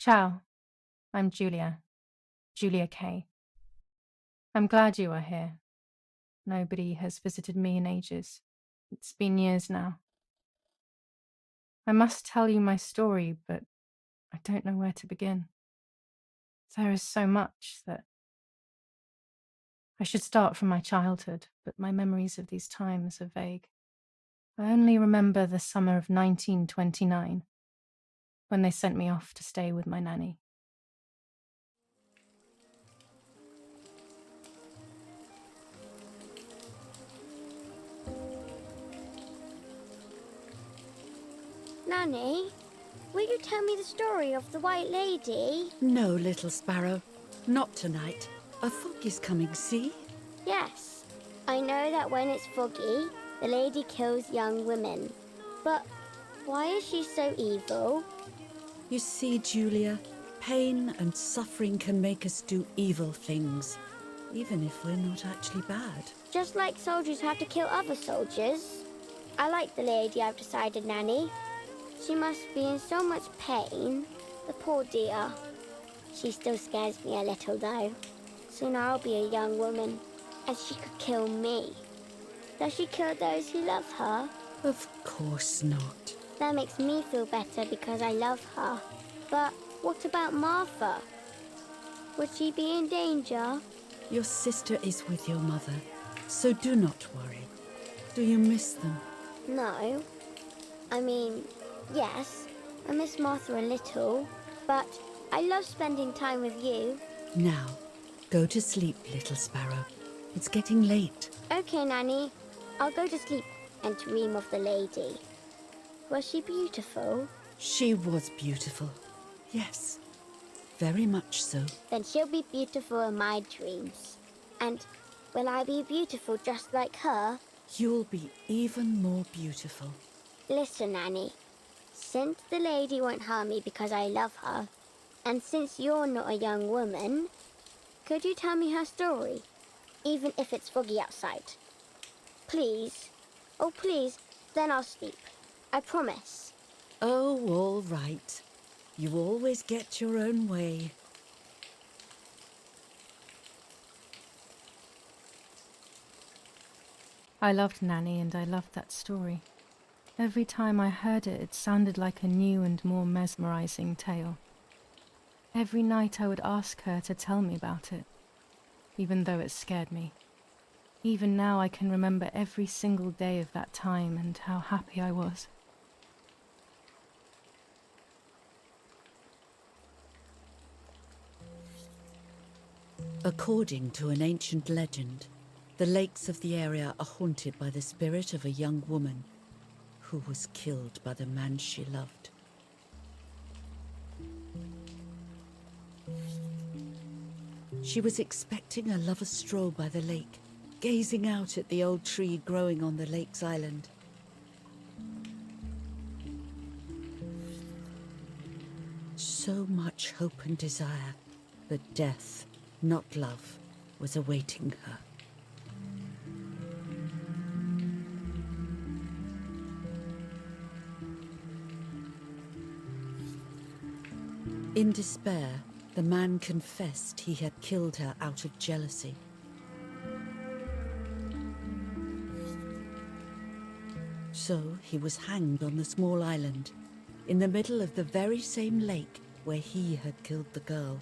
Ciao, I'm Giulia, Giulia K. I'm glad you are here. Nobody has visited me in ages. It's been years now. I must tell you my story, but I don't know where to begin. There is so much that I should start from my childhood, but my memories of these times are vague. I only remember the summer of 1929, when they sent me off to stay with my nanny. Nanny, will you tell me the story of the White Lady? No, little sparrow. Not tonight. A fog is coming, see? Yes. I know that when it's foggy, the lady kills young women. But why is she so evil? You see, Giulia, pain and suffering can make us do evil things, even if we're not actually bad. Just like soldiers have to kill other soldiers. I like the lady, I've decided, Nanny. She must be in so much pain. The poor dear. She still scares me a little, though. Soon I'll be a young woman, and she could kill me. Does she kill those who love her? Of course not. That makes me feel better because I love her. But what about Martha? Would she be in danger? Your sister is with your mother, so do not worry. Do you miss them? No. I mean, yes, I miss Martha a little, but I love spending time with you. Now, go to sleep, little sparrow. It's getting late. Okay, Nanny. I'll go to sleep and dream of the lady. Was she beautiful? She was beautiful. Yes, very much so. Then she'll be beautiful in my dreams. And will I be beautiful just like her? You'll be even more beautiful. Listen, Nanny. Since the lady won't harm me because I love her, and since you're not a young woman, could you tell me her story, even if it's foggy outside? Please. Oh, please. Then I'll sleep. I promise. Oh, all right. You always get your own way. I loved Nanny and I loved that story. Every time I heard it, it sounded like a new and more mesmerizing tale. Every night I would ask her to tell me about it, even though it scared me. Even now I can remember every single day of that time and how happy I was. According to an ancient legend, the lakes of the area are haunted by the spirit of a young woman who was killed by the man she loved. She was expecting a lover's stroll by the lake, gazing out at the old tree growing on the lake's island. So much hope and desire, but death, not love, was awaiting her. In despair, the man confessed he had killed her out of jealousy. So he was hanged on the small island, in the middle of the very same lake where he had killed the girl.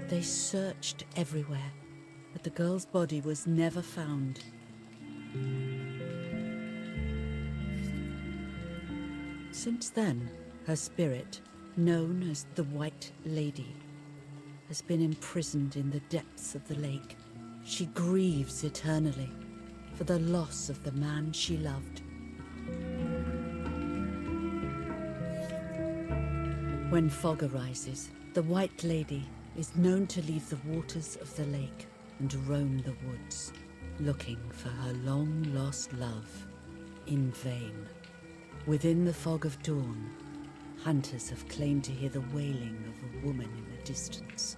They searched everywhere, but the girl's body was never found. Since then, her spirit, known as the White Lady, has been imprisoned in the depths of the lake. She grieves eternally for the loss of the man she loved. When fog arises, the White Lady is known to leave the waters of the lake and roam the woods, looking for her long-lost love in vain. Within the fog of dawn, hunters have claimed to hear the wailing of a woman in the distance.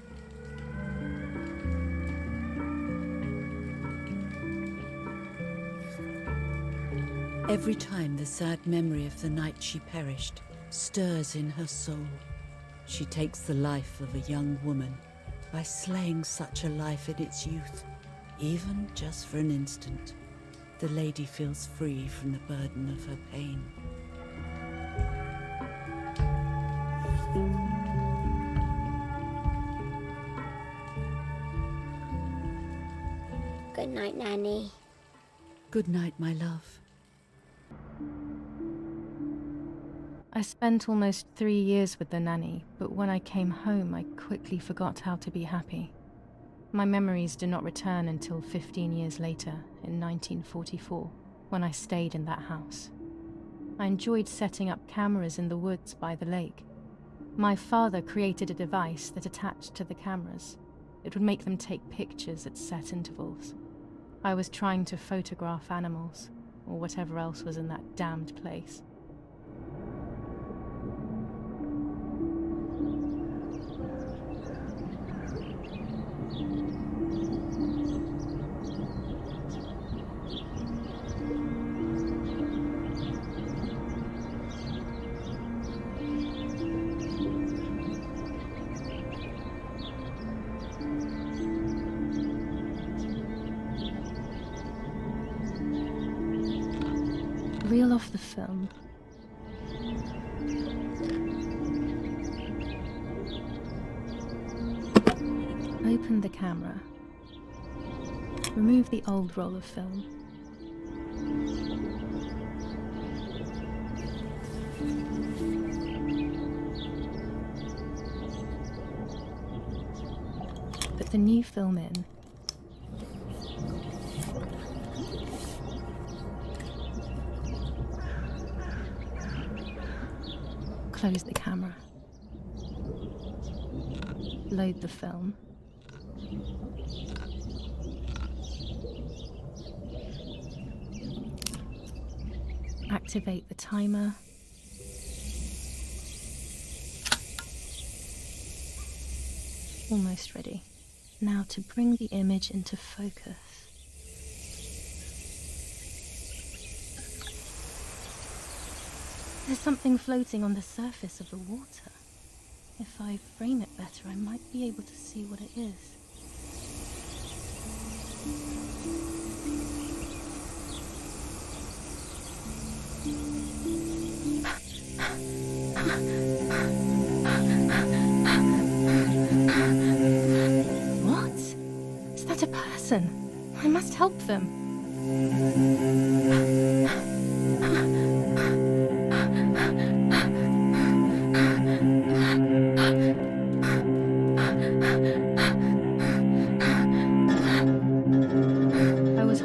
Every time the sad memory of the night she perished stirs in her soul, she takes the life of a young woman by slaying such a life in its youth. Even just for an instant, the lady feels free from the burden of her pain. Good night, Nanny. Good night, my love. I spent almost 3 years with the nanny, but when I came home, I quickly forgot how to be happy. My memories do not return until 15 years later, in 1944, when I stayed in that house. I enjoyed setting up cameras in the woods by the lake. My father created a device that attached to the cameras. It would make them take pictures at set intervals. I was trying to photograph animals, or whatever else was in that damned place. Reel off the film. Open the camera. Remove the old roll of film. Put the new film in. Close the camera. Load the film. Activate the timer. Almost ready. Now to bring the image into focus. There's something floating on the surface of the water. If I frame it better, I might be able to see what it is. What? Is that a person? I must help them.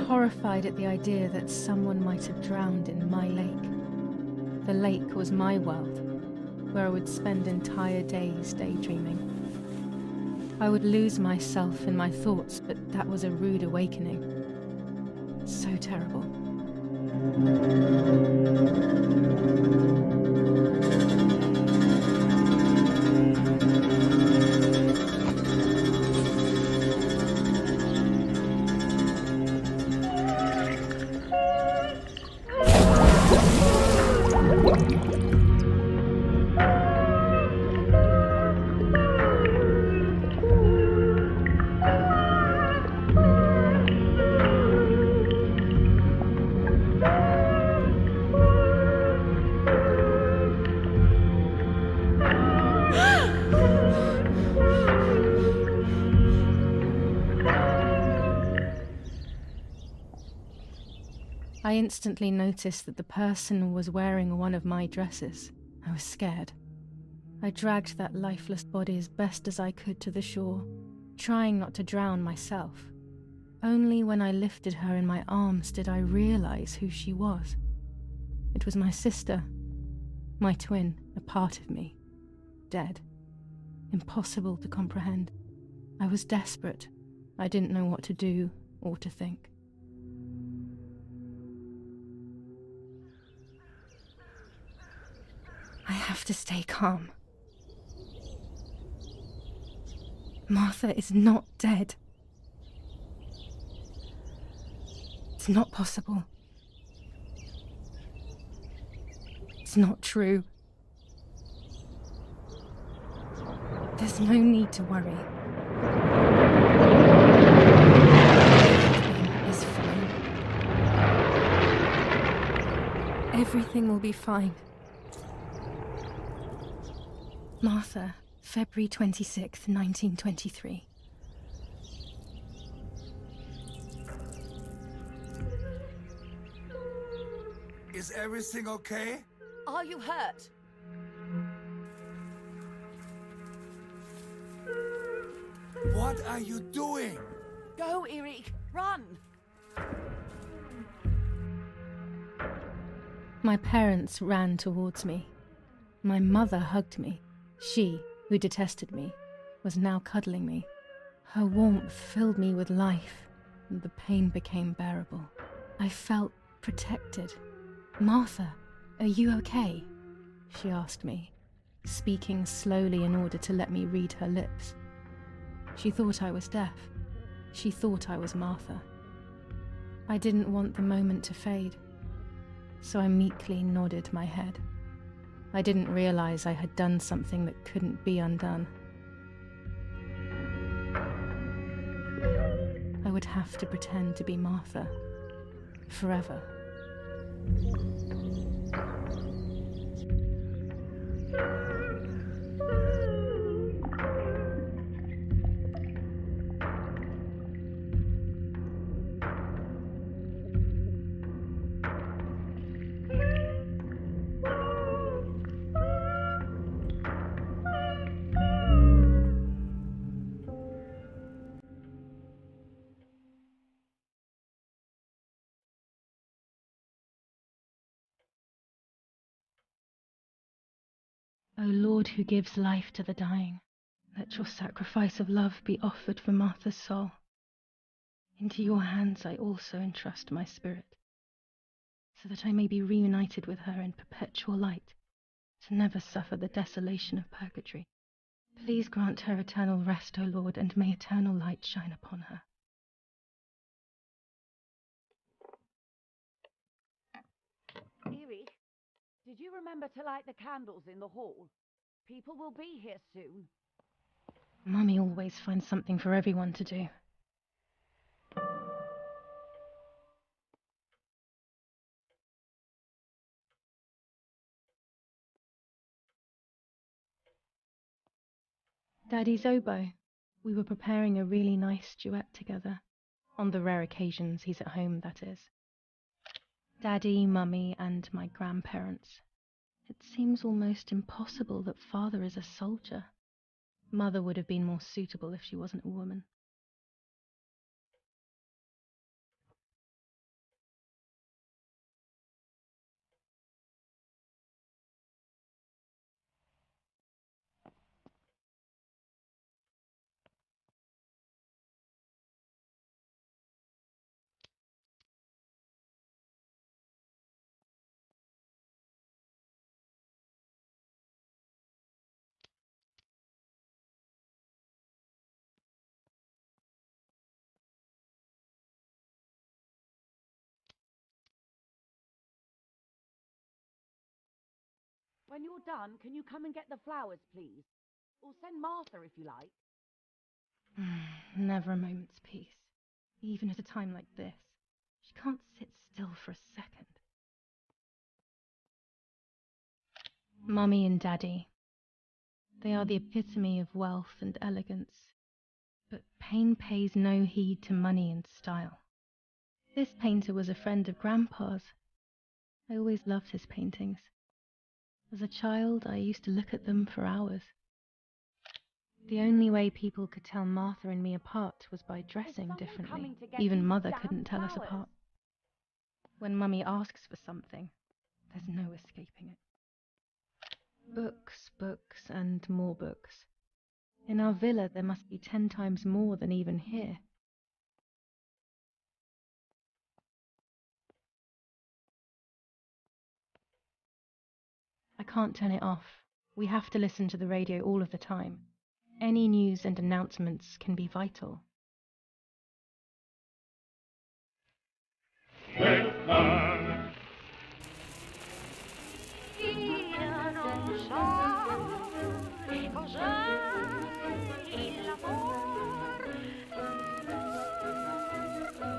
Horrified at the idea that someone might have drowned in my lake. The lake was my world, where I would spend entire days daydreaming. I would lose myself in my thoughts, but that was a rude awakening. So terrible. I instantly noticed that the person was wearing one of my dresses. I was scared. I dragged that lifeless body as best as I could to the shore, trying not to drown myself. Only when I lifted her in my arms did I realize who she was. It was my sister, my twin, a part of me, dead. Impossible to comprehend. I was desperate. I didn't know what to do or to think. I have to stay calm. Martha is not dead. It's not possible. It's not true. There's no need to worry. Everything is fine. Everything will be fine. Martha, February 26th, 1923. Is everything okay? Are you hurt? What are you doing? Go, Eric, run! My parents ran towards me. My mother hugged me. She, who detested me, was now cuddling me. Her warmth filled me with life, and the pain became bearable. I felt protected. "Martha, are you okay?" she asked me, speaking slowly in order to let me read her lips. She thought I was deaf. She thought I was Martha. I didn't want the moment to fade, so I meekly nodded my head. I didn't realize I had done something that couldn't be undone. I would have to pretend to be Martha forever. O Lord, who gives life to the dying, let your sacrifice of love be offered for Martha's soul. Into your hands I also entrust my spirit, so that I may be reunited with her in perpetual light, to never suffer the desolation of purgatory. Please grant her eternal rest, O Lord, and may eternal light shine upon her. Eric, did you remember to light the candles in the hall? People will be here soon. Mummy always finds something for everyone to do. Daddy's oboe. We were preparing a really nice duet together. On the rare occasions he's at home, that is. Daddy, Mummy, and my grandparents. It seems almost impossible that Father is a soldier. Mother would have been more suitable if she wasn't a woman. When you're done, can you come and get the flowers, please? Or send Martha if you like. Never a moment's peace, even at a time like this. She can't sit still for a second. Mummy and Daddy. They are the epitome of wealth and elegance, but pain pays no heed to money and style. This painter was a friend of Grandpa's. I always loved his paintings. As a child, I used to look at them for hours. The only way people could tell Martha and me apart was by dressing differently. Even Mother couldn't tell us apart. When Mummy asks for something, there's no escaping it. Books, books, and more books. In our villa, there must be 10 times more than even here. I can't turn it off. We have to listen to the radio all of the time. Any news and announcements can be vital.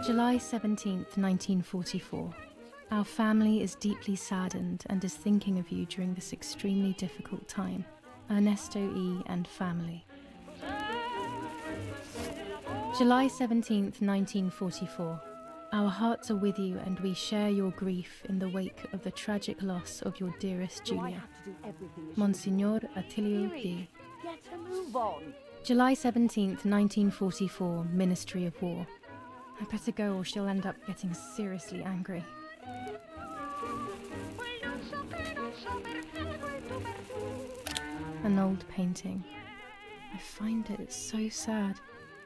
July 17th, 1944. Our family is deeply saddened and is thinking of you during this extremely difficult time. Ernesto E. and family. July 17th, 1944. Our hearts are with you and we share your grief in the wake of the tragic loss of your dearest Giulia. Monsignor Attilio D. Get a move on. July 17th, 1944, Ministry of War. I better go or she'll end up getting seriously angry. An old painting. I find it so sad.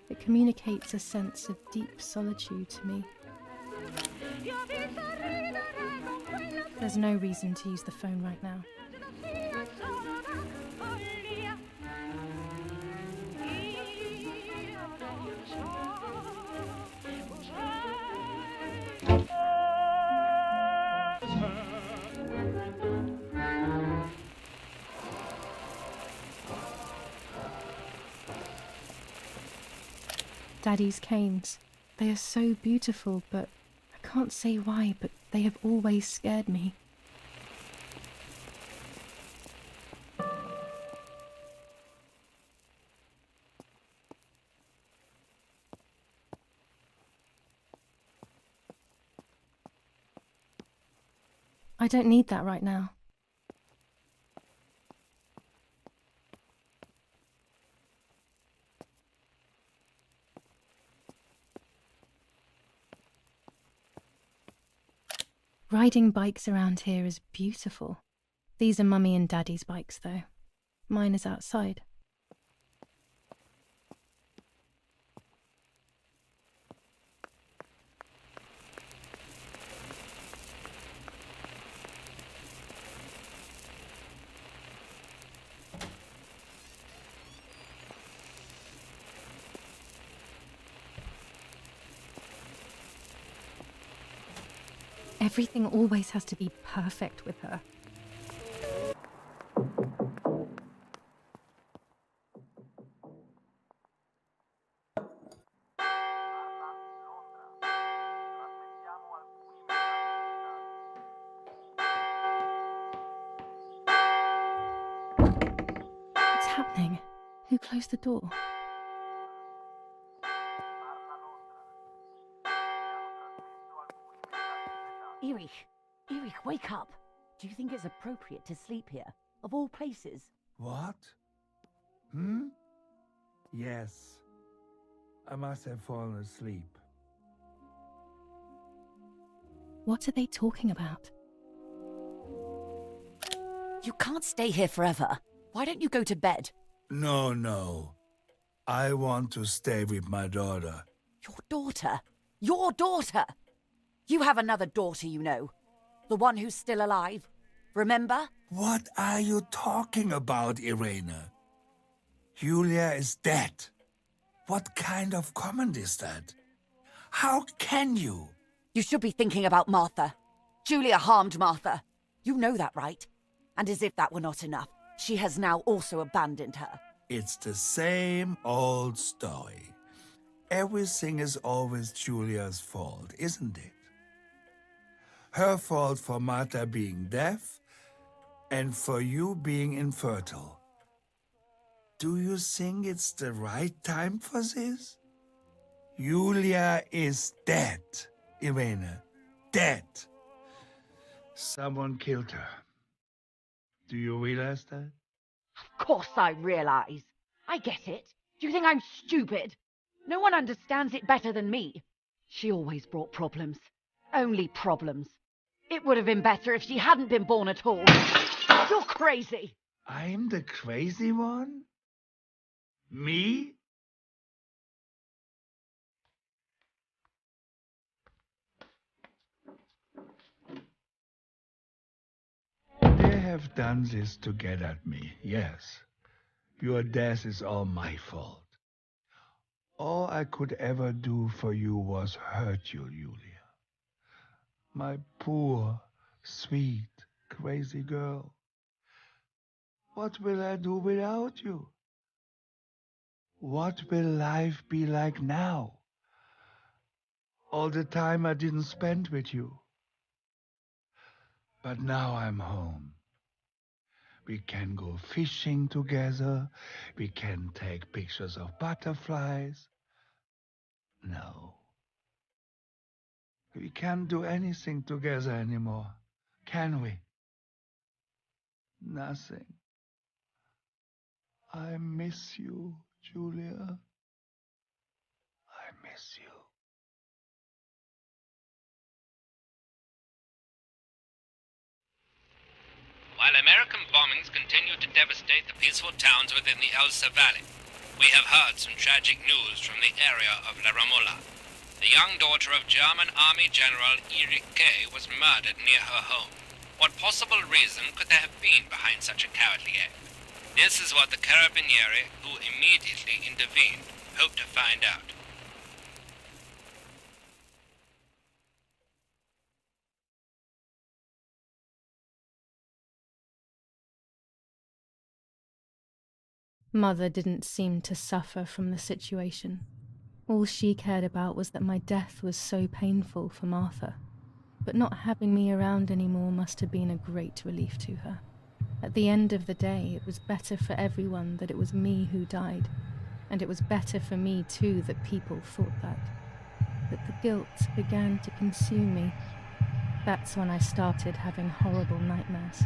It communicates a sense of deep solitude to me. There's no reason to use the phone right now. Daddy's canes. They are so beautiful, but I can't say why, but they have always scared me. I don't need that right now. Riding bikes around here is beautiful. These are Mummy and Daddy's bikes, though. Mine is outside. Everything always has to be perfect with her. What's happening? Who closed the door? Erich, wake up. Do you think it's appropriate to sleep here, of all places? What? Yes. I must have fallen asleep. What are they talking about? You can't stay here forever. Why don't you go to bed? No. I want to stay with my daughter. Your daughter? Your daughter? You have another daughter, you know. The one who's still alive. Remember? What are you talking about, Irene? Giulia is dead. What kind of comment is that? How can you? You should be thinking about Martha. Giulia harmed Martha. You know that, right? And as if that were not enough, she has now also abandoned her. It's the same old story. Everything is always Giulia's fault, isn't it? Her fault for Martha being deaf and for you being infertile. Do you think it's the right time for this? Giulia is dead, Irene. Dead. Someone killed her. Do you realize that? Of course I realize. I get it. Do you think I'm stupid? No one understands it better than me. She always brought problems. Only problems. It would have been better if she hadn't been born at all. You're crazy. I'm the crazy one? Me? They have done this to get at me, yes. Your death is all my fault. All I could ever do for you was hurt you, Giulia. My poor, sweet, crazy girl. What will I do without you? What will life be like now? All the time I didn't spend with you. But now I'm home. We can go fishing together. We can take pictures of butterflies. No. We can't do anything together anymore, can we? Nothing. I miss you, Giulia. I miss you. While American bombings continue to devastate the peaceful towns within the Elsa Valley, we have heard some tragic news from the area of La Ramola. The young daughter of German Army General Erich K. was murdered near her home. What possible reason could there have been behind such a cowardly act? This is what the Carabinieri, who immediately intervened, hope to find out. Mother didn't seem to suffer from the situation. All she cared about was that my death was so painful for Martha. But not having me around anymore must have been a great relief to her. At the end of the day, it was better for everyone that it was me who died. And it was better for me too that people thought that. But the guilt began to consume me. That's when I started having horrible nightmares.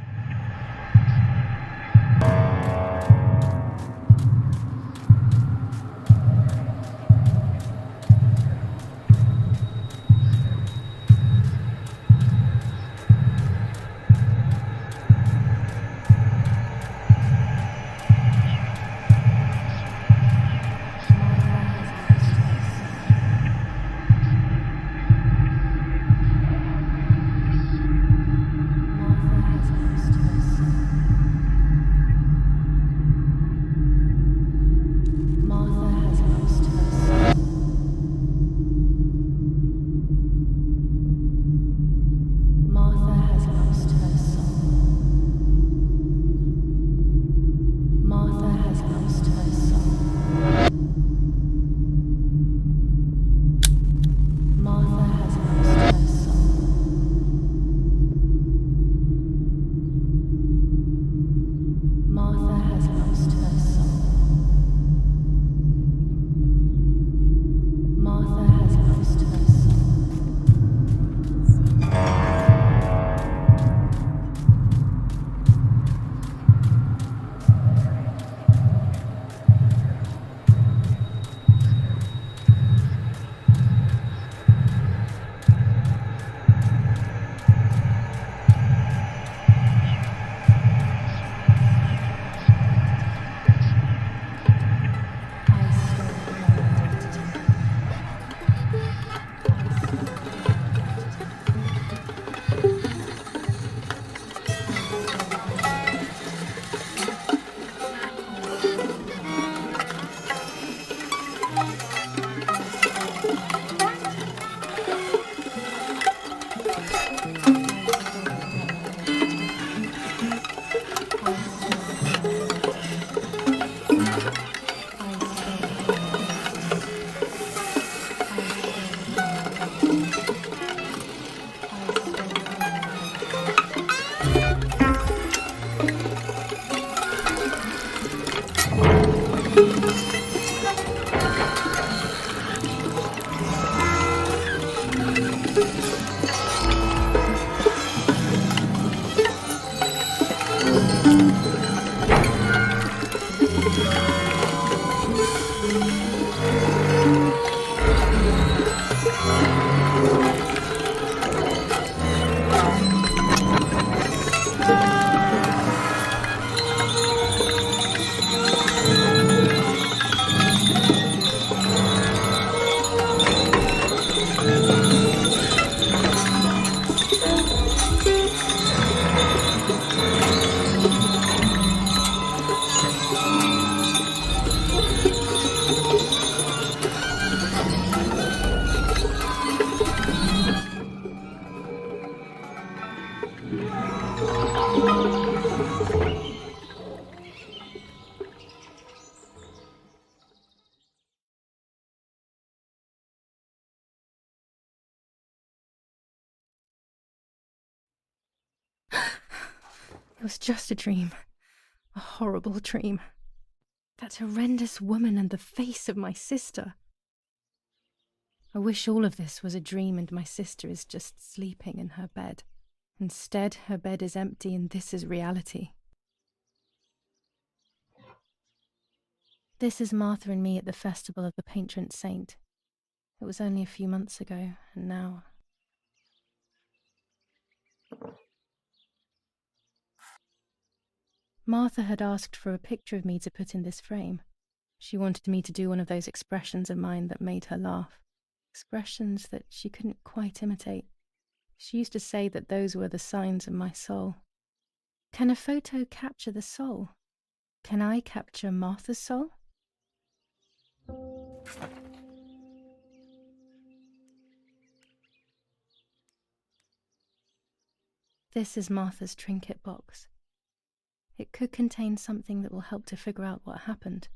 It was just a dream. A horrible dream. That horrendous woman and the face of my sister. I wish all of this was a dream and my sister is just sleeping in her bed. Instead, her bed is empty and this is reality. This is Martha and me at the festival of the patron saint. It was only a few months ago, and now... Martha had asked for a picture of me to put in this frame. She wanted me to do one of those expressions of mine that made her laugh. Expressions that she couldn't quite imitate. She used to say that those were the signs of my soul. Can a photo capture the soul? Can I capture Martha's soul? This is Martha's trinket box. It could contain something that will help to figure out what happened.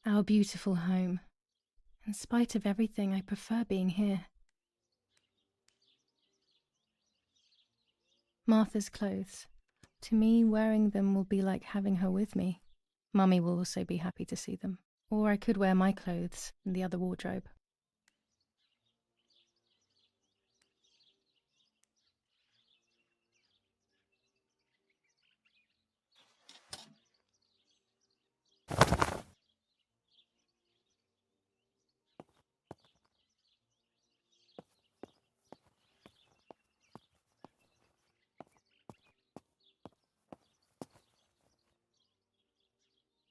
Our beautiful home. In spite of everything, I prefer being here. Martha's clothes. To me, wearing them will be like having her with me. Mummy will also be happy to see them. Or I could wear my clothes in the other wardrobe.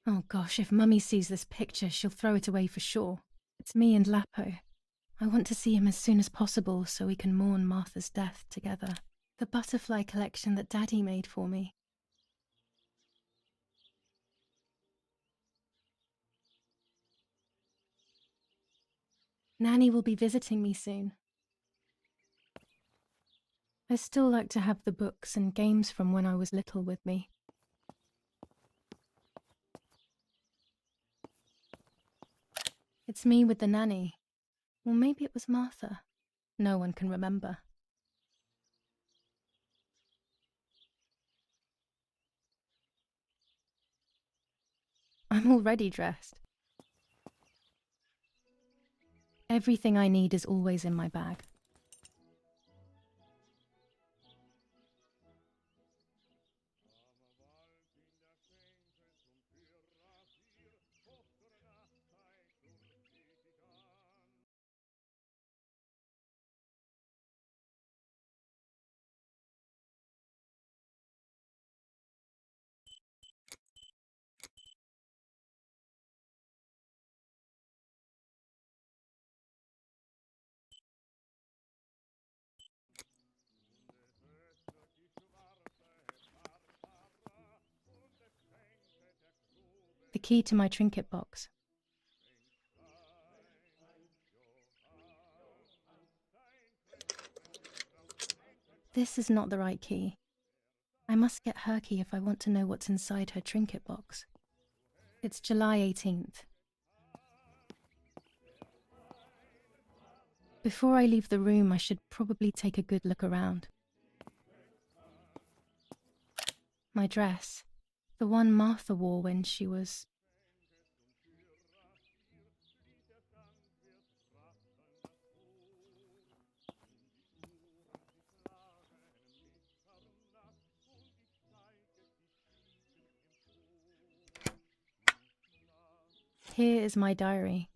Oh gosh, if Mummy sees this picture, she'll throw it away for sure. It's me and Lapo. I want to see him as soon as possible so we can mourn Martha's death together. The butterfly collection that Daddy made for me. Nanny will be visiting me soon. I still like to have the books and games from when I was little with me. It's me with the nanny. Or maybe it was Martha. No one can remember. I'm already dressed. Everything I need is always in my bag. The key to my trinket box. This is not the right key. I must get her key if I want to know what's inside her trinket box. It's July 18th. Before I leave the room, I should probably take a good look around. My dress. The one Martha wore when she was... Here is my diary.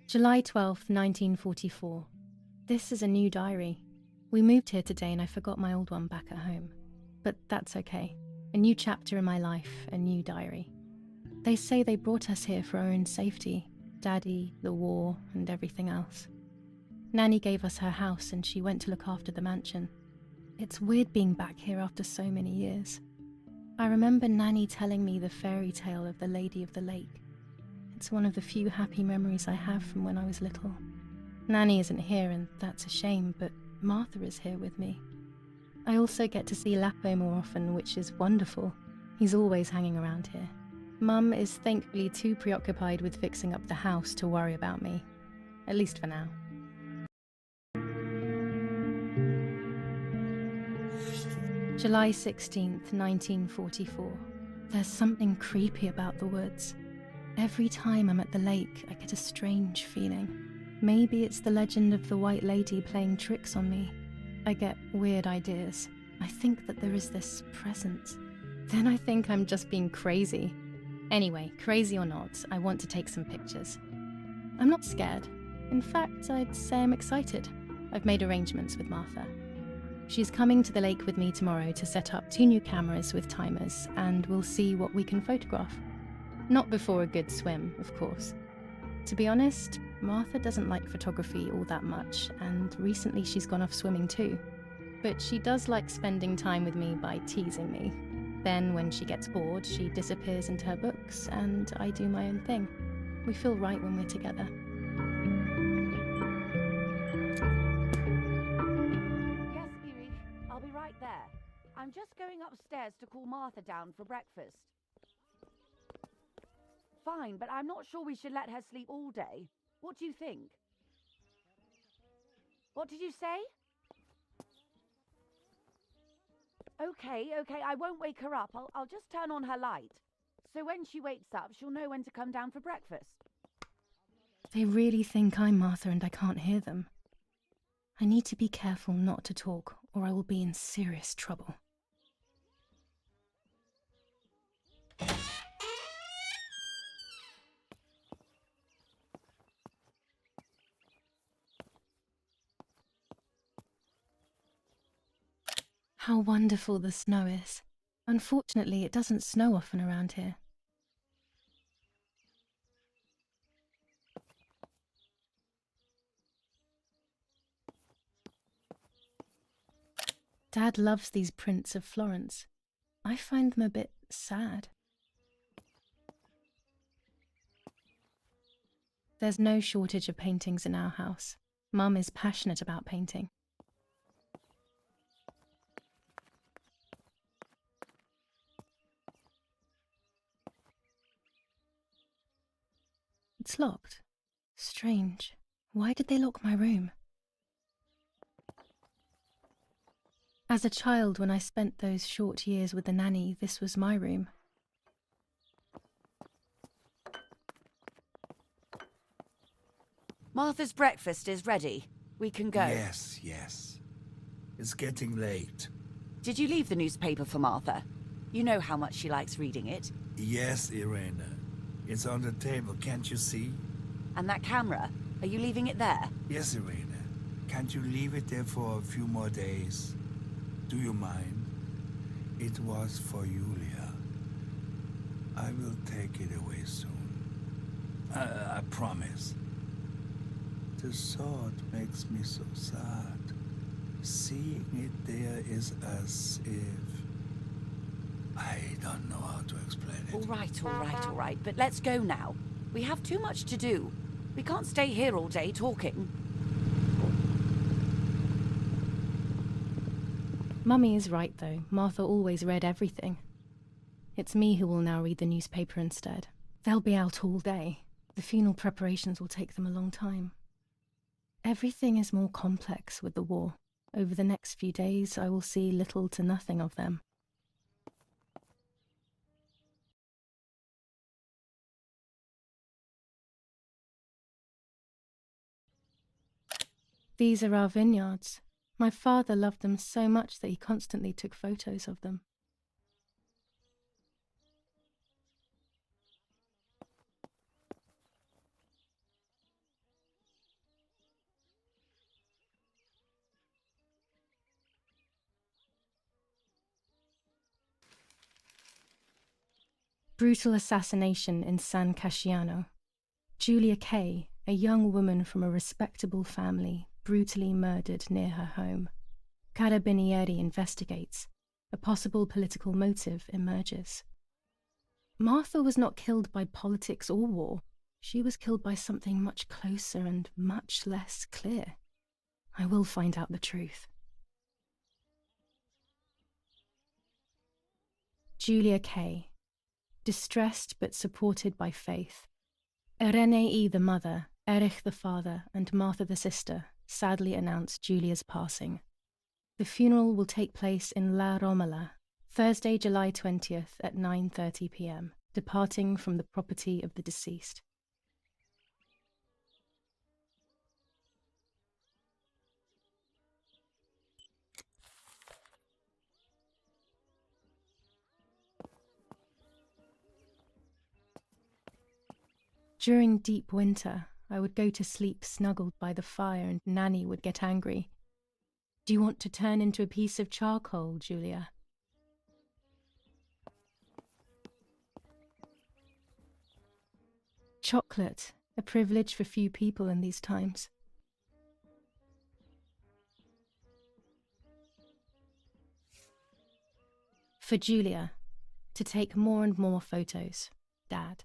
July 12th, 1944. This is a new diary. We moved here today and I forgot my old one back at home. But that's okay. A new chapter in my life, a new diary. They say they brought us here for our own safety. Daddy, the war, and everything else. Nanny gave us her house and she went to look after the mansion. It's weird being back here after so many years. I remember Nanny telling me the fairy tale of the Lady of the Lake. It's one of the few happy memories I have from when I was little. Nanny isn't here and that's a shame, but Martha is here with me. I also get to see Lapo more often, which is wonderful. He's always hanging around here. Mum is thankfully too preoccupied with fixing up the house to worry about me. At least for now. July 16th, 1944. There's something creepy about the woods. Every time I'm at the lake, I get a strange feeling. Maybe it's the legend of the White Lady playing tricks on me. I get weird ideas. I think that there is this presence. Then I think I'm just being crazy. Anyway, crazy or not, I want to take some pictures. I'm not scared. In fact, I'd say I'm excited. I've made arrangements with Martha. She's coming to the lake with me tomorrow to set up 2 new cameras with timers, and we'll see what we can photograph. Not before a good swim, of course. To be honest, Martha doesn't like photography all that much, and recently she's gone off swimming too. But she does like spending time with me by teasing me. Then when she gets bored, she disappears into her books, and I do my own thing. We feel right when we're together. Yes, Erich, I'll be right there. I'm just going upstairs to call Martha down for breakfast. Fine, but I'm not sure we should let her sleep all day. What do you think? What did you say? Okay, I won't wake her up. I'll just turn on her light. So when she wakes up, she'll know when to come down for breakfast. They really think I'm Martha and I can't hear them. I need to be careful not to talk, or I will be in serious trouble. How wonderful the snow is. Unfortunately, it doesn't snow often around here. Dad loves these prints of Florence. I find them a bit sad. There's no shortage of paintings in our house. Mum is passionate about painting. It's locked. Strange. Why did they lock my room? As a child, when I spent those short years with the nanny, this was my room. Martha's breakfast is ready. We can go. Yes. It's getting late. Did you leave the newspaper for Martha? You know how much she likes reading it. Yes, Irena. It's on the table, can't you see? And that camera, are you leaving it there? Yes, Irena. Can't you leave it there for a few more days? Do you mind? It was for Giulia. I will take it away soon. I promise. The thought makes me so sad. Seeing it there is as if... I don't know how to explain it. All right, but let's go now. We have too much to do. We can't stay here all day talking. Mummy is right, though. Martha always read everything. It's me who will now read the newspaper instead. They'll be out all day. The funeral preparations will take them a long time. Everything is more complex with the war. Over the next few days, I will see little to nothing of them. These are our vineyards. My father loved them so much that he constantly took photos of them. Brutal assassination in San Casciano. Giulia K., a young woman from a respectable family, brutally murdered near her home. Carabinieri investigates. A possible political motive emerges. Martha was not killed by politics or war. She was killed by something much closer and much less clear. I will find out the truth. Giulia K., Distressed but supported by faith, Irenei the mother, Erich the father, and Martha the sister sadly announced Giulia's passing. The funeral will take place in La Romola, Thursday, July 20th at 9:30 p.m., departing from the property of the deceased. During deep winter, I would go to sleep snuggled by the fire and Nanny would get angry. "Do you want to turn into a piece of charcoal, Giulia?" Chocolate, a privilege for few people in these times. For Giulia, to take more and more photos, Dad.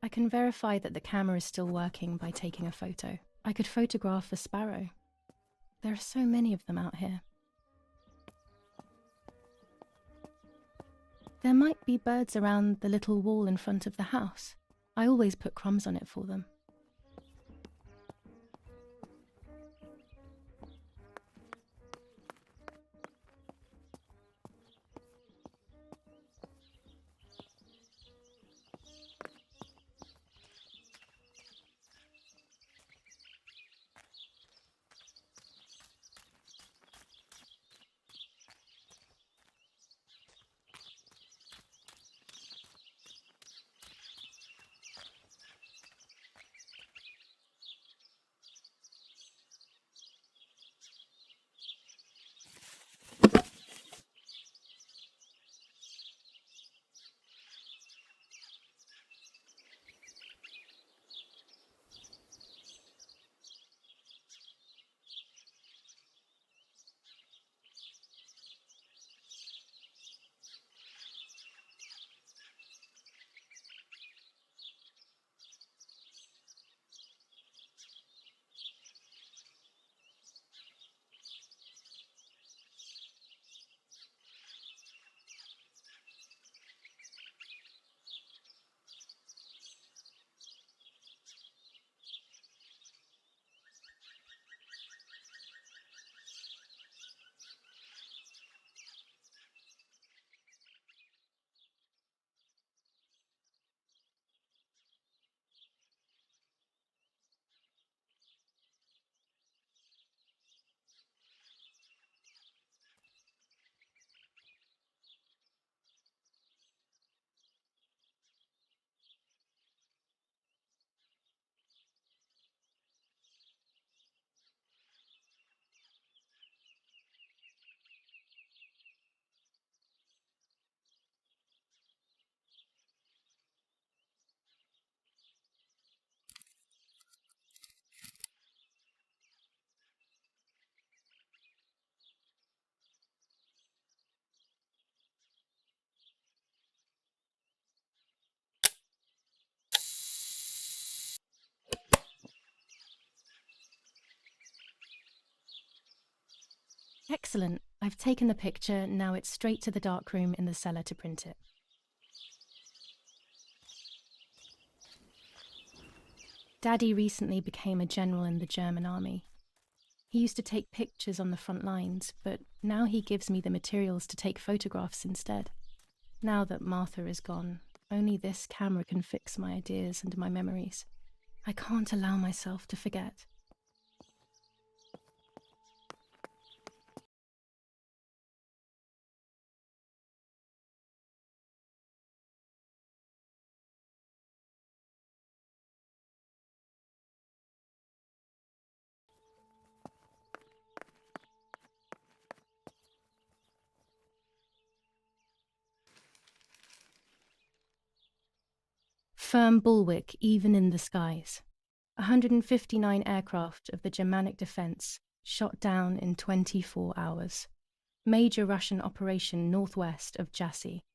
I can verify that the camera is still working by taking a photo. I could photograph a sparrow. There are so many of them out here. There might be birds around the little wall in front of the house. I always put crumbs on it for them. Excellent. I've taken the picture, now it's straight to the darkroom in the cellar to print it. Daddy recently became a general in the German army. He used to take pictures on the front lines, but now he gives me the materials to take photographs instead. Now that Martha is gone, only this camera can fix my ideas and my memories. I can't allow myself to forget. Firm bulwark even in the skies. 159 aircraft of the Germanic defense shot down in 24 hours. Major Russian operation northwest of Jassy.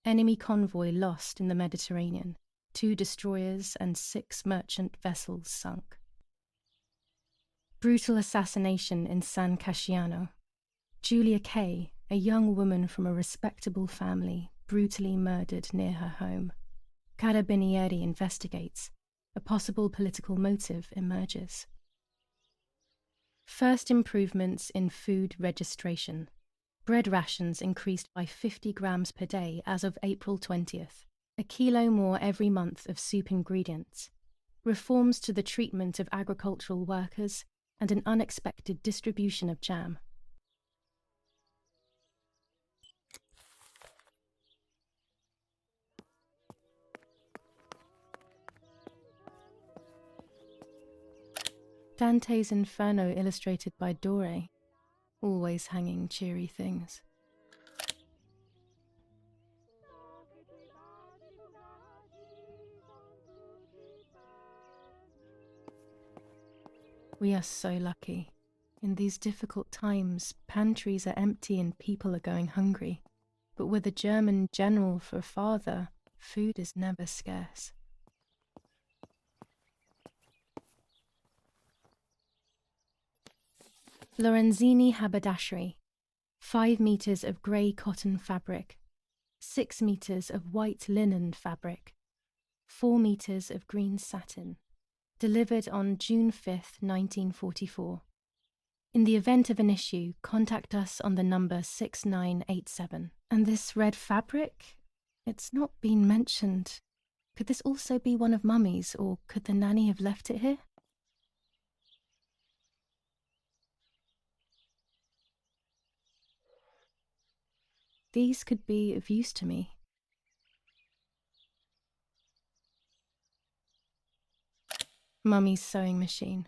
Enemy convoy lost in the Mediterranean. 2 destroyers and 6 merchant vessels sunk. Brutal assassination in San Casciano. Giulia K., a young woman from a respectable family brutally murdered near her home. Carabinieri investigates. A possible political motive emerges. First improvements in food registration. Bread rations increased by 50 grams per day as of April 20th. A kilo more every month of soup ingredients. Reforms to the treatment of agricultural workers and an unexpected distribution of jam. Dante's Inferno illustrated by Dore, always hanging cheery things. We are so lucky. In these difficult times, pantries are empty and people are going hungry. But with a German general for a father, food is never scarce. Lorenzini haberdashery. 5 meters of grey cotton fabric. 6 meters of white linen fabric. 4 meters of green satin. Delivered on June 5th, 1944. In the event of an issue, contact us on the number 6987. And this red fabric? It's not been mentioned. Could this also be one of Mummy's, or could the nanny have left it here? These could be of use to me. Mummy's sewing machine.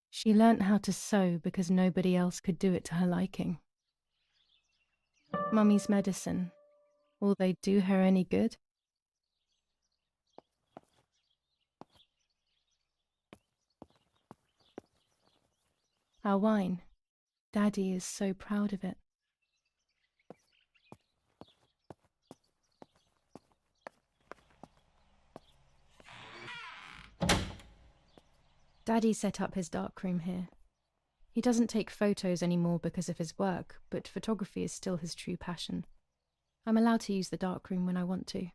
She learnt how to sew because nobody else could do it to her liking. Mummy's medicine. Will they do her any good? Our wine. Daddy is so proud of it. Daddy set up his darkroom here. He doesn't take photos anymore because of his work, but photography is still his true passion. I'm allowed to use the darkroom when I want to.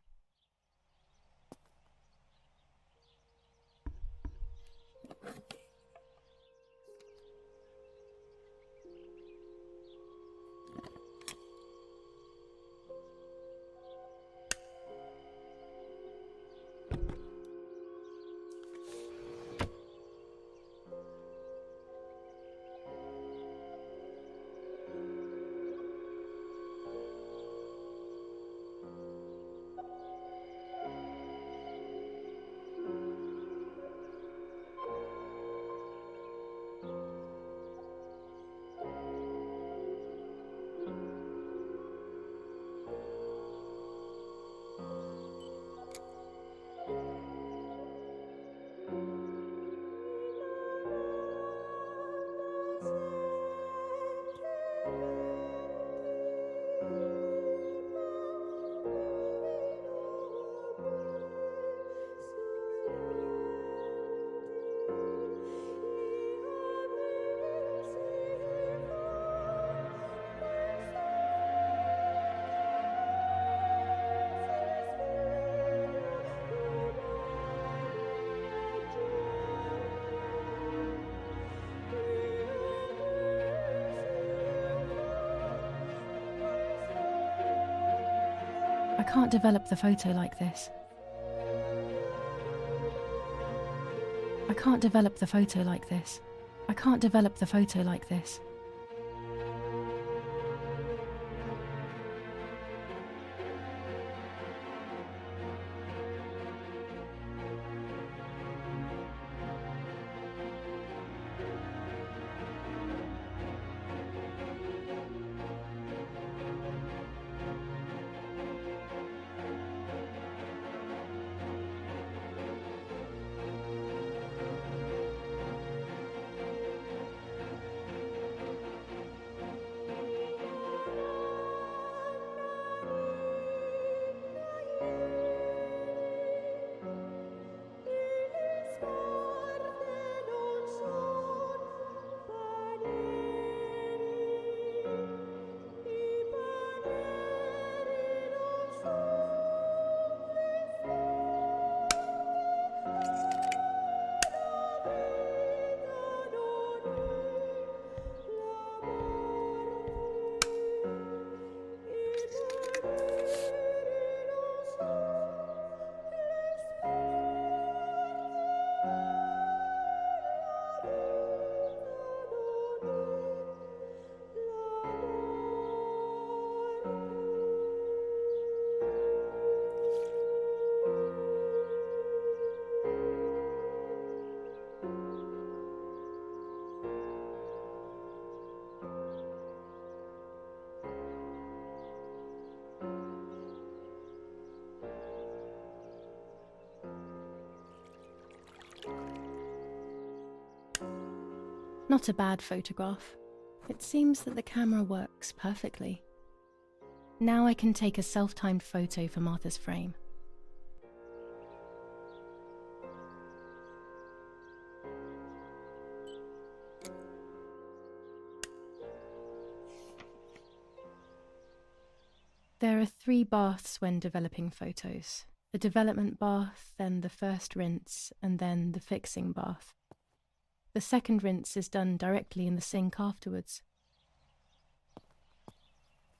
I can't develop the photo like this. I can't develop the photo like this. I can't develop the photo like this. Not a bad photograph. It seems that the camera works perfectly. Now I can take a self-timed photo for Martha's frame. There are 3 baths when developing photos. The development bath, then the first rinse, and then the fixing bath. The second rinse is done directly in the sink afterwards.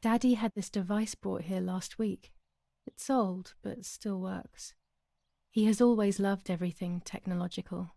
Daddy had this device brought here last week. It's old, but still works. He has always loved everything technological.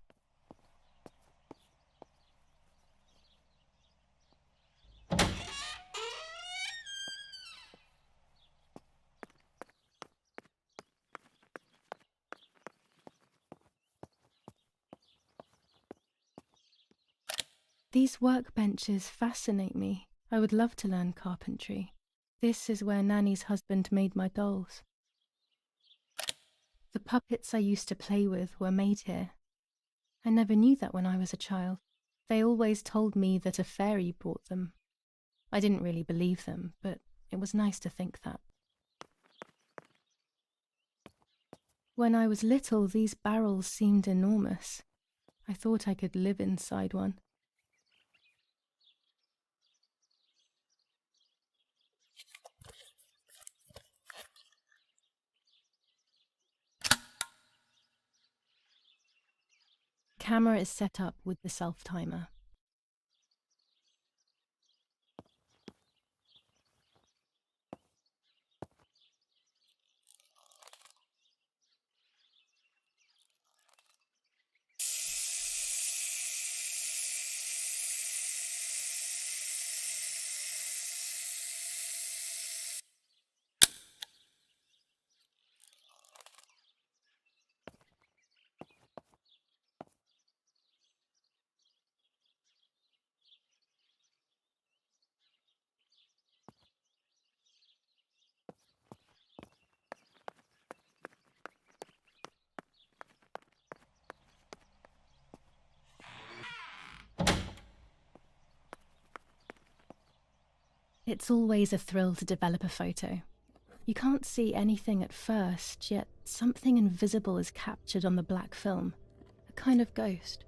These workbenches fascinate me. I would love to learn carpentry. This is where Nanny's husband made my dolls. The puppets I used to play with were made here. I never knew that when I was a child. They always told me that a fairy brought them. I didn't really believe them, but it was nice to think that. When I was little, these barrels seemed enormous. I thought I could live inside one. Camera is set up with the self-timer. It's always a thrill to develop a photo. You can't see anything at first, yet something invisible is captured on the black film, a kind of ghost.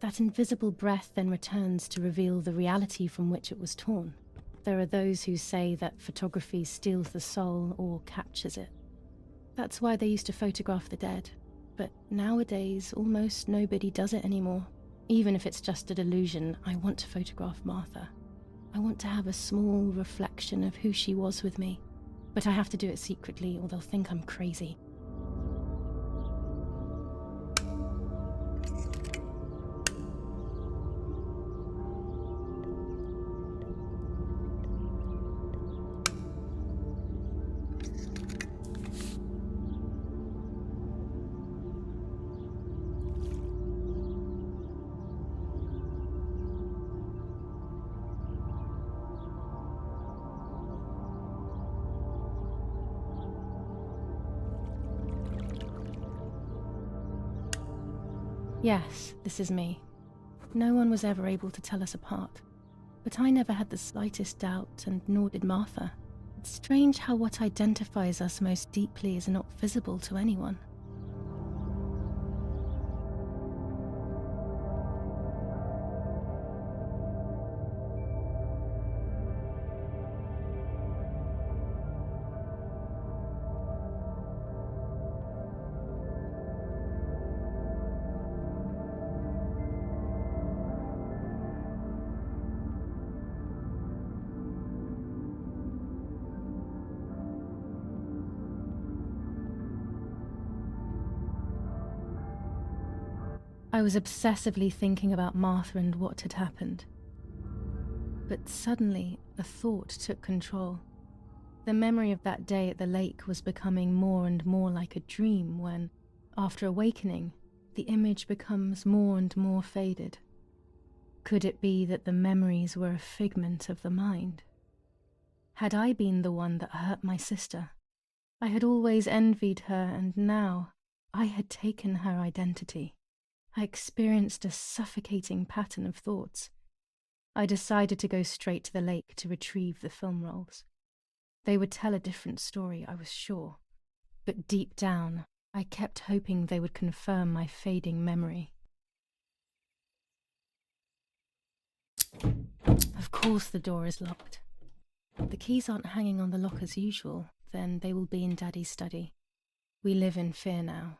That invisible breath then returns to reveal the reality from which it was torn. There are those who say that photography steals the soul or captures it. That's why they used to photograph the dead, but nowadays almost nobody does it anymore. Even if it's just a delusion, I want to photograph Martha. I want to have a small reflection of who she was with me, but I have to do it secretly or they'll think I'm crazy. Yes, this is me. No one was ever able to tell us apart. But I never had the slightest doubt, and nor did Martha. It's strange how what identifies us most deeply is not visible to anyone. I was obsessively thinking about Martha and what had happened. But suddenly, a thought took control. The memory of that day at the lake was becoming more and more like a dream when, after awakening, the image becomes more and more faded. Could it be that the memories were a figment of the mind? Had I been the one that hurt my sister? I had always envied her, and now I had taken her identity. I experienced a suffocating pattern of thoughts. I decided to go straight to the lake to retrieve the film rolls. They would tell a different story, I was sure, but deep down, I kept hoping they would confirm my fading memory. Of course the door is locked. The keys aren't hanging on the lock as usual, then they will be in Daddy's study. We live in fear now.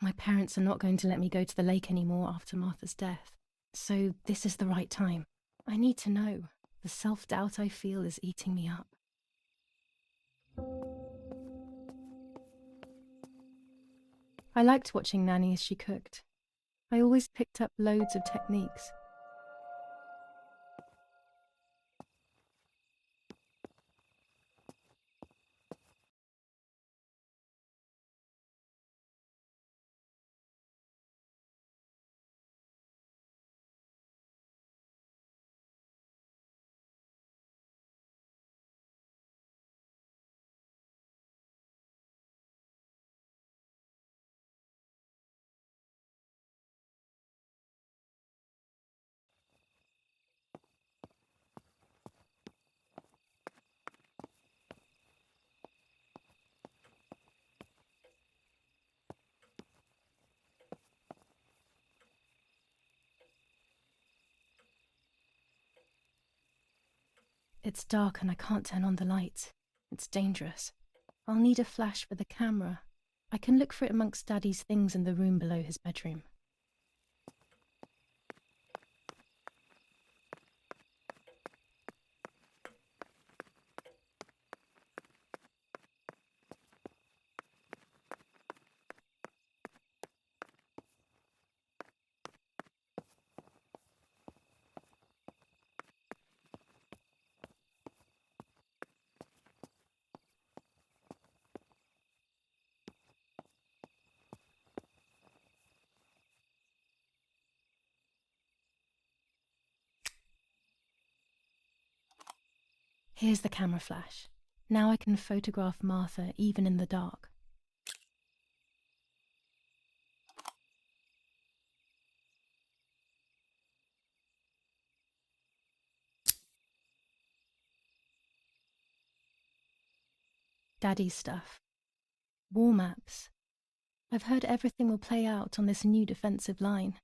My parents are not going to let me go to the lake anymore after Martha's death. So this is the right time. I need to know. The self-doubt I feel is eating me up. I liked watching Nanny as she cooked. I always picked up loads of techniques. It's dark and I can't turn on the lights. It's dangerous. I'll need a flash for the camera. I can look for it amongst Daddy's things in the room below his bedroom. Here's the camera flash. Now I can photograph Martha even in the dark. Daddy's stuff. War maps. I've heard everything will play out on this new defensive line.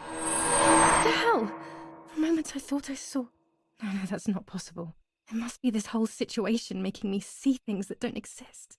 What the hell? For a moment I thought I saw... No, that's not possible. It must be this whole situation making me see things that don't exist.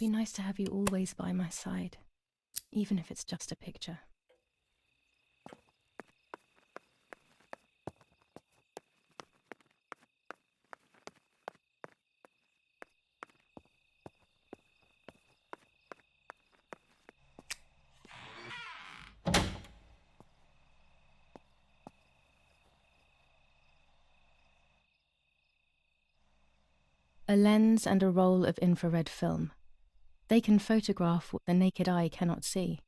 be nice to have you always by my side, even if it's just a picture. A lens and a roll of infrared film. They can photograph what the naked eye cannot see.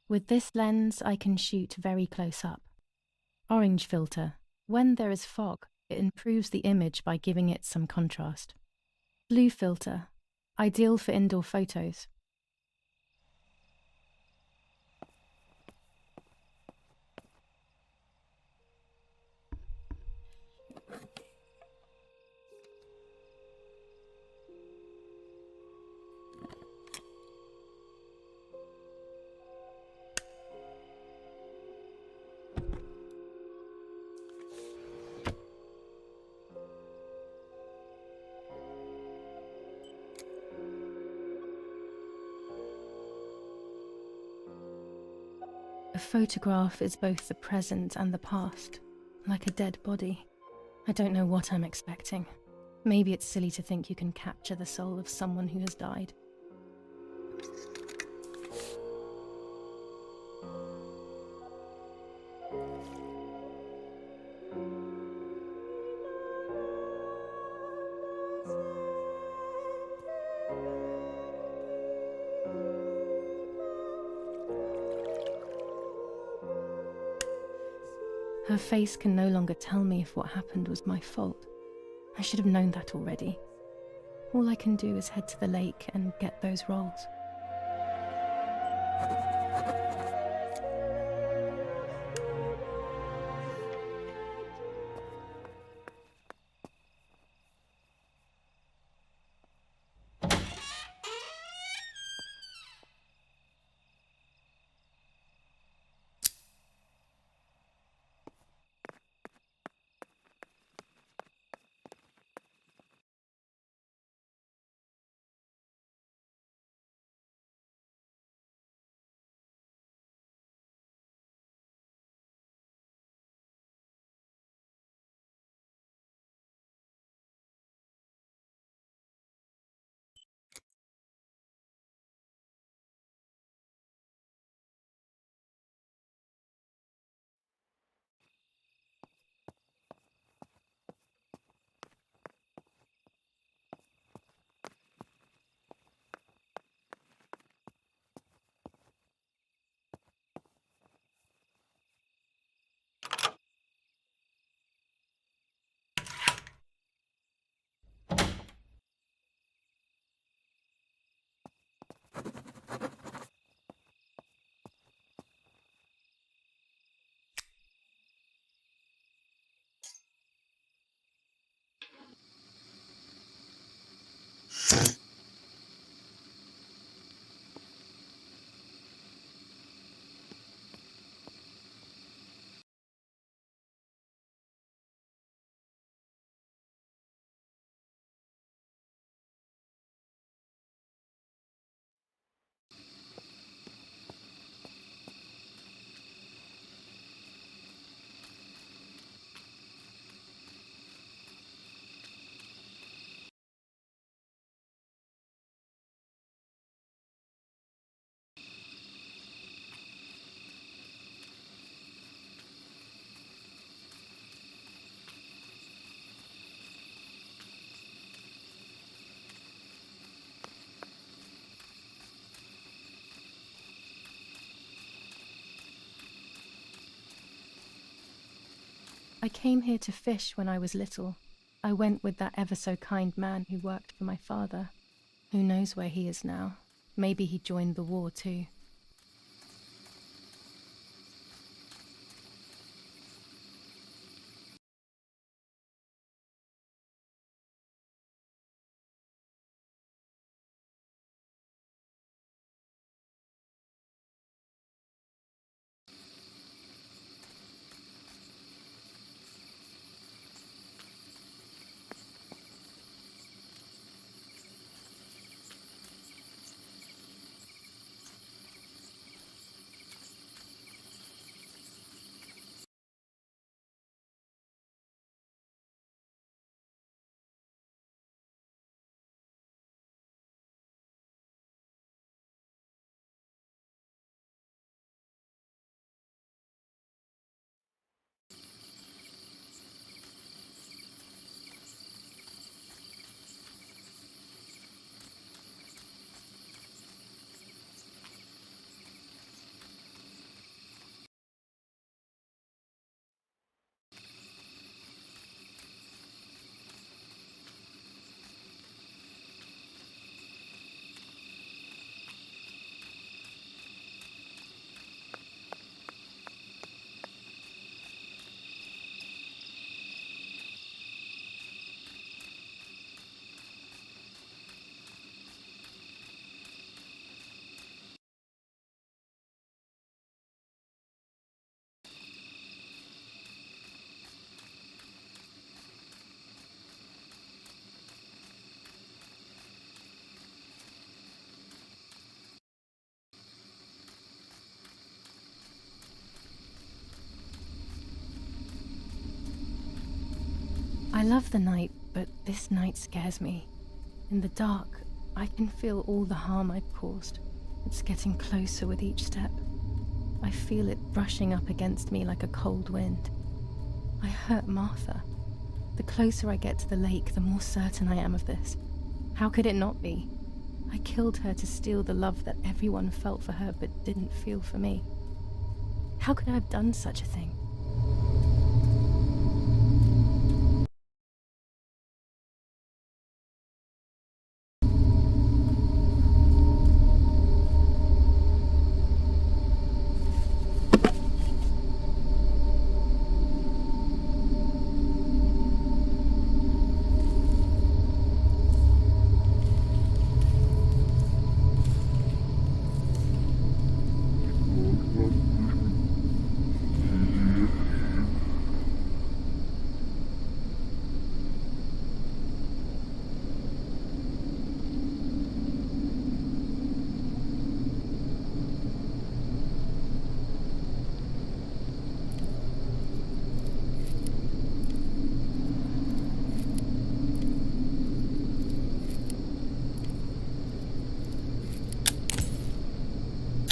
With this lens, I can shoot very close up. Orange filter. When there is fog, it improves the image by giving it some contrast. Blue filter. Ideal for indoor photos. A photograph is both the present and the past, like a dead body. I don't know what I'm expecting. Maybe it's silly to think you can capture the soul of someone who has died. Her face can no longer tell me if what happened was my fault. I should have known that already. All I can do is head to the lake and get those rolls. I came here to fish when I was little. I went with that ever so kind man who worked for my father. Who knows where he is now? Maybe he joined the war too. I love the night, but this night scares me. In the dark, I can feel all the harm I've caused. It's getting closer with each step. I feel it brushing up against me like a cold wind. I hurt Martha. The closer I get to the lake, the more certain I am of this. How could it not be? I killed her to steal the love that everyone felt for her but didn't feel for me. How could I have done such a thing?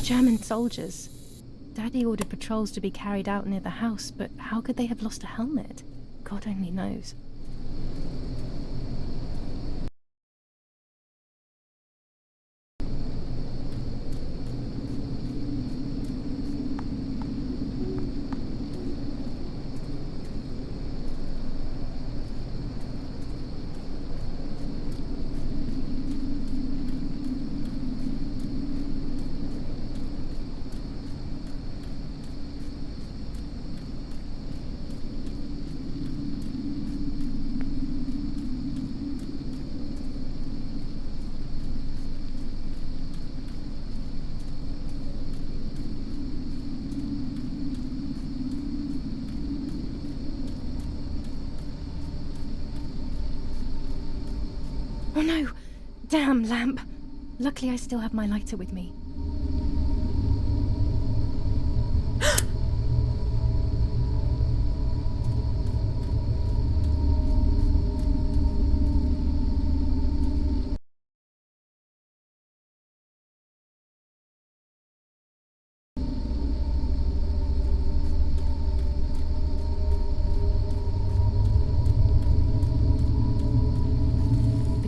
German soldiers. Daddy ordered patrols to be carried out near the house, but how could they have lost a helmet? God only knows. Oh no! Damn lamp! Luckily I still have my lighter with me.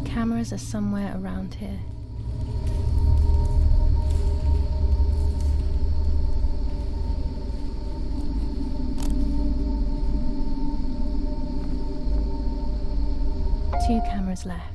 Cameras are somewhere around here. Two cameras left.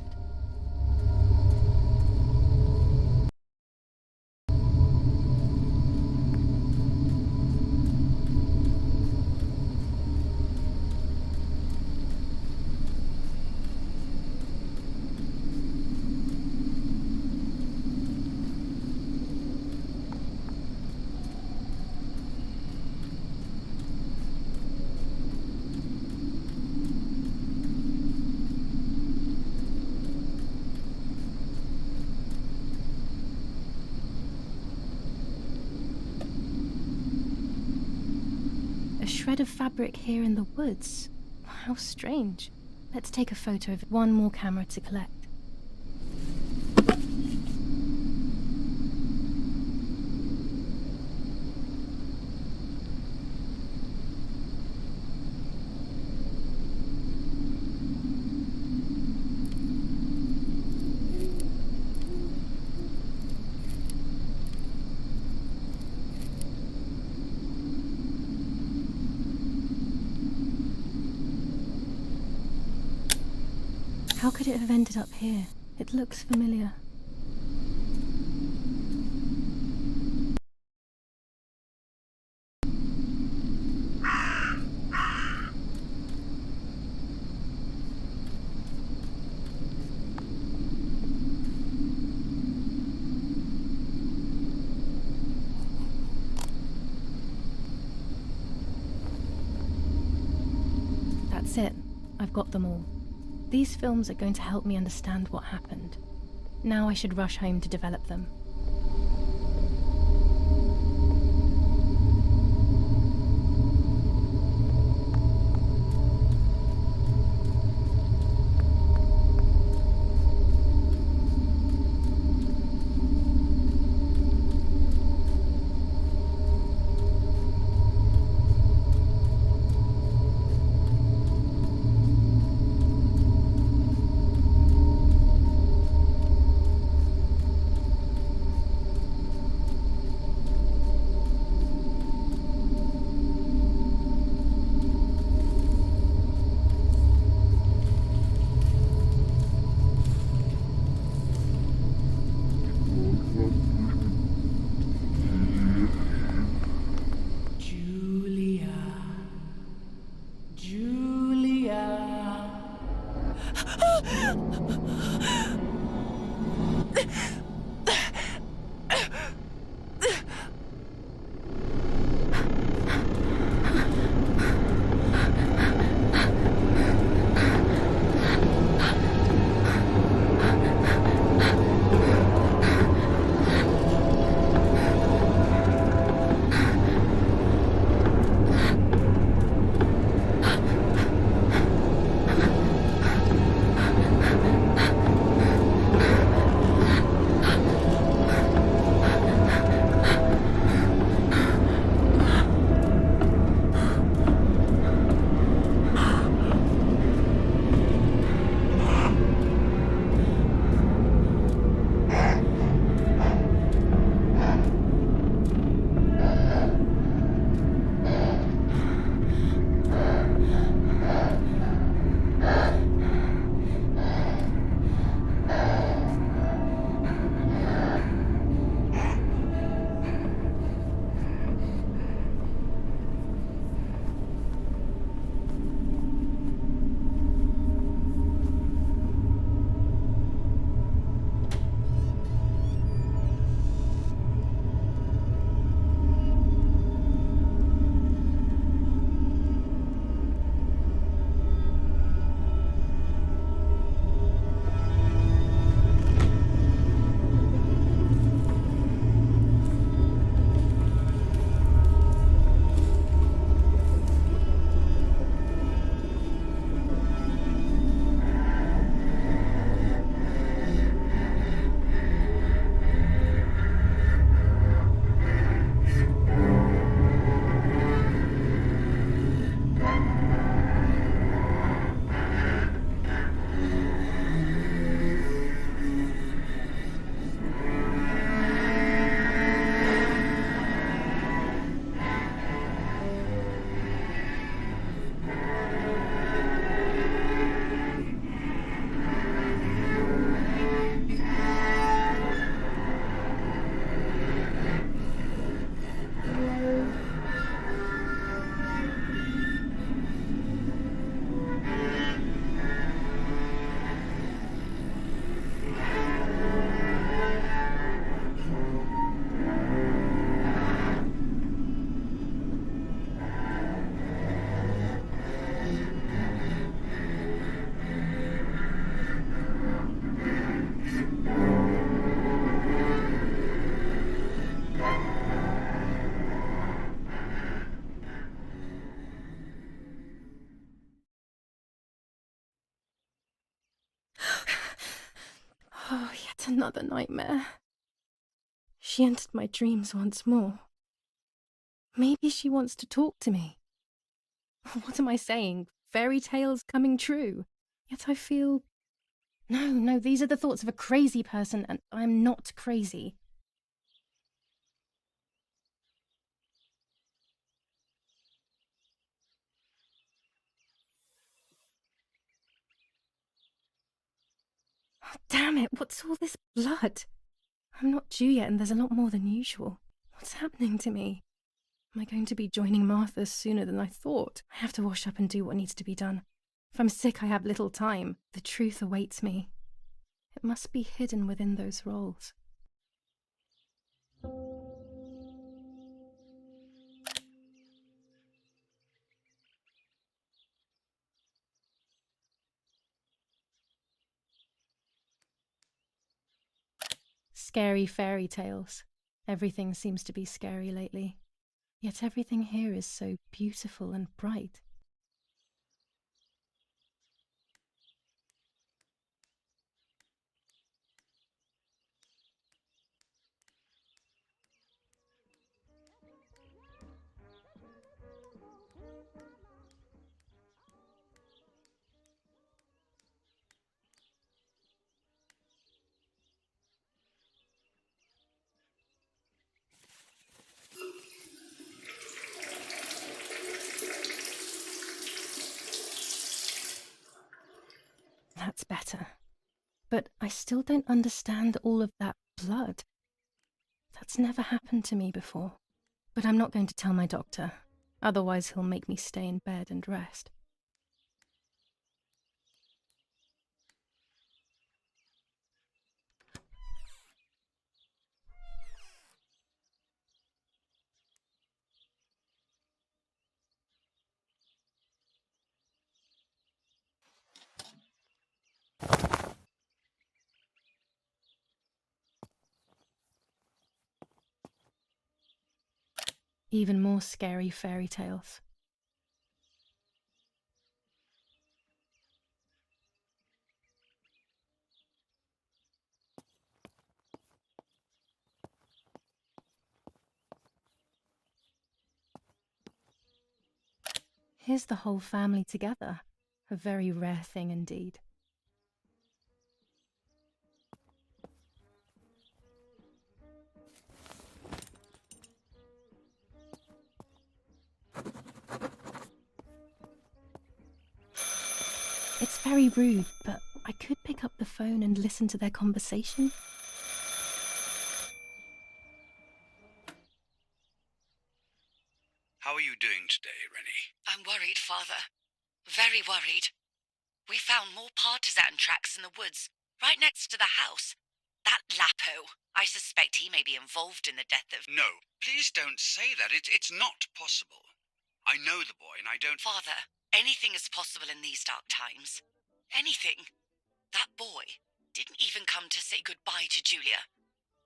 Shred of fabric here in the woods. How strange. Let's take a photo of it. One more camera to collect. How could it have ended up here? It looks familiar. That's it. I've got them all. These films are going to help me understand what happened. Now I should rush home to develop them. Oh, yet another nightmare. She entered my dreams once more. Maybe she wants to talk to me. What am I saying? Fairy tales coming true. Yet I feel... No, these are the thoughts of a crazy person, and I'm not crazy. Oh, damn it, what's all this blood? I'm not Giulia, and there's a lot more than usual. What's happening to me? Am I going to be joining Martha sooner than I thought? I have to wash up and do what needs to be done. If I'm sick, I have little time. The truth awaits me. It must be hidden within those rolls. Scary fairy tales. Everything seems to be scary lately. Yet everything here is so beautiful and bright. That's better. But I still don't understand all of that blood. That's never happened to me before. But I'm not going to tell my doctor. Otherwise he'll make me stay in bed and rest. Even more scary fairy tales. Here's the whole family together. A very rare thing indeed. It's very rude, but I could pick up the phone and listen to their conversation. How are you doing today, Rennie? I'm worried, Father. Very worried. We found more partisan tracks in the woods, right next to the house. That Lapo, I suspect he may be involved in the death of... No, please don't say that. It's not possible. I know the boy and I don't... Father, anything is possible in these dark times. Anything. That boy didn't even come to say goodbye to Giulia.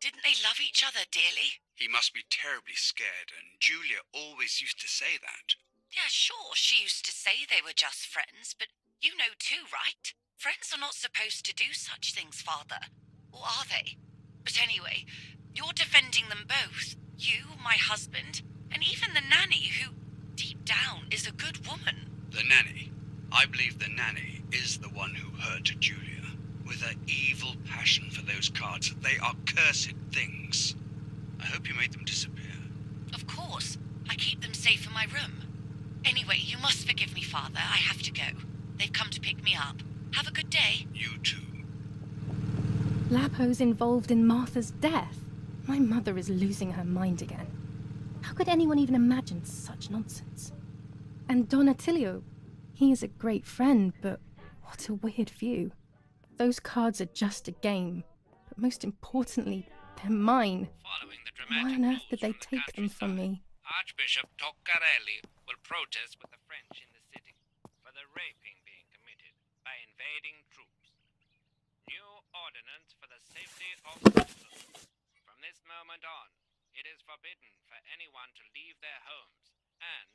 Didn't they love each other dearly? He must be terribly scared, and Giulia always used to say that. Yeah, sure, she used to say they were just friends, but you know too, right? Friends are not supposed to do such things, Father. Or are they? But anyway, you're defending them both. You, my husband, and even the nanny who, deep down, is a good woman. The nanny. I believe the nanny is the one who hurt Giulia. With her evil passion for those cards. They are cursed things. I hope you made them disappear. Of course. I keep them safe in my room. Anyway, you must forgive me, Father. I have to go. They've come to pick me up. Have a good day. You too. Lapo's involved in Martha's death. My mother is losing her mind again. How could anyone even imagine such nonsense? And Don Attilio, he is a great friend, but what a weird view. Those cards are just a game, but most importantly, they're mine. Why on earth did they take them from me? Archbishop Toccarelli will protest with the French in the city for the raping being committed by invading troops. New ordinance for the safety of citizens. From this moment on, it is forbidden for anyone to leave their homes and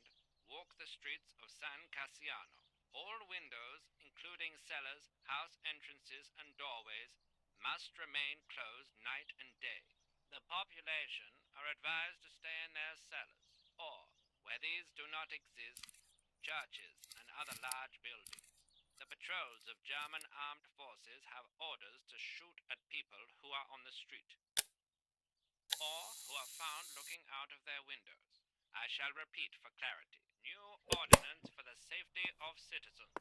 walk the streets of San Cassiano. All windows, including cellars, house entrances, and doorways, must remain closed night and day. The population are advised to stay in their cellars, or, where these do not exist, churches and other large buildings. The patrols of German armed forces have orders to shoot at people who are on the street, or who are found looking out of their windows. I shall repeat for clarity. New ordinance for the safety of citizens.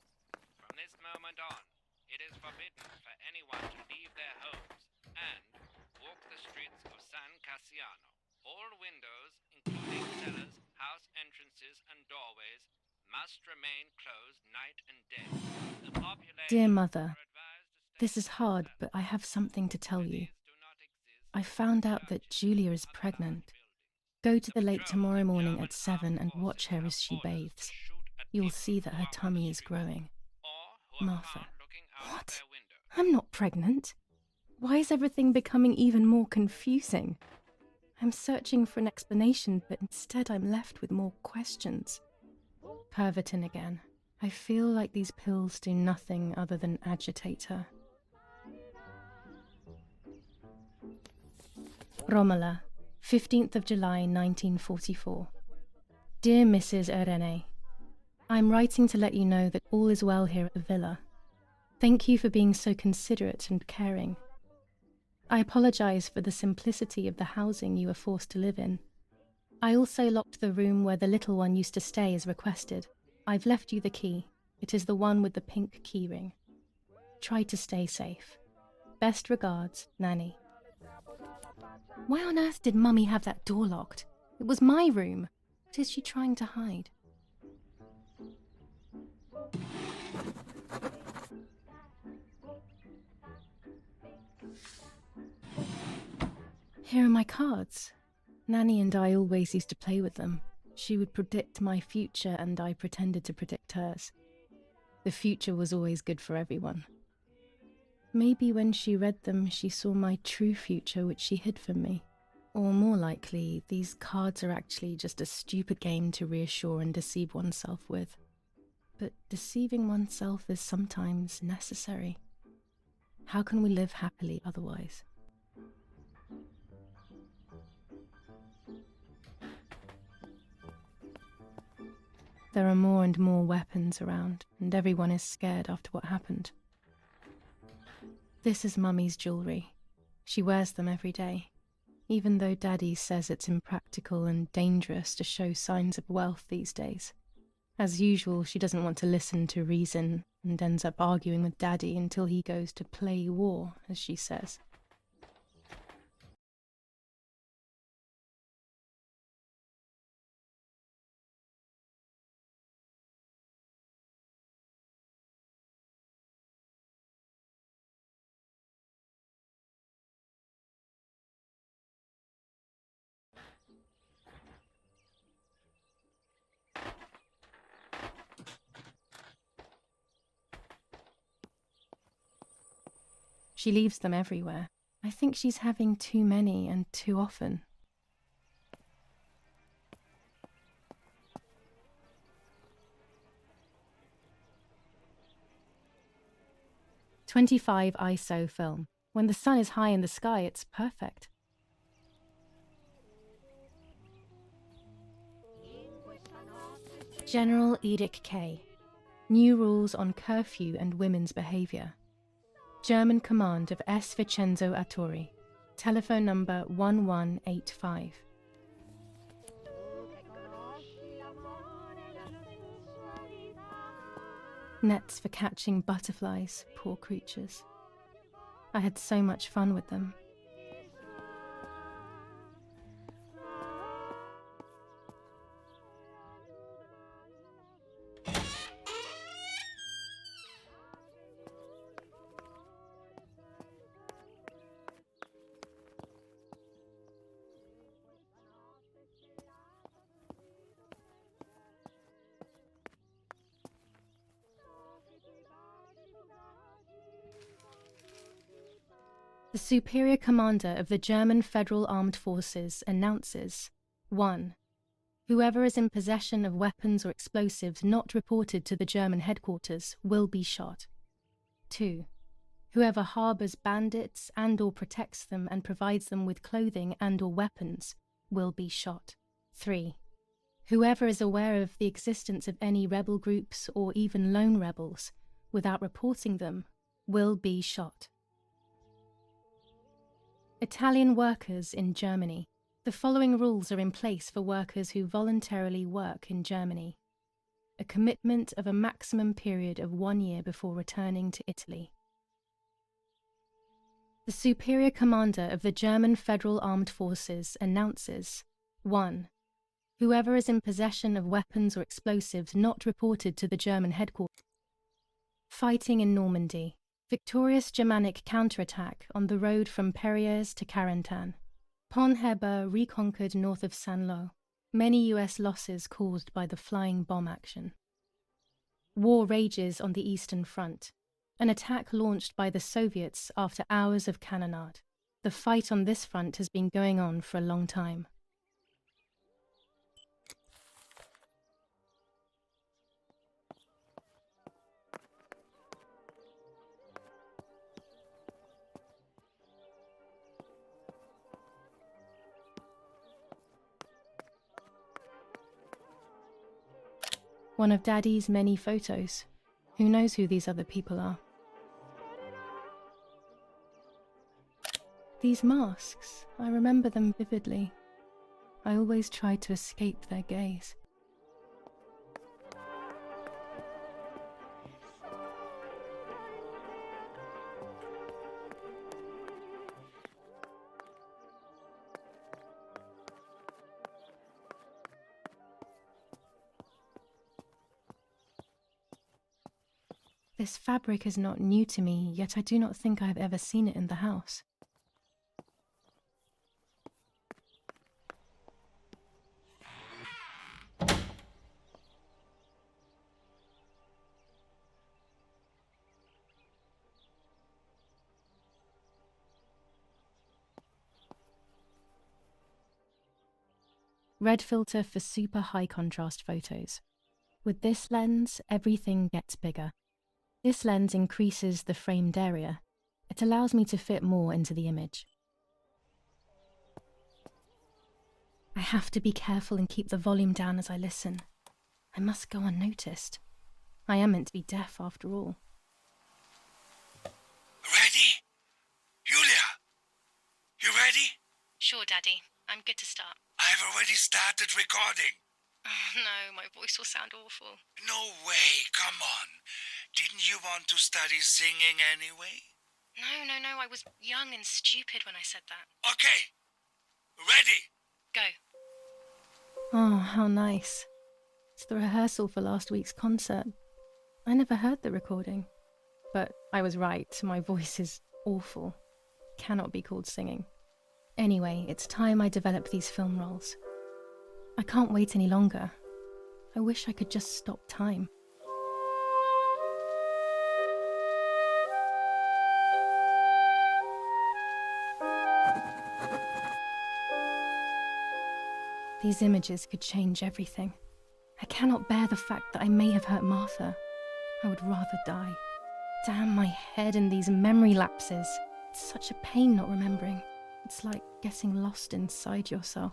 From this moment on, it is forbidden for anyone to leave their homes and walk the streets of San Cassiano. All windows, including cellars, house entrances, and doorways, must remain closed night and day. The population Dear Mother, are advised to stay this is hard, but I have something to tell you. do not exist. I found out that Giulia is pregnant. Go to the lake tomorrow morning at 7 and watch her as she bathes. You'll see that her tummy is growing. Martha. What? I'm not pregnant. Why is everything becoming even more confusing? I'm searching for an explanation, but instead I'm left with more questions. Pervitin again. I feel like these pills do nothing other than agitate her. Romola, 15th of July 1944. Dear Mrs. Irene, I'm writing to let you know that all is well here at the villa. Thank you for being so considerate and caring. I apologize for the simplicity of the housing you were forced to live in. I also locked the room where the little one used to stay as requested. I've left you the key. It is the one with the pink keyring. Try to stay safe. Best regards, Nanny. Why on earth did Mummy have that door locked? It was my room. What is she trying to hide? Here are my cards. Nanny and I always used to play with them. She would predict my future and I pretended to predict hers. The future was always good for everyone. Maybe when she read them, she saw my true future which she hid from me. Or more likely, these cards are actually just a stupid game to reassure and deceive oneself with. But deceiving oneself is sometimes necessary. How can we live happily otherwise? There are more and more weapons around, and everyone is scared after what happened. This is Mummy's jewellery. She wears them every day, even though Daddy says it's impractical and dangerous to show signs of wealth these days. As usual, she doesn't want to listen to reason and ends up arguing with Daddy until he goes to play war, as she says. She leaves them everywhere. I think she's having too many and too often. .25 ISO film. When the sun is high in the sky, it's perfect. General Edict K. New rules on curfew and women's behaviour. German command of S. Vincenzo Arturi. Telephone number 1185. Nets for catching butterflies, poor creatures. I had so much fun with them. The Superior Commander of the German Federal Armed Forces announces 1. Whoever is in possession of weapons or explosives not reported to the German headquarters will be shot. 2. Whoever harbours bandits and/or protects them and provides them with clothing and/or weapons will be shot. 3. Whoever is aware of the existence of any rebel groups or even lone rebels without reporting them will be shot. Italian workers in Germany. The following rules are in place for workers who voluntarily work in Germany. A commitment of a maximum period of 1 year before returning to Italy. The Superior Commander of the German Federal Armed Forces announces 1. Whoever is in possession of weapons or explosives not reported to the German headquarters. Fighting in Normandy. Victorious Germanic counterattack on the road from Perriers to Carentan. Pont Heber reconquered north of Saint-Lô. Many US losses caused by the flying bomb action. War rages on the Eastern Front. An attack launched by the Soviets after hours of cannonade. The fight on this front has been going on for a long time. One of Daddy's many photos. Who knows who these other people are? These masks, I remember them vividly. I always tried to escape their gaze. This fabric is not new to me, yet I do not think I have ever seen it in the house. Red filter for super high contrast photos. With this lens, everything gets bigger. This lens increases the framed area. It allows me to fit more into the image. I have to be careful and keep the volume down as I listen. I must go unnoticed. I am meant to be deaf after all. Ready? Giulia? You ready? Sure, Daddy. I'm good to start. I've already started recording. Oh, no, my voice will sound awful. No way, come on. Didn't you want to study singing anyway? No. I was young and stupid when I said that. Okay, ready? Go. Oh, how nice. It's the rehearsal for last week's concert. I never heard the recording. But I was right, my voice is awful. Cannot be called singing. Anyway, it's time I develop these film roles. I can't wait any longer. I wish I could just stop time. These images could change everything. I cannot bear the fact that I may have hurt Martha. I would rather die. Damn my head and these memory lapses. It's such a pain not remembering. It's like getting lost inside yourself.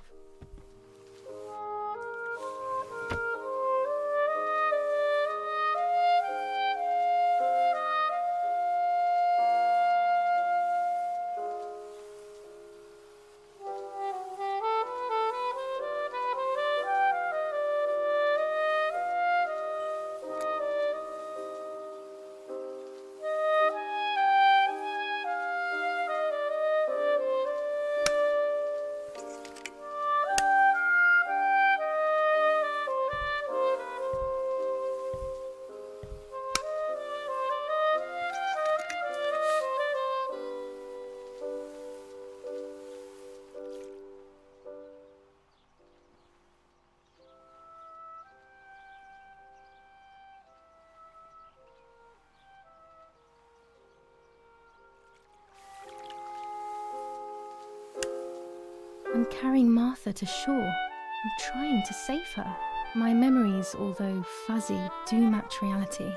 I'm carrying Martha to shore. I'm trying to save her. My memories, although fuzzy, do match reality.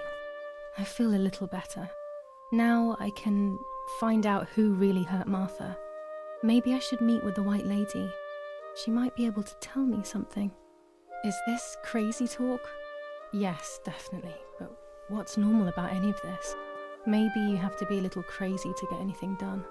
I feel a little better. Now I can find out who really hurt Martha. Maybe I should meet with the White Lady. She might be able to tell me something. Is this crazy talk? Yes, definitely. But what's normal about any of this? Maybe you have to be a little crazy to get anything done.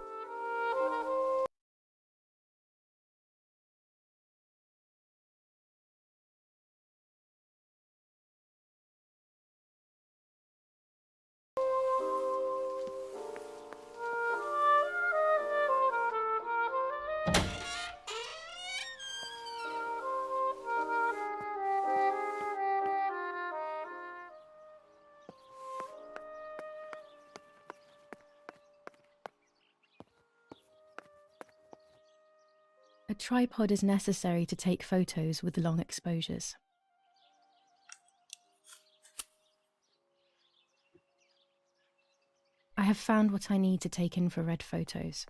A tripod is necessary to take photos with long exposures. I have found what I need to take infrared photos.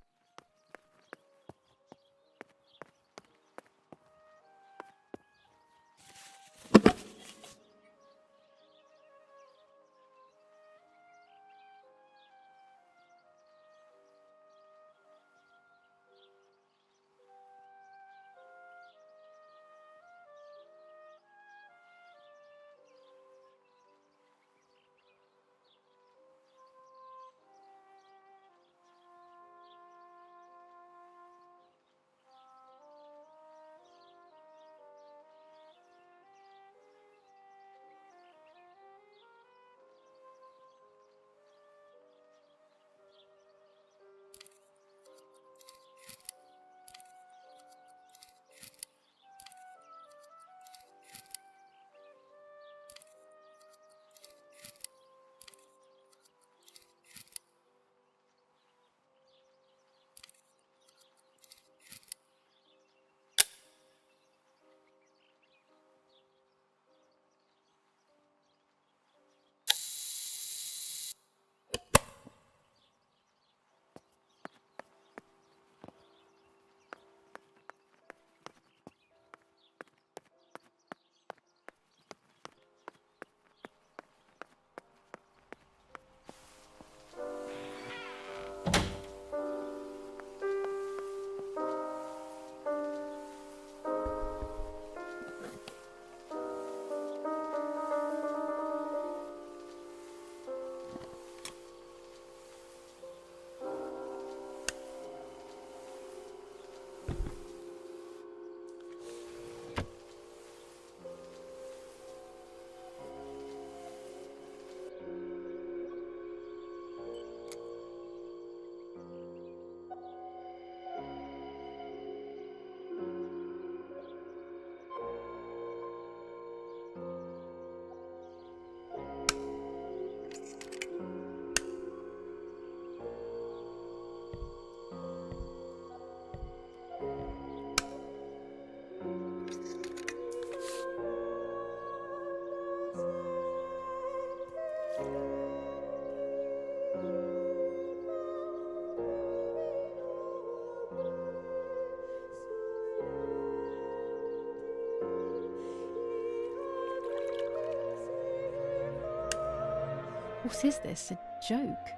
What is this, a joke?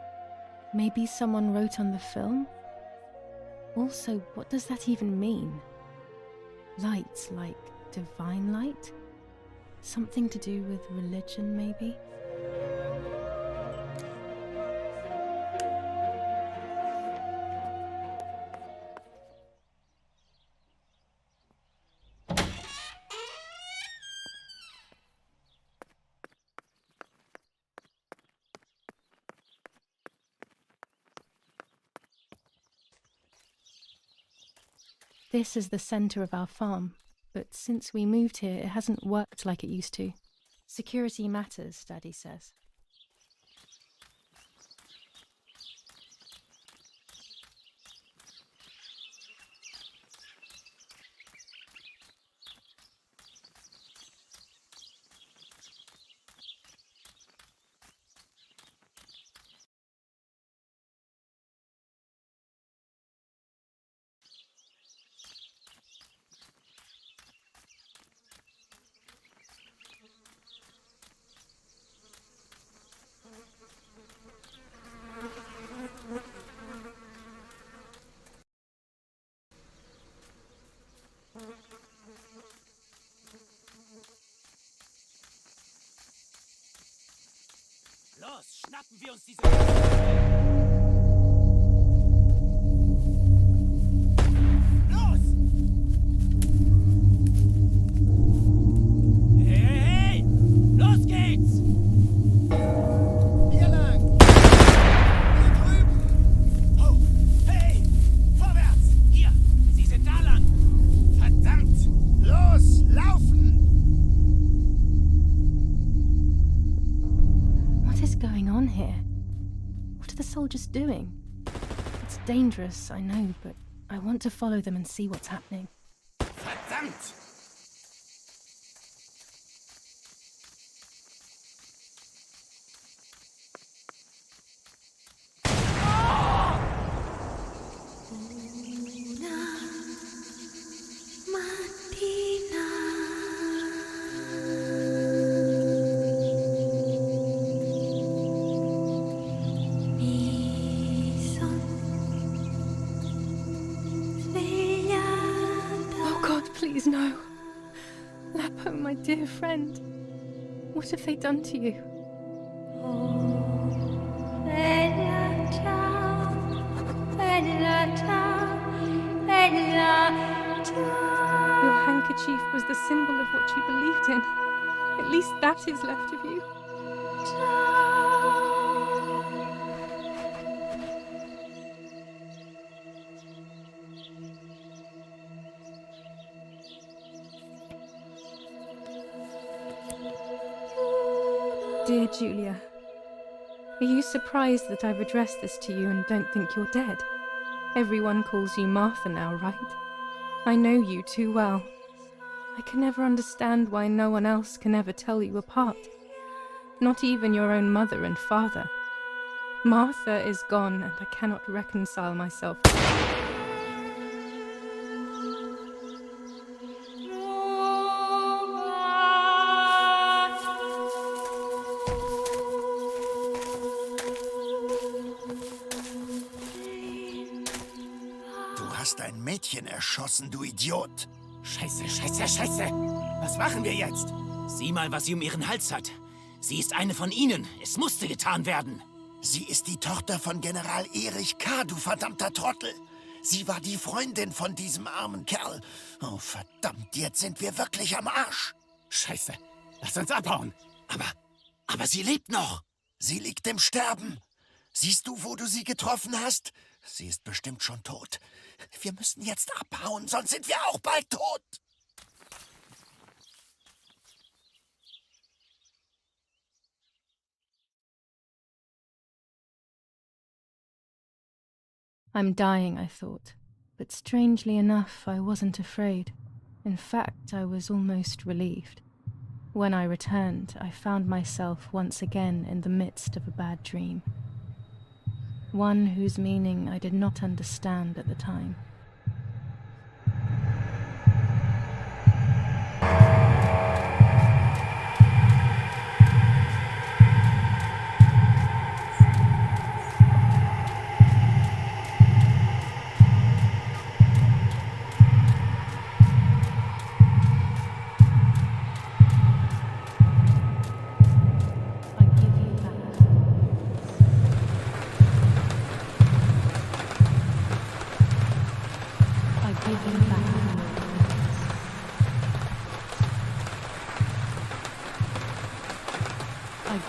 Maybe someone wrote on the film? Also, what does that even mean? Light, like divine light? Something to do with religion, maybe? This is the centre of our farm, but since we moved here, it hasn't worked like it used to. Security matters, Daddy says. Los, schnappen wir uns diese... Los! Hey, hey, hey! Los geht's! Hier lang! Hier drüben! Oh, hey! Vorwärts! Hier! Sie sind da lang! Verdammt! Los, laufen! What is going on here? What are the soldiers doing? It's dangerous, I know, but I want to follow them and see what's happening. Verdammt! Oh God, please no. Lapo, my dear friend. What have they done to you? Your handkerchief was the symbol of what you believed in. At least that is left of you. Dear Giulia, are you surprised that I've addressed this to you and don't think you're dead? Everyone calls you Martha now, right? I know you too well. I can never understand why no one else can ever tell you apart. Not even your own mother and father. Martha is gone and I cannot reconcile myself. Du hast ein Mädchen erschossen, du Idiot. Scheiße, scheiße, scheiße! Was machen wir jetzt? Sieh mal, was sie um ihren Hals hat. Sie ist eine von ihnen. Es musste getan werden. Sie ist die Tochter von General Erich K., du verdammter Trottel. Sie war die Freundin von diesem armen Kerl. Oh, verdammt, jetzt sind wir wirklich am Arsch. Scheiße, lass uns abhauen. Aber sie lebt noch. Sie liegt im Sterben. Siehst du, wo du sie getroffen hast? Sie ist bestimmt schon tot. Wir müssen jetzt abhauen, sonst sind wir auch bald tot. I'm dying, I thought, but strangely enough, I wasn't afraid. In fact, I was almost relieved. When I returned, I found myself once again in the midst of a bad dream. One whose meaning I did not understand at the time.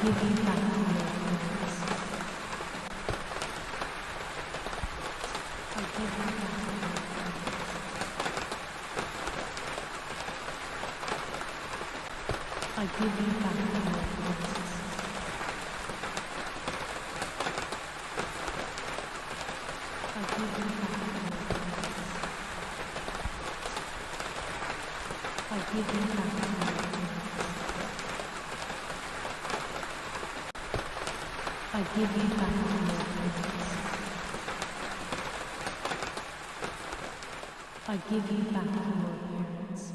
give you back your parents. I give you back your parents. I give you back your parents. I give you back your parents. I give you back your parents. I give you back your parents. I give you back your parents.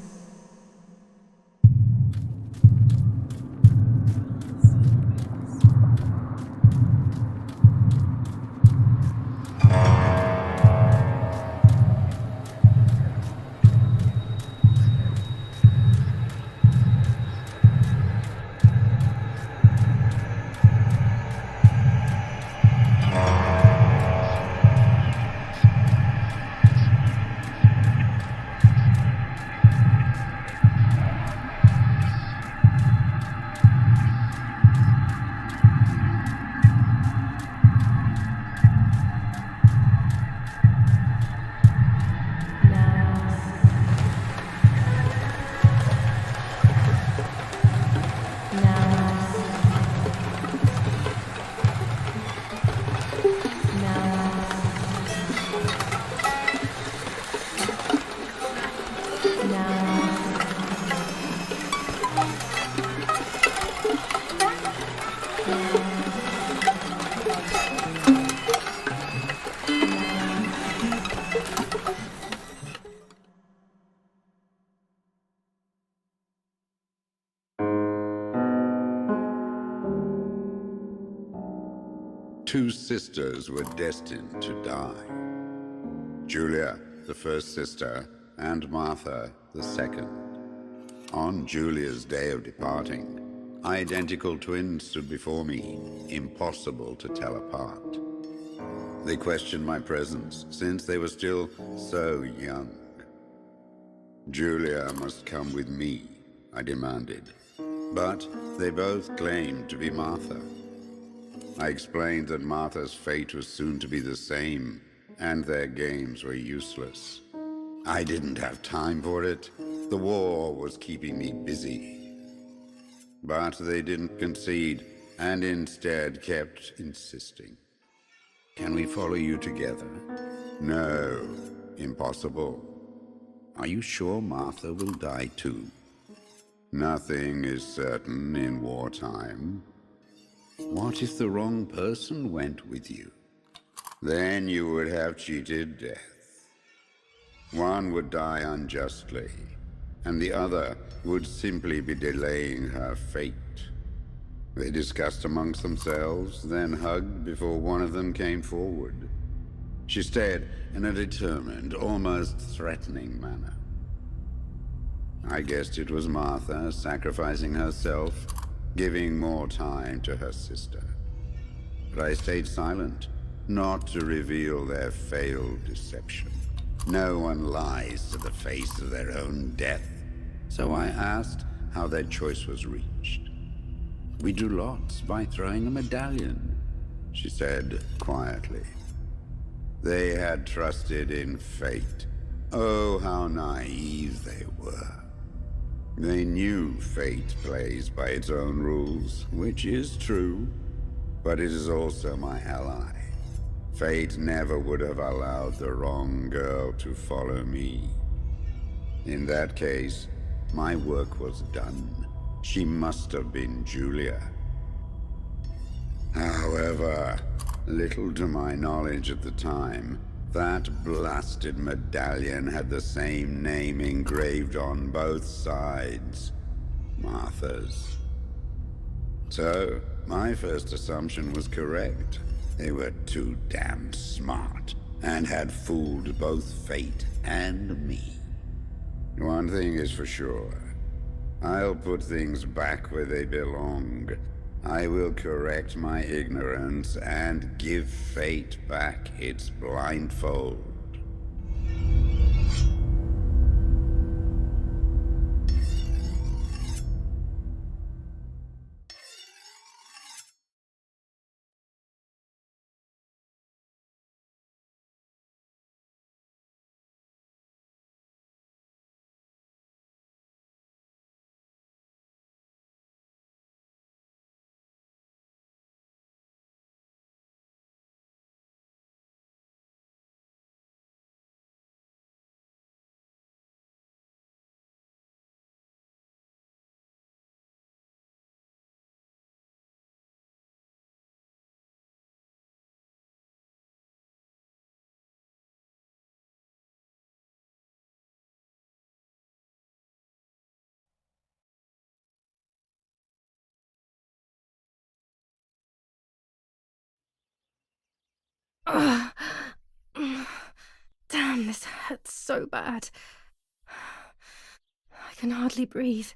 Two sisters were destined to die. Giulia, the first sister, and Martha, the second. On Giulia's day of departing, identical twins stood before me, impossible to tell apart. They questioned my presence, since they were still so young. Giulia must come with me, I demanded, but they both claimed to be Martha. I explained that Martha's fate was soon to be the same, and their games were useless. I didn't have time for it. The war was keeping me busy. But they didn't concede, and instead kept insisting. Can we follow you together? No, impossible. Are you sure Martha will die too? Nothing is certain in wartime. What if the wrong person went with you? Then you would have cheated death. One would die unjustly, and the other would simply be delaying her fate. They discussed amongst themselves, then hugged before one of them came forward. She stared in a determined, almost threatening manner. I guessed it was Martha sacrificing herself, giving more time to her sister. But I stayed silent, not to reveal their failed deception. No one lies to the face of their own death, so I asked how their choice was reached. We drew lots by throwing a medallion, she said quietly. They had trusted in fate. Oh, how naive they were. They knew fate plays by its own rules, which is true, but it is also my ally. Fate never would have allowed the wrong girl to follow me. In that case, my work was done. She must have been Giulia. However, little to my knowledge at the time, that blasted medallion had the same name engraved on both sides. Martha's. So, my first assumption was correct. They were too damn smart, and had fooled both fate and me. One thing is for sure. I'll put things back where they belong. I will correct my ignorance and give fate back its blindfold. Ugh. Damn, this hurts so bad. I can hardly breathe.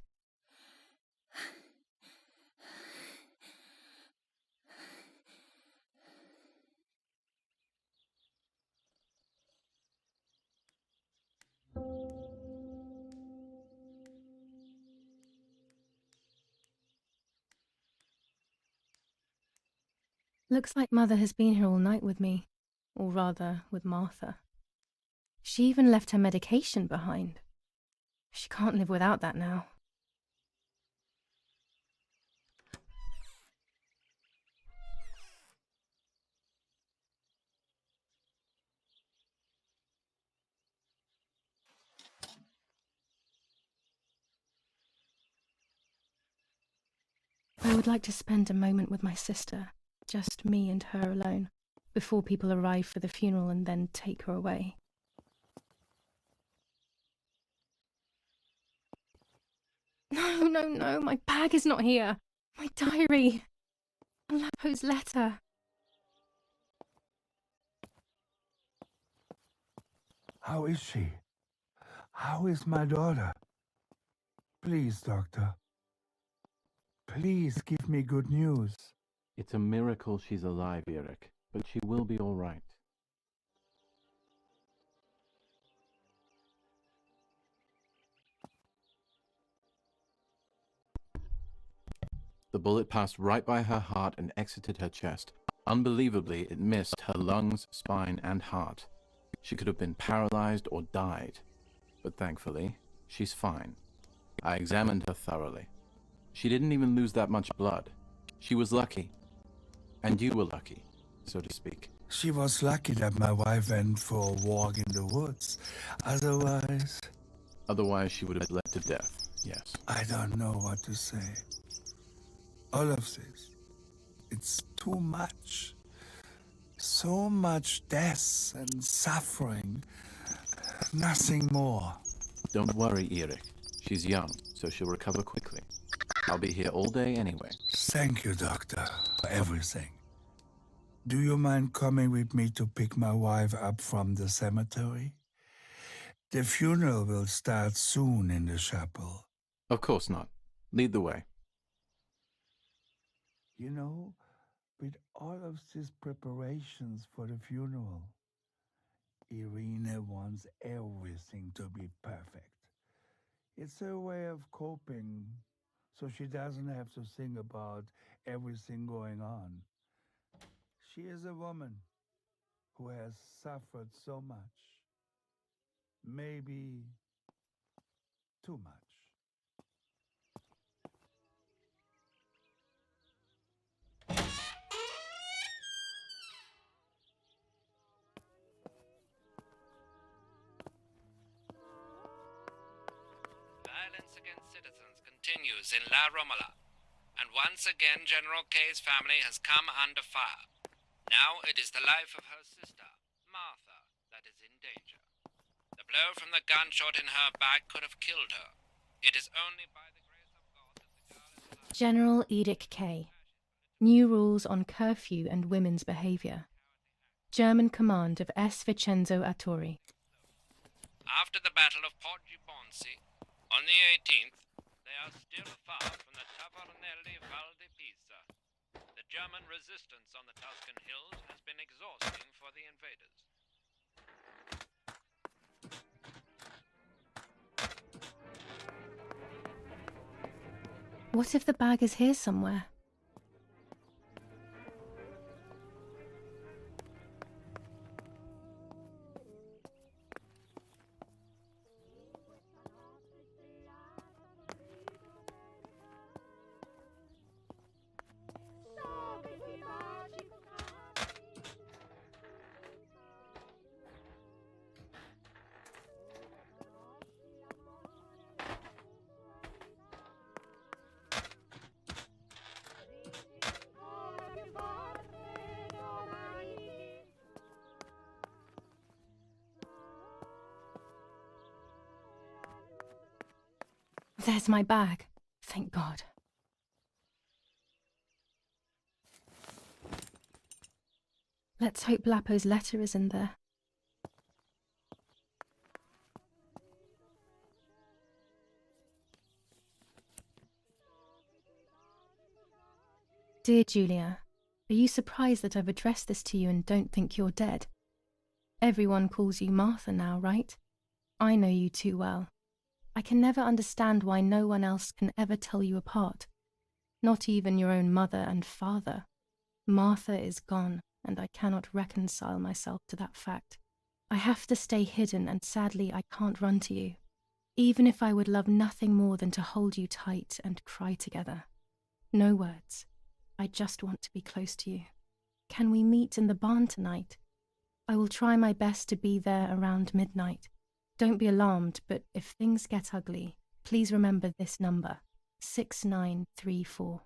Looks like Mother has been here all night with me, or rather, with Martha. She even left her medication behind. She can't live without that now. I would like to spend a moment with my sister, just me and her alone, before people arrive for the funeral and then take her away. No, my bag is not here. My diary. Lapo's letter. How is she? How is my daughter? Please, doctor. Please give me good news. It's a miracle she's alive, Eric, but she will be all right. The bullet passed right by her heart and exited her chest. Unbelievably, it missed her lungs, spine, and heart. She could have been paralyzed or died. But thankfully, she's fine. I examined her thoroughly. She didn't even lose that much blood. She was lucky. And you were lucky, so to speak. She was lucky that my wife went for a walk in the woods. Otherwise, she would have bled to death, yes. I don't know what to say. All of this, it's too much. So much death and suffering. Nothing more. Don't worry, Eric. She's young, so she'll recover quickly. I'll be here all day anyway. Thank you, doctor, for everything. Do you mind coming with me to pick my wife up from the cemetery? The funeral will start soon in the chapel. Of course not. Lead the way. You know, with all of these preparations for the funeral, Irina wants everything to be perfect. It's her way of coping, so she doesn't have to think about everything going on. She is a woman who has suffered so much. Maybe too much. Violence against citizens continues in La Romola, and once again General K's family has come under fire. Now it is the life of her sister, Martha, that is in danger. The blow from the gunshot in her back could have killed her. It is only by the grace of God that the girl is alive. General Edict K. New rules on curfew and women's behavior. German command of S. Vincenzo Attori. After the Battle of Poggi Ponsi, on the 18th, they are still far from the Tavernelli Val di Pisa. The German resistance on the Tuscan hills has been exhausting for the invaders. What if the bag is here somewhere? There's my bag. Thank God. Let's hope Lapo's letter is in there. Dear Giulia, are you surprised that I've addressed this to you and don't think you're dead? Everyone calls you Martha now, right? I know you too well. I can never understand why no one else can ever tell you apart. Not even your own mother and father. Martha is gone, and I cannot reconcile myself to that fact. I have to stay hidden, and sadly I can't run to you, even if I would love nothing more than to hold you tight and cry together. No words. I just want to be close to you. Can we meet in the barn tonight? I will try my best to be there around midnight. Don't be alarmed, but if things get ugly, please remember this number, 6934.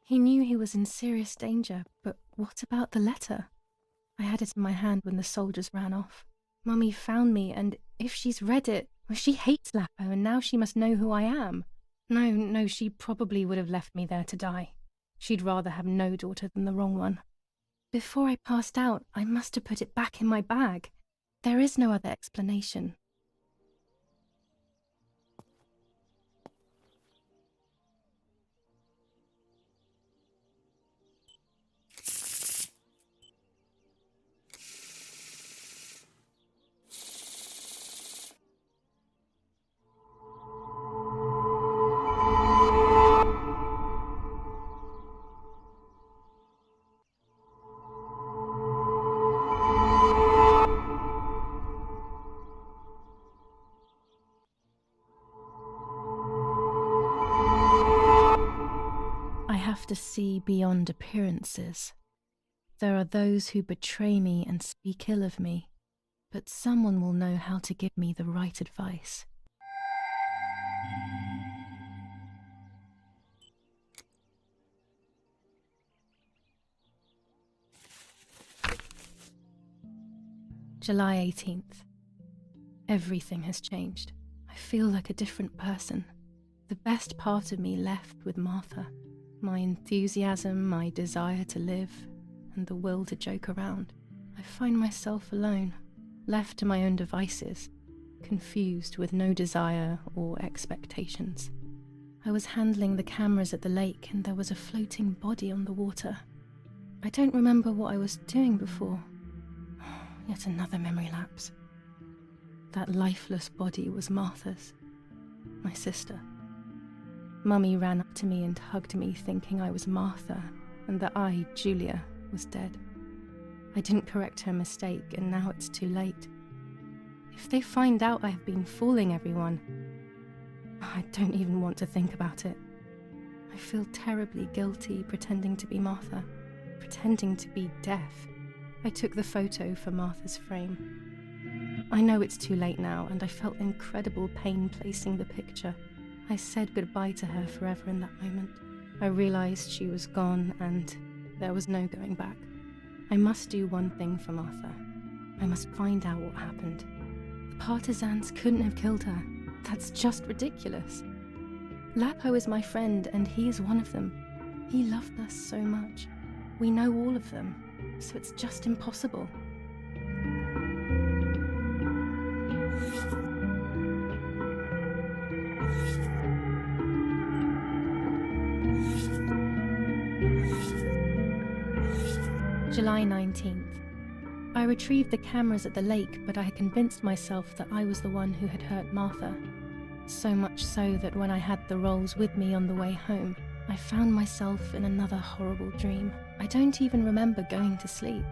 He knew he was in serious danger, but what about the letter? I had it in my hand when the soldiers ran off. Mummy found me, and if she's read it, well, she hates Lapo, and now she must know who I am. No, she probably would have left me there to die. She'd rather have no daughter than the wrong one. Before I passed out, I must have put it back in my bag. There is no other explanation. I have to see beyond appearances. There are those who betray me and speak ill of me, but someone will know how to give me the right advice. July 18th. Everything has changed. I feel like a different person. The best part of me left with Martha. My enthusiasm, my desire to live, and the will to joke around. I find myself alone, left to my own devices, confused with no desire or expectations. I was handling the cameras at the lake and there was a floating body on the water. I don't remember what I was doing before. Yet another memory lapse. That lifeless body was Martha's, my sister. Mummy ran up to me and hugged me, thinking I was Martha and that I, Giulia, was dead. I didn't correct her mistake, and now it's too late. If they find out I have been fooling everyone, I don't even want to think about it. I feel terribly guilty pretending to be Martha, pretending to be deaf. I took the photo for Martha's frame. I know it's too late now, and I felt incredible pain placing the picture. I said goodbye to her forever in that moment. I realized she was gone and there was no going back. I must do one thing for Martha. I must find out what happened. The partisans couldn't have killed her. That's just ridiculous. Lapo is my friend and he is one of them. He loved us so much. We know all of them, so it's just impossible. July 19th. I retrieved the cameras at the lake, but I had convinced myself that I was the one who had hurt Martha. So much so that when I had the rolls with me on the way home, I found myself in another horrible dream. I don't even remember going to sleep.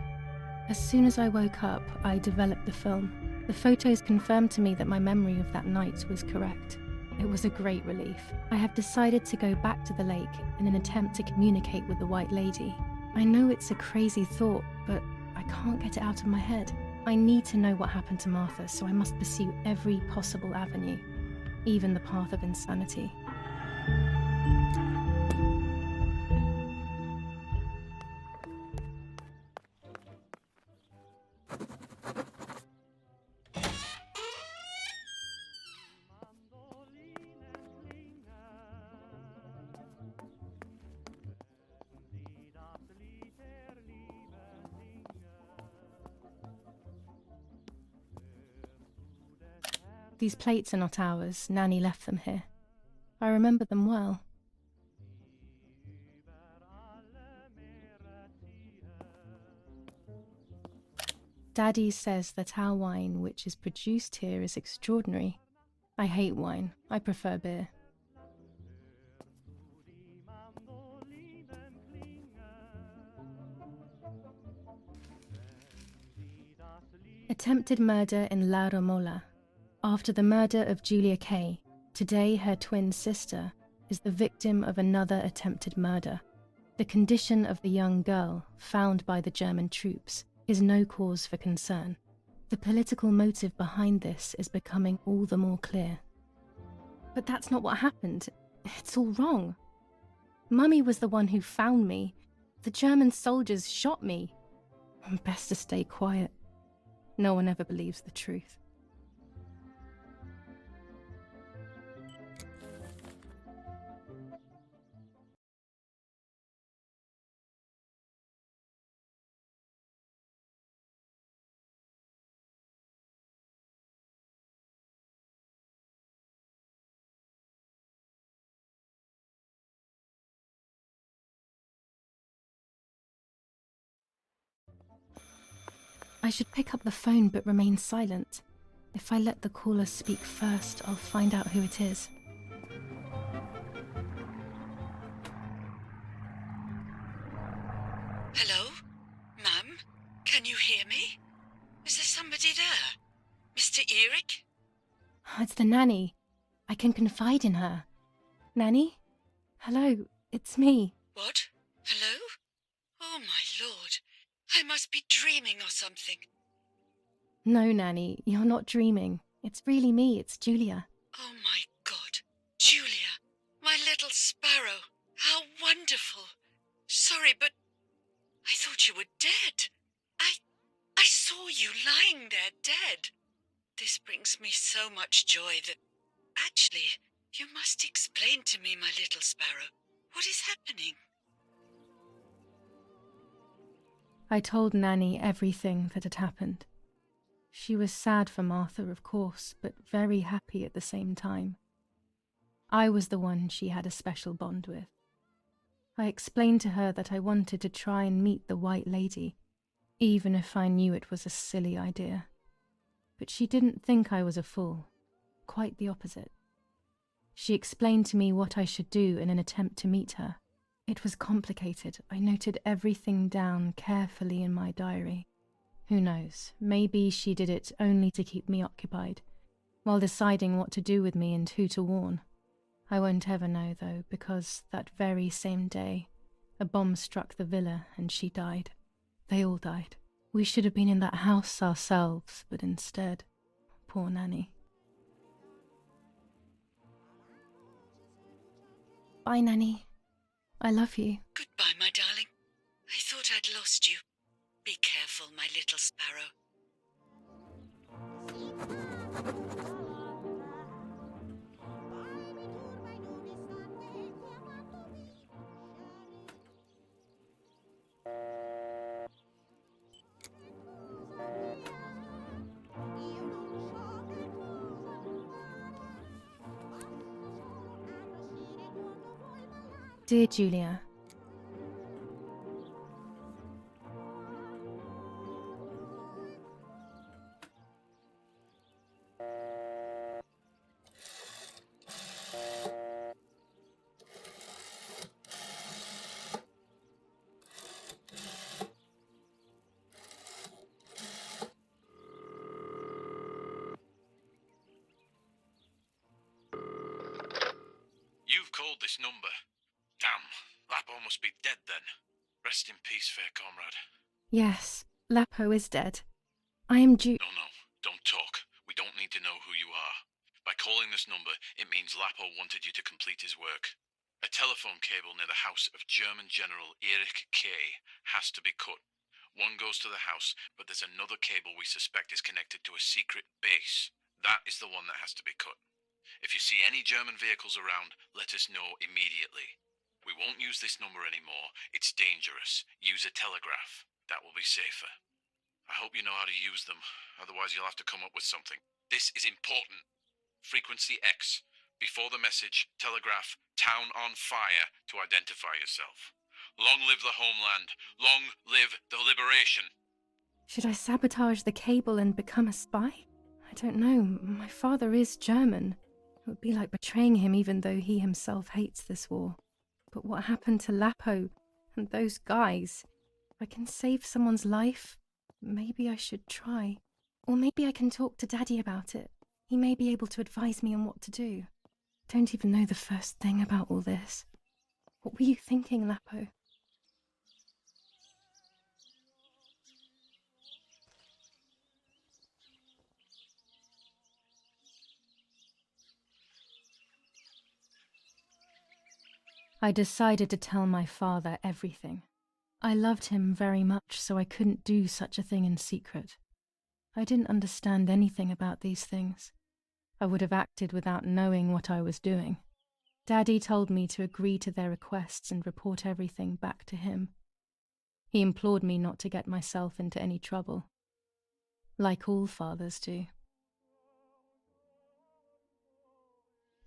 As soon as I woke up, I developed the film. The photos confirmed to me that my memory of that night was correct. It was a great relief. I have decided to go back to the lake in an attempt to communicate with the White Lady. I know it's a crazy thought, but I can't get it out of my head. I need to know what happened to Martha, so I must pursue every possible avenue, even the path of insanity. These plates are not ours. Nanny left them here. I remember them well. Daddy says that our wine, which is produced here, is extraordinary. I hate wine. I prefer beer. Attempted murder in La Romola. After the murder of Giulia K., today her twin sister is the victim of another attempted murder. The condition of the young girl, found by the German troops, is no cause for concern. The political motive behind this is becoming all the more clear. But that's not what happened. It's all wrong. Mummy was the one who found me. The German soldiers shot me. Best to stay quiet. No one ever believes the truth. I should pick up the phone but remain silent. If I let the caller speak first, I'll find out who it is. Hello? Ma'am? Can you hear me? Is there somebody there? Mr. Eric? It's the nanny. I can confide in her. Nanny? Hello, it's me. What? Hello? Oh my lord. I must be dreaming or something. No, Nanny, you're not dreaming. It's really me, it's Giulia. Oh my God. Giulia, my little sparrow. How wonderful. Sorry, but I thought you were dead. I saw you lying there dead. This brings me so much joy that... Actually, you must explain to me, my little sparrow. What is happening? I told Nanny everything that had happened. She was sad for Martha, of course, but very happy at the same time. I was the one she had a special bond with. I explained to her that I wanted to try and meet the White Lady, even if I knew it was a silly idea. But she didn't think I was a fool. Quite the opposite. She explained to me what I should do in an attempt to meet her. It was complicated. I noted everything down carefully in my diary. Who knows, maybe she did it only to keep me occupied, while deciding what to do with me and who to warn. I won't ever know, though, because that very same day, a bomb struck the villa and she died. They all died. We should have been in that house ourselves, but instead, poor Nanny. Bye, Nanny. I love you. Goodbye, my darling. I thought I'd lost you. Be careful, my little sparrow. Dear Giulia, You've called this number. Damn, Lapo must be dead then. Rest in peace, fair comrade. yes, Lapo is dead. I am No, don't talk. We don't need to know who you are. By calling this number, it means Lapo wanted you to complete his work. A telephone cable near the house of German General Erich K. has to be cut. One goes to the house, but there's another cable we suspect is connected to a secret base. That is the one that has to be cut. If you see any German vehicles around, let us know immediately. We won't use this number anymore. It's dangerous. Use a telegraph. That will be safer. I hope you know how to use them. Otherwise, you'll have to come up with something. This is important. Frequency X. Before the message, telegraph "Town on fire" to identify yourself. Long live the homeland. Long live the liberation. Should I sabotage the cable and become a spy? I don't know. My father is German. It would be like betraying him even though he himself hates this war. But what happened to Lapo and those guys? If I can save someone's life, maybe I should try. Or maybe I can talk to Daddy about it. He may be able to advise me on what to do. Don't even know the first thing about all this. What were you thinking, Lapo? I decided to tell my father everything. I loved him very much, so I couldn't do such a thing in secret. I didn't understand anything about these things. I would have acted without knowing what I was doing. Daddy told me to agree to their requests and report everything back to him. He implored me not to get myself into any trouble, like all fathers do.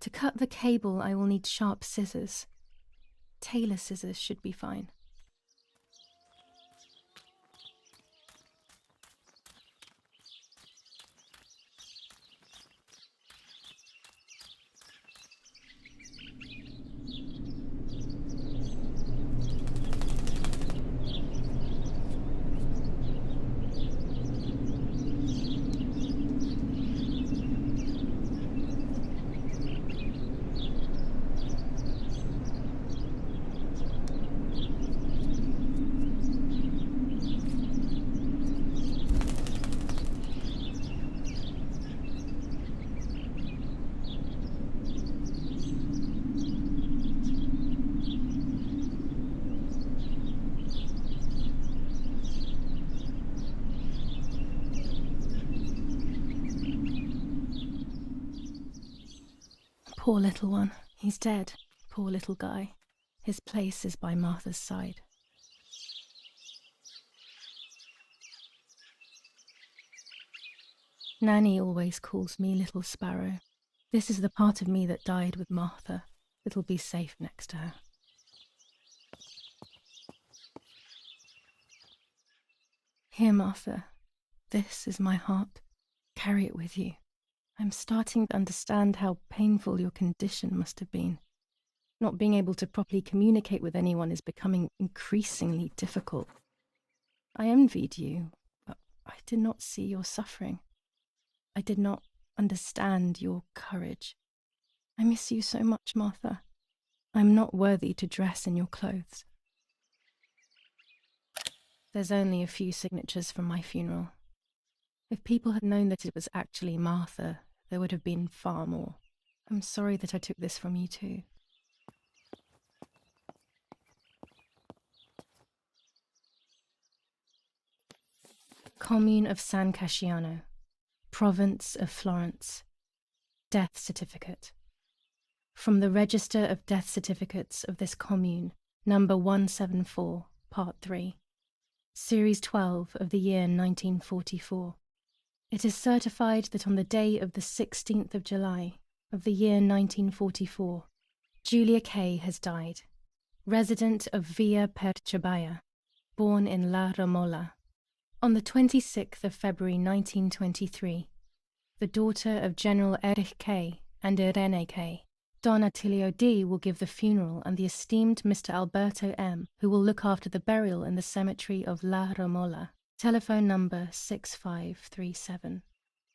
To cut the cable, I will need sharp scissors. Tailor scissors should be fine. Poor little one. He's dead. Poor little guy. His place is by Martha's side. Nanny always calls me Little Sparrow. This is the part of me that died with Martha. It'll be safe next to her. Here, Martha. This is my heart. Carry it with you. I'm starting to understand how painful your condition must have been. Not being able to properly communicate with anyone is becoming increasingly difficult. I envied you, but I did not see your suffering. I did not understand your courage. I miss you so much, Martha. I'm not worthy to dress in your clothes. There's only a few signatures from my funeral. If people had known that it was actually Martha, there would have been far more. I'm sorry that I took this from you too. Commune of San Casciano, Province of Florence. Death certificate. From the Register of Death Certificates of this commune, number 174, part 3, series 12 of the year 1944. It is certified that on the day of the 16th of July of the year 1944, Giulia K. has died, resident of Via Perciabaya, born in La Romola. On the 26th of February 1923, the daughter of General Erich K. and Irene K. Don Attilio D. will give the funeral, and the esteemed Mr. Alberto M., who will look after the burial in the cemetery of La Romola. Telephone number 6537.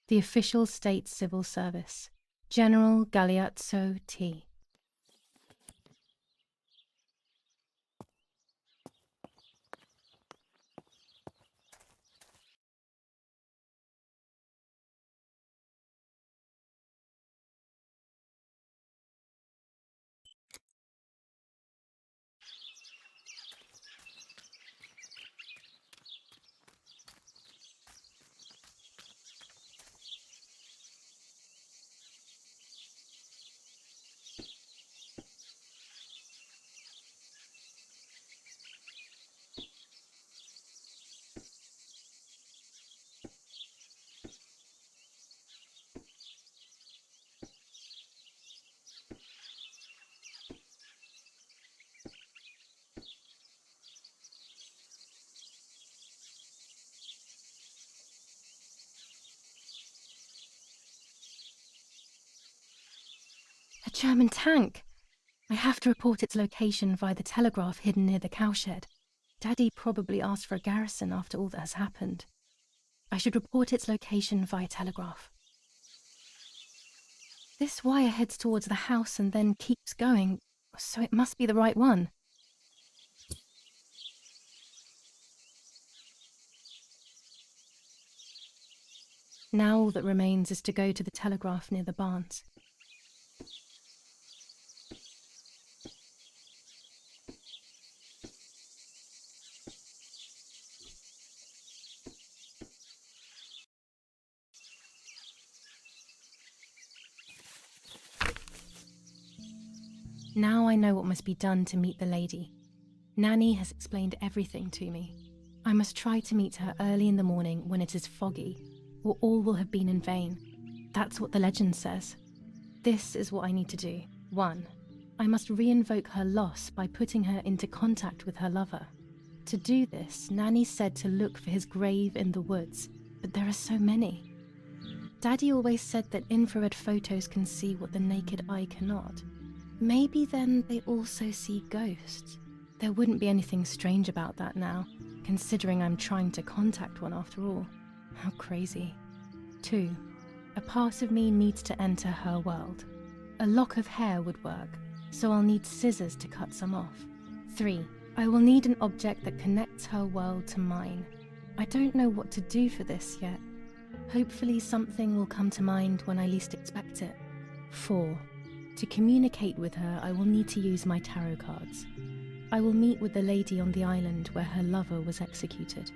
The official state civil service. General Galeazzo T. German tank! I have to report its location via the telegraph hidden near the cowshed. Daddy probably asked for a garrison after all that has happened. I should report its location via telegraph. This wire heads towards the house and then keeps going, so it must be the right one. Now all that remains is to go to the telegraph near the barns. Now I know what must be done to meet the lady. Nanny has explained everything to me. I must try to meet her early in the morning when it is foggy, or all will have been in vain. That's what the legend says. This is what I need to do. 1. I must re-invoke her loss by putting her into contact with her lover. To do this, Nanny said to look for his grave in the woods, but there are so many. Daddy always said that infrared photos can see what the naked eye cannot. Maybe then they also see ghosts. There wouldn't be anything strange about that now, considering I'm trying to contact one after all. How crazy. 2. A part of me needs to enter her world. A lock of hair would work, so I'll need scissors to cut some off. 3. I will need an object that connects her world to mine. I don't know what to do for this yet. Hopefully something will come to mind when I least expect it. 4. To communicate with her, I will need to use my tarot cards. I will meet with the lady on the island where her lover was executed.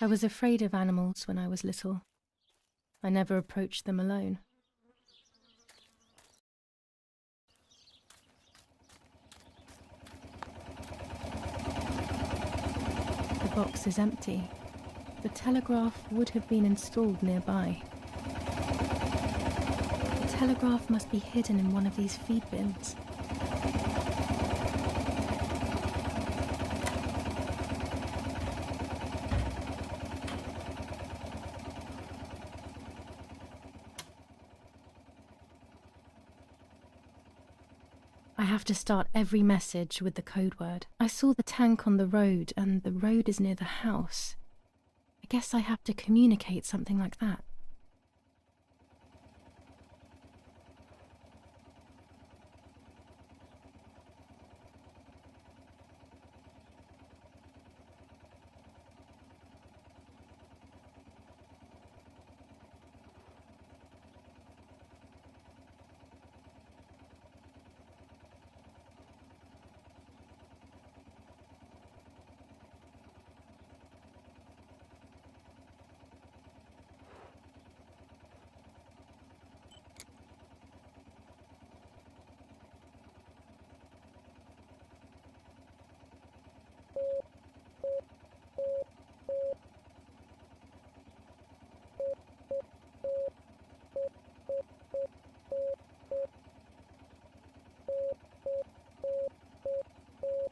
I was afraid of animals when I was little. I never approached them alone. The box is empty. The telegraph would have been installed nearby. The telegraph must be hidden in one of these feed bins. I have to start every message with the code word. I saw the tank on the road, and the road is near the house. I guess I have to communicate something like that.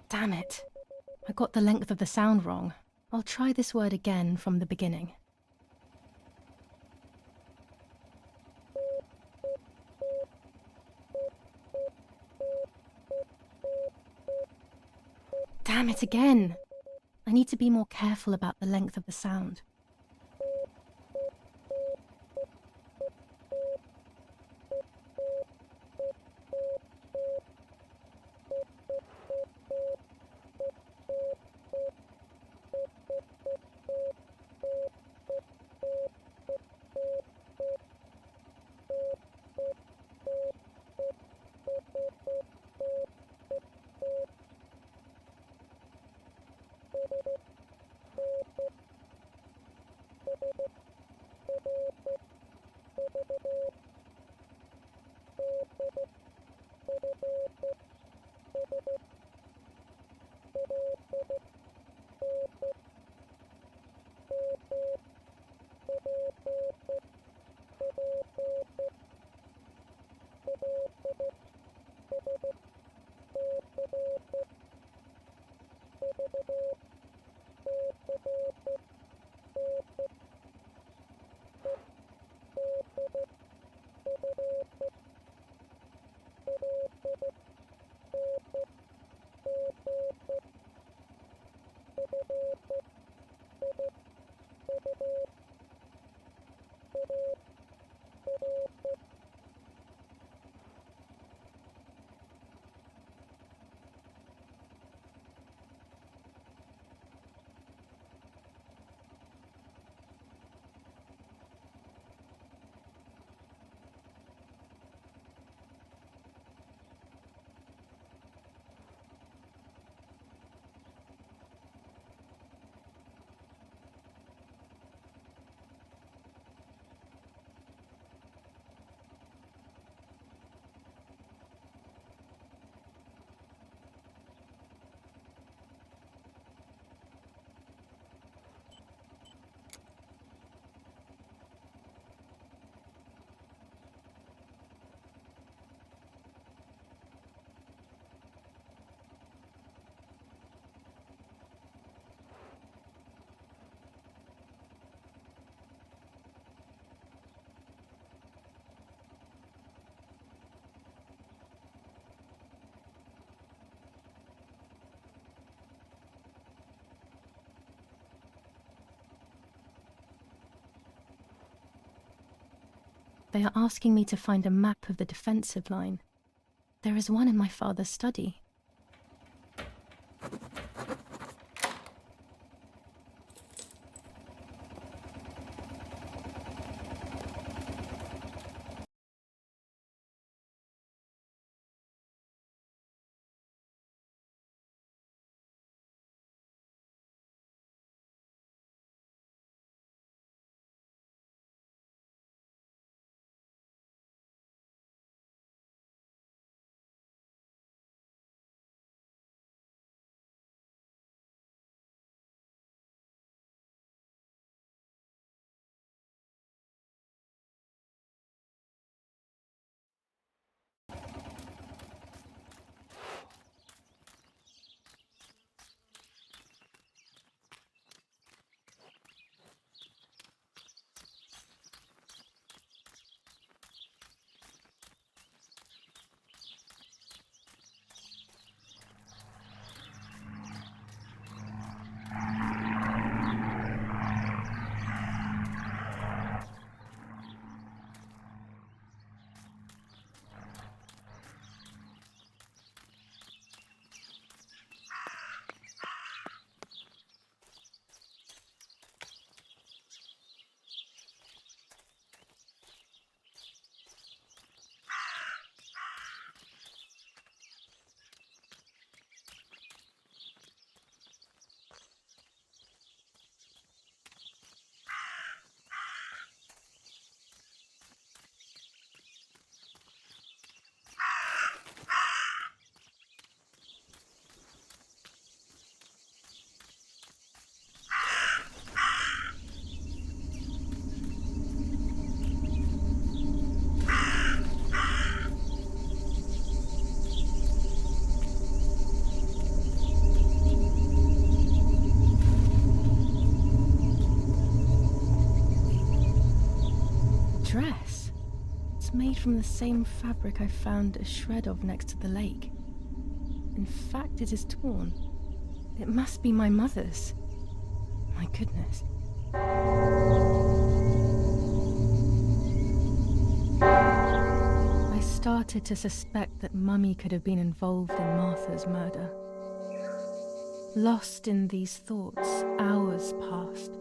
Damn it. I got the length of the sound wrong. I'll try this word again from the beginning. Damn it again. I need to be more careful about the length of the sound. They are asking me to find a map of the defensive line. There is one in my father's study. Dress. It's made from the same fabric I found a shred of next to the lake. In fact, it is torn. It must be my mother's. My goodness. I started to suspect that Mummy could have been involved in Martha's murder. Lost in these thoughts, hours passed,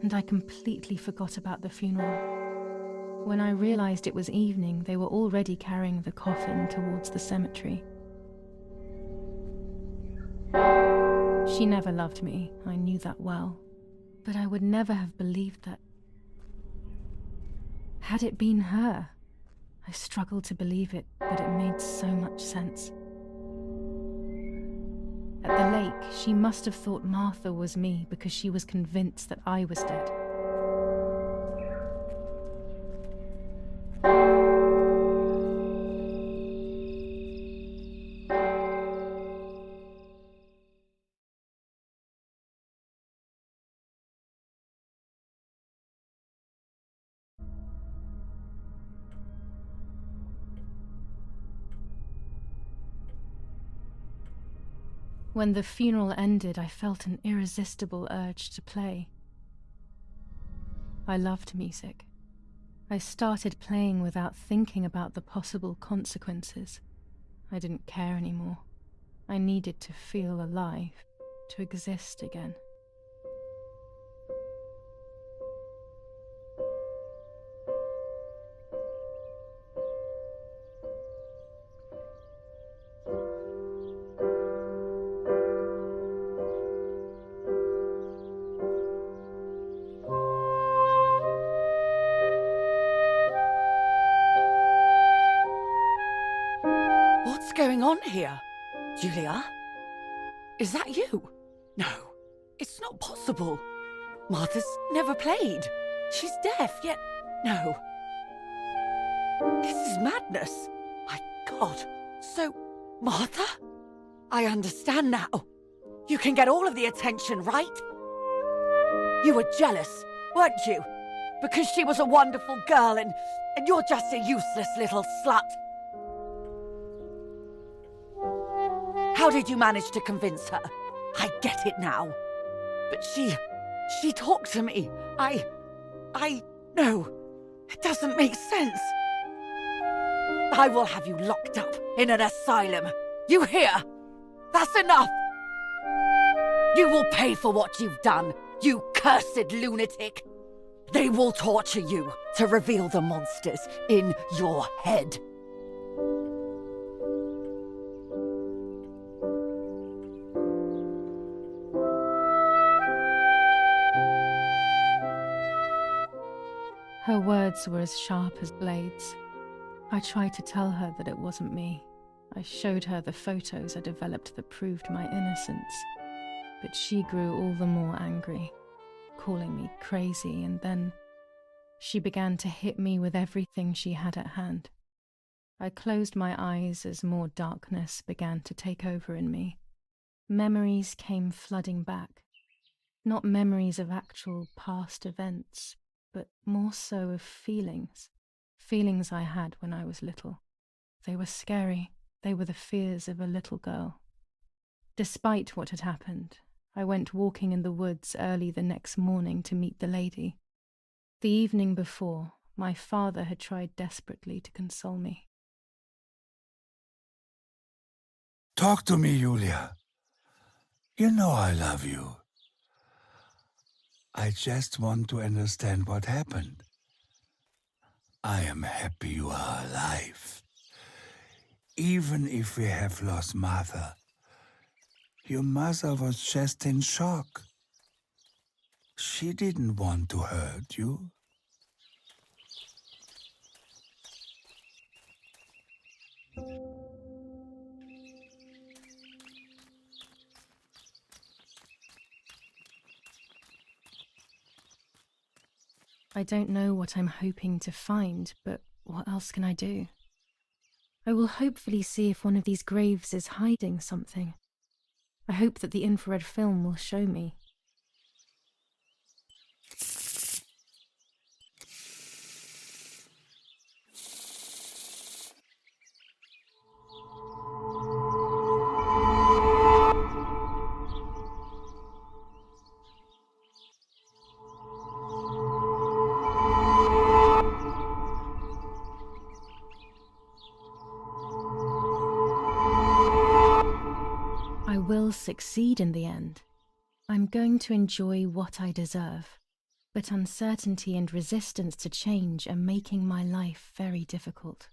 and I completely forgot about the funeral. When I realized it was evening, they were already carrying the coffin towards the cemetery. She never loved me, I knew that well, but I would never have believed that. Had it been her? I struggled to believe it, but it made so much sense. At the lake, she must have thought Martha was me because she was convinced that I was dead. When the funeral ended, I felt an irresistible urge to play. I loved music. I started playing without thinking about the possible consequences. I didn't care anymore. I needed to feel alive, to exist again. What's going on here? Giulia? Is that you? No, it's not possible. Martha's never played. She's deaf, yet... No. This is madness. My God. So, Martha? I understand now. You can get all of the attention, right? You were jealous, weren't you? Because she was a wonderful girl and you're just a useless little slut. How did you manage to convince her? I get it now. But she talked to me. No, it doesn't make sense. I will have you locked up in an asylum. You hear? That's enough. You will pay for what you've done, you cursed lunatic. They will torture you to reveal the monsters in your head. Her words were as sharp as blades. I tried to tell her that it wasn't me. I showed her the photos I developed that proved my innocence. But she grew all the more angry, calling me crazy, and then she began to hit me with everything she had at hand. I closed my eyes as more darkness began to take over in me. Memories came flooding back. Not memories of actual past events, but more so of feelings. Feelings I had when I was little. They were scary. They were the fears of a little girl. Despite what had happened, I went walking in the woods early the next morning to meet the lady. The evening before, my father had tried desperately to console me. Talk to me, Giulia. You know I love you. I just want to understand what happened. I am happy you are alive. Even if we have lost Martha, your mother was just in shock. She didn't want to hurt you. I don't know what I'm hoping to find, but what else can I do? I will hopefully see if one of these graves is hiding something. I hope that the infrared film will show me. I will succeed in the end. I'm going to enjoy what I deserve, but uncertainty and resistance to change are making my life very difficult.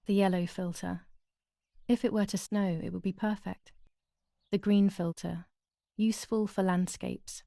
The yellow filter. If it were to snow, it would be perfect. The green filter. Useful for landscapes.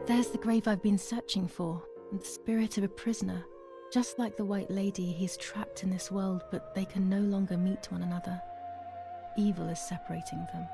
There's the grave I've been searching for, and the spirit of a prisoner. Just like the White Lady, he's trapped in this world, but they can no longer meet one another. Evil is separating them.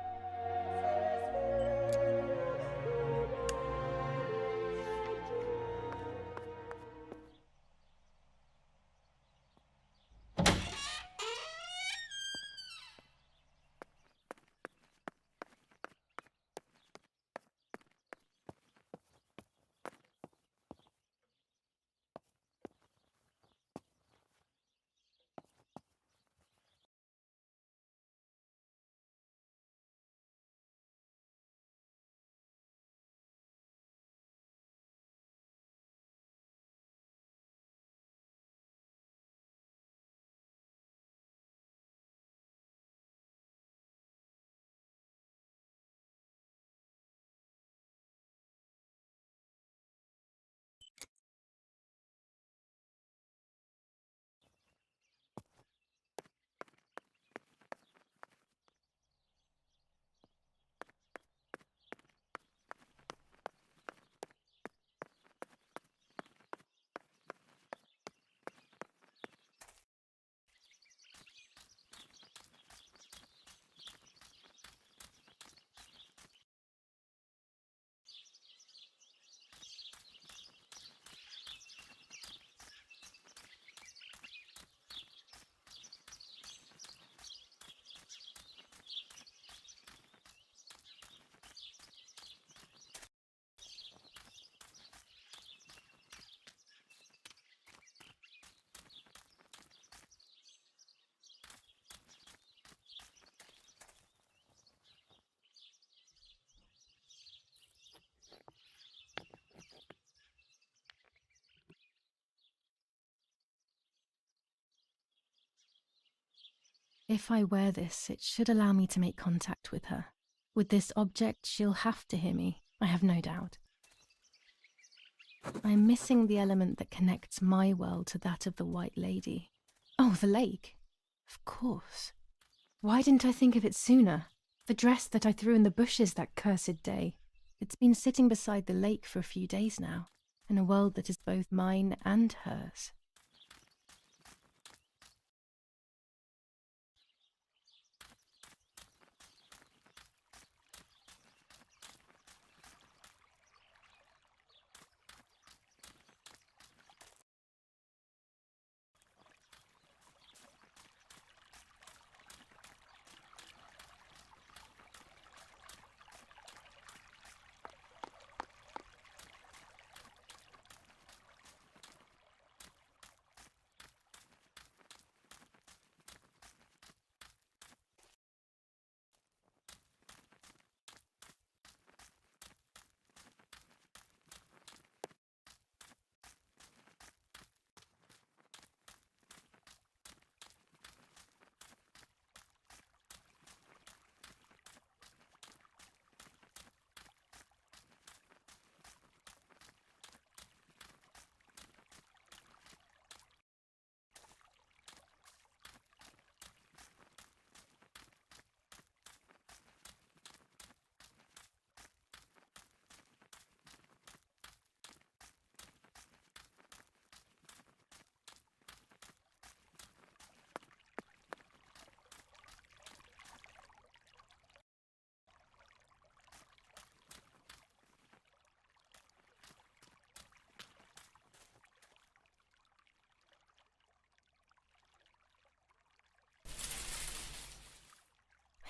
If I wear this, it should allow me to make contact with her. With this object, she'll have to hear me, I have no doubt. I'm missing the element that connects my world to that of the White Lady. Oh, the lake. Of course. Why didn't I think of it sooner? The dress that I threw in the bushes that cursed day. It's been sitting beside the lake for a few days now, in a world that is both mine and hers.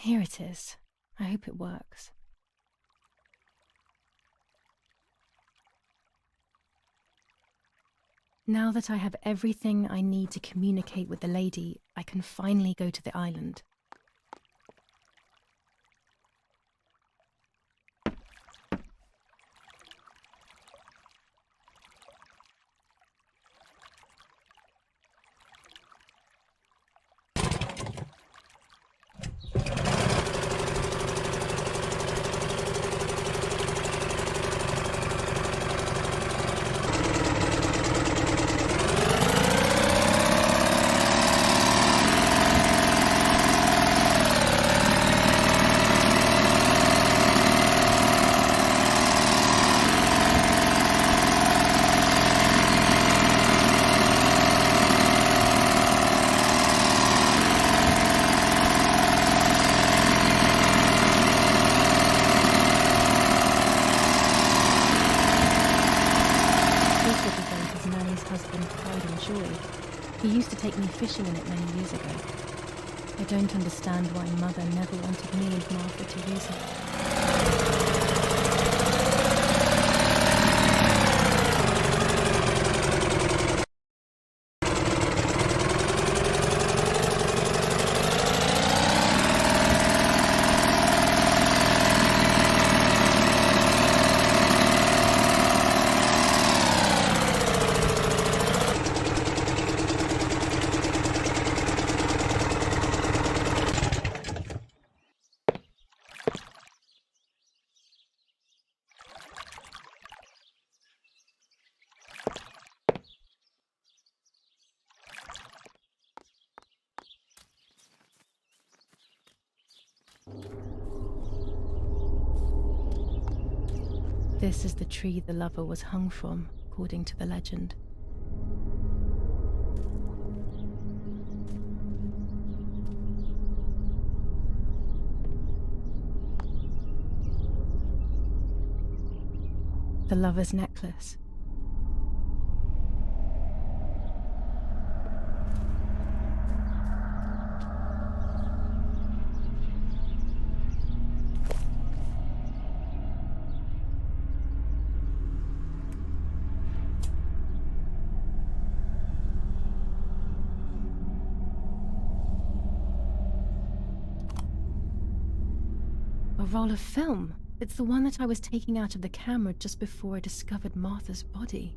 Here it is. I hope it works. Now that I have everything I need to communicate with the lady, I can finally go to the island. He used to take me fishing in it many years ago. I don't understand why Mother never wanted me and Martha to use it. This is the tree the lover was hung from, according to the legend. The lover's necklace. A roll of film. It's the one that I was taking out of the camera just before I discovered Martha's body.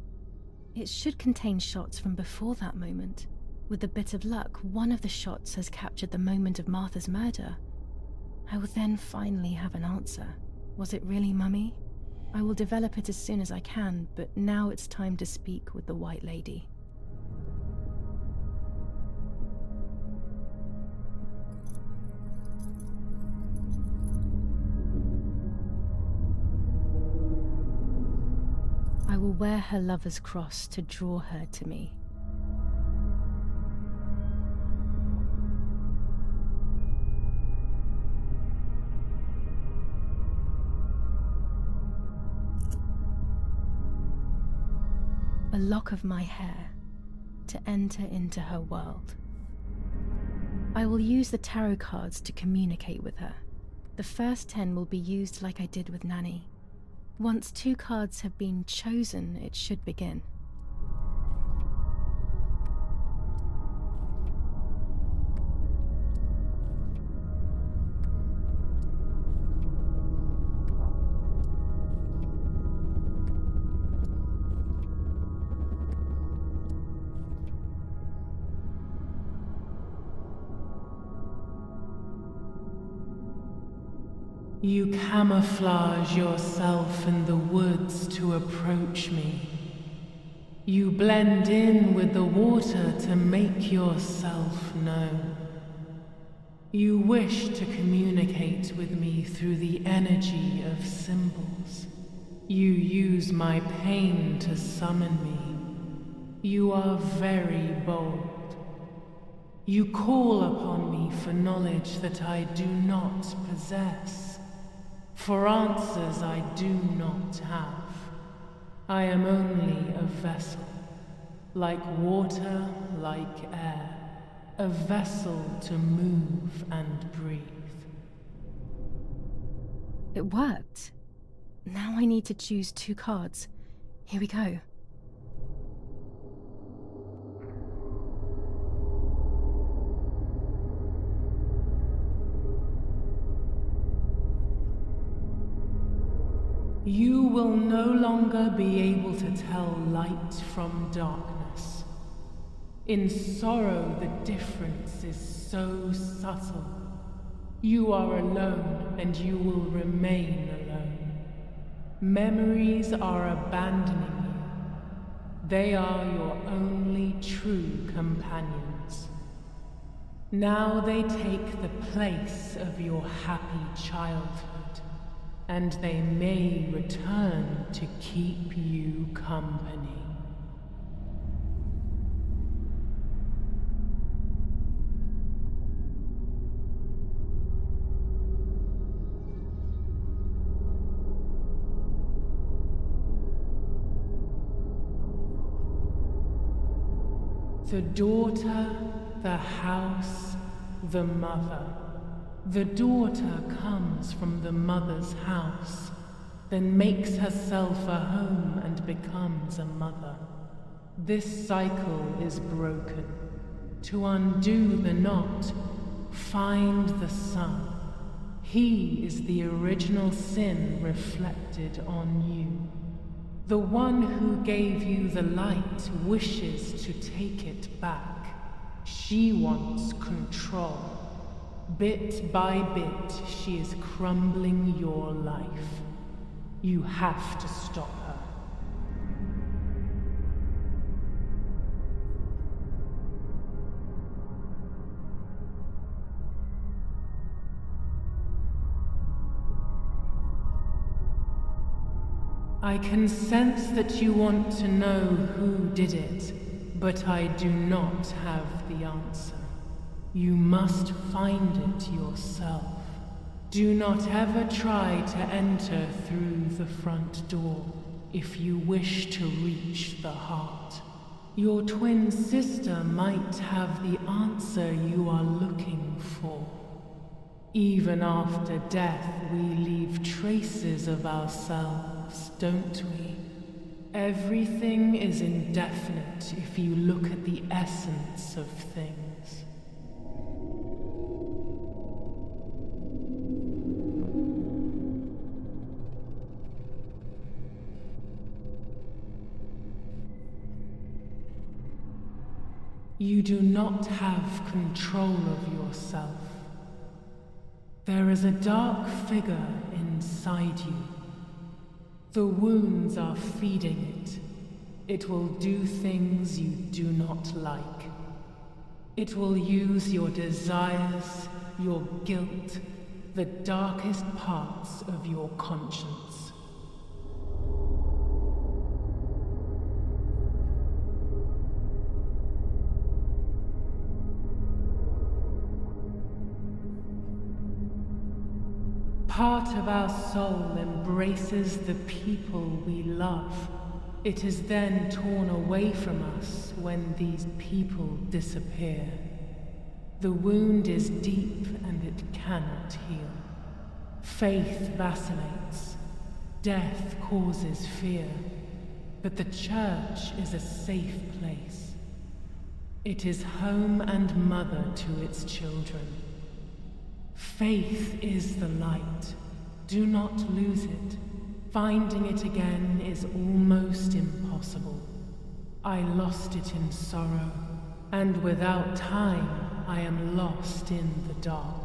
It should contain shots from before that moment. With a bit of luck, one of the shots has captured the moment of Martha's murder. I will then finally have an answer. Was it really Mummy? I will develop it as soon as I can, but now it's time to speak with the White Lady. I will wear her lover's cross to draw her to me. A lock of my hair to enter into her world. I will use the tarot cards to communicate with her. The first 10 will be used like I did with Nanny. Once 2 cards have been chosen, it should begin. You camouflage yourself in the woods to approach me. You blend in with the water to make yourself known. You wish to communicate with me through the energy of symbols. You use my pain to summon me. You are very bold. You call upon me for knowledge that I do not possess. For answers I do not have. I am only a vessel, like water, like air, a vessel to move and breathe. It worked. Now I need to choose 2 cards. Here we go. You will no longer be able to tell light from darkness. In sorrow, the difference is so subtle. You are alone, and you will remain alone. Memories are abandoning you. They are your only true companions. Now they take the place of your happy childhood, and they may return to keep you company. The daughter, the house, the mother. The daughter comes from the mother's house, then makes herself a home and becomes a mother. This cycle is broken. To undo the knot, find the sun. He is the original sin reflected on you. The one who gave you the light wishes to take it back. She wants control. Bit by bit, she is crumbling your life. You have to stop her. I can sense that you want to know who did it, but I do not have the answer. You must find it yourself. Do not ever try to enter through the front door if you wish to reach the heart. Your twin sister might have the answer you are looking for. Even after death, we leave traces of ourselves, don't we? Everything is indefinite if you look at the essence of things. You do not have control of yourself. There is a dark figure inside you. The wounds are feeding it. It will do things you do not like. It will use your desires, your guilt, the darkest parts of your conscience. Part of our soul embraces the people we love. It is then torn away from us when these people disappear. The wound is deep and it cannot heal. Faith vacillates. Death causes fear. But the church is a safe place. It is home and mother to its children. Faith is the light. Do not lose it. Finding it again is almost impossible. I lost it in sorrow, and without time, I am lost in the dark.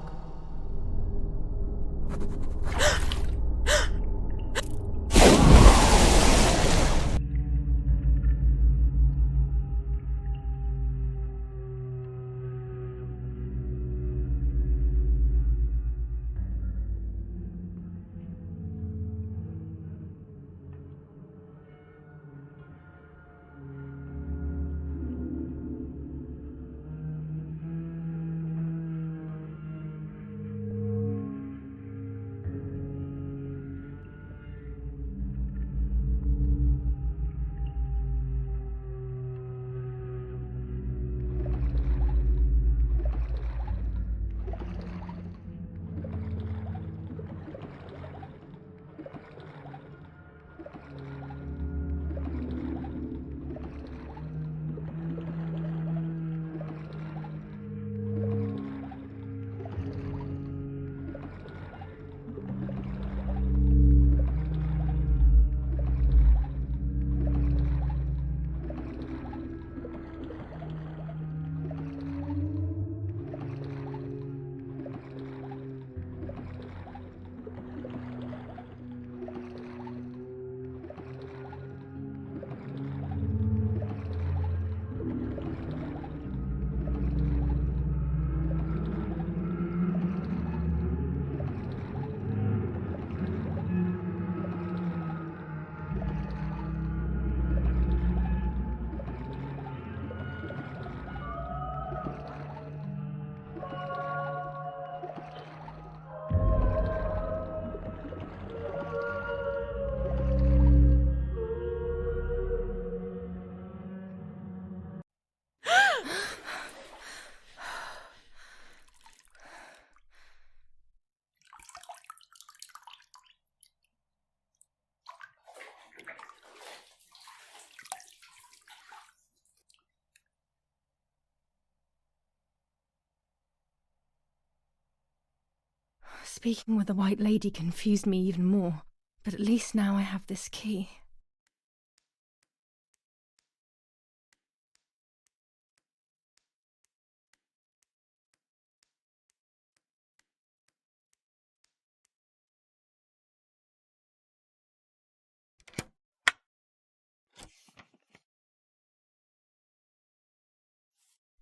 Speaking with the White Lady confused me even more, but at least now I have this key.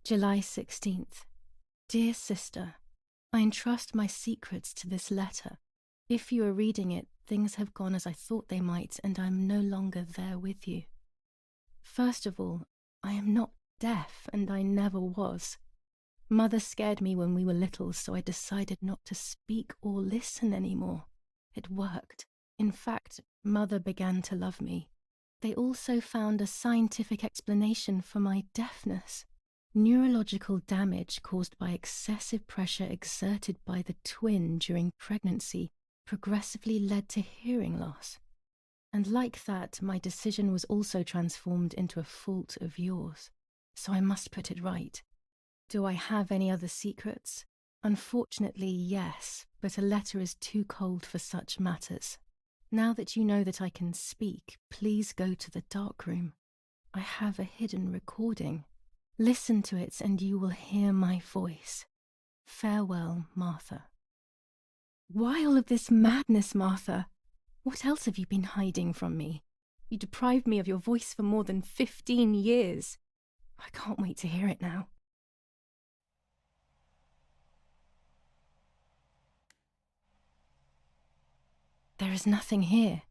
July 16th. Dear Sister, I entrust my secrets to this letter. If you are reading it, things have gone as I thought they might, and I am no longer there with you. First of all, I am not deaf, and I never was. Mother scared me when we were little, so I decided not to speak or listen anymore. It worked. In fact, Mother began to love me. They also found a scientific explanation for my deafness. Neurological damage caused by excessive pressure exerted by the twin during pregnancy progressively led to hearing loss. And like that, my decision was also transformed into a fault of yours. So I must put it right. Do I have any other secrets? Unfortunately, yes, but a letter is too cold for such matters. Now that you know that I can speak, please go to the dark room. I have a hidden recording. Listen to it and you will hear my voice. Farewell, Martha. Why all of this madness, Martha? What else have you been hiding from me? You deprived me of your voice for more than 15 years. I can't wait to hear it now. There is nothing here.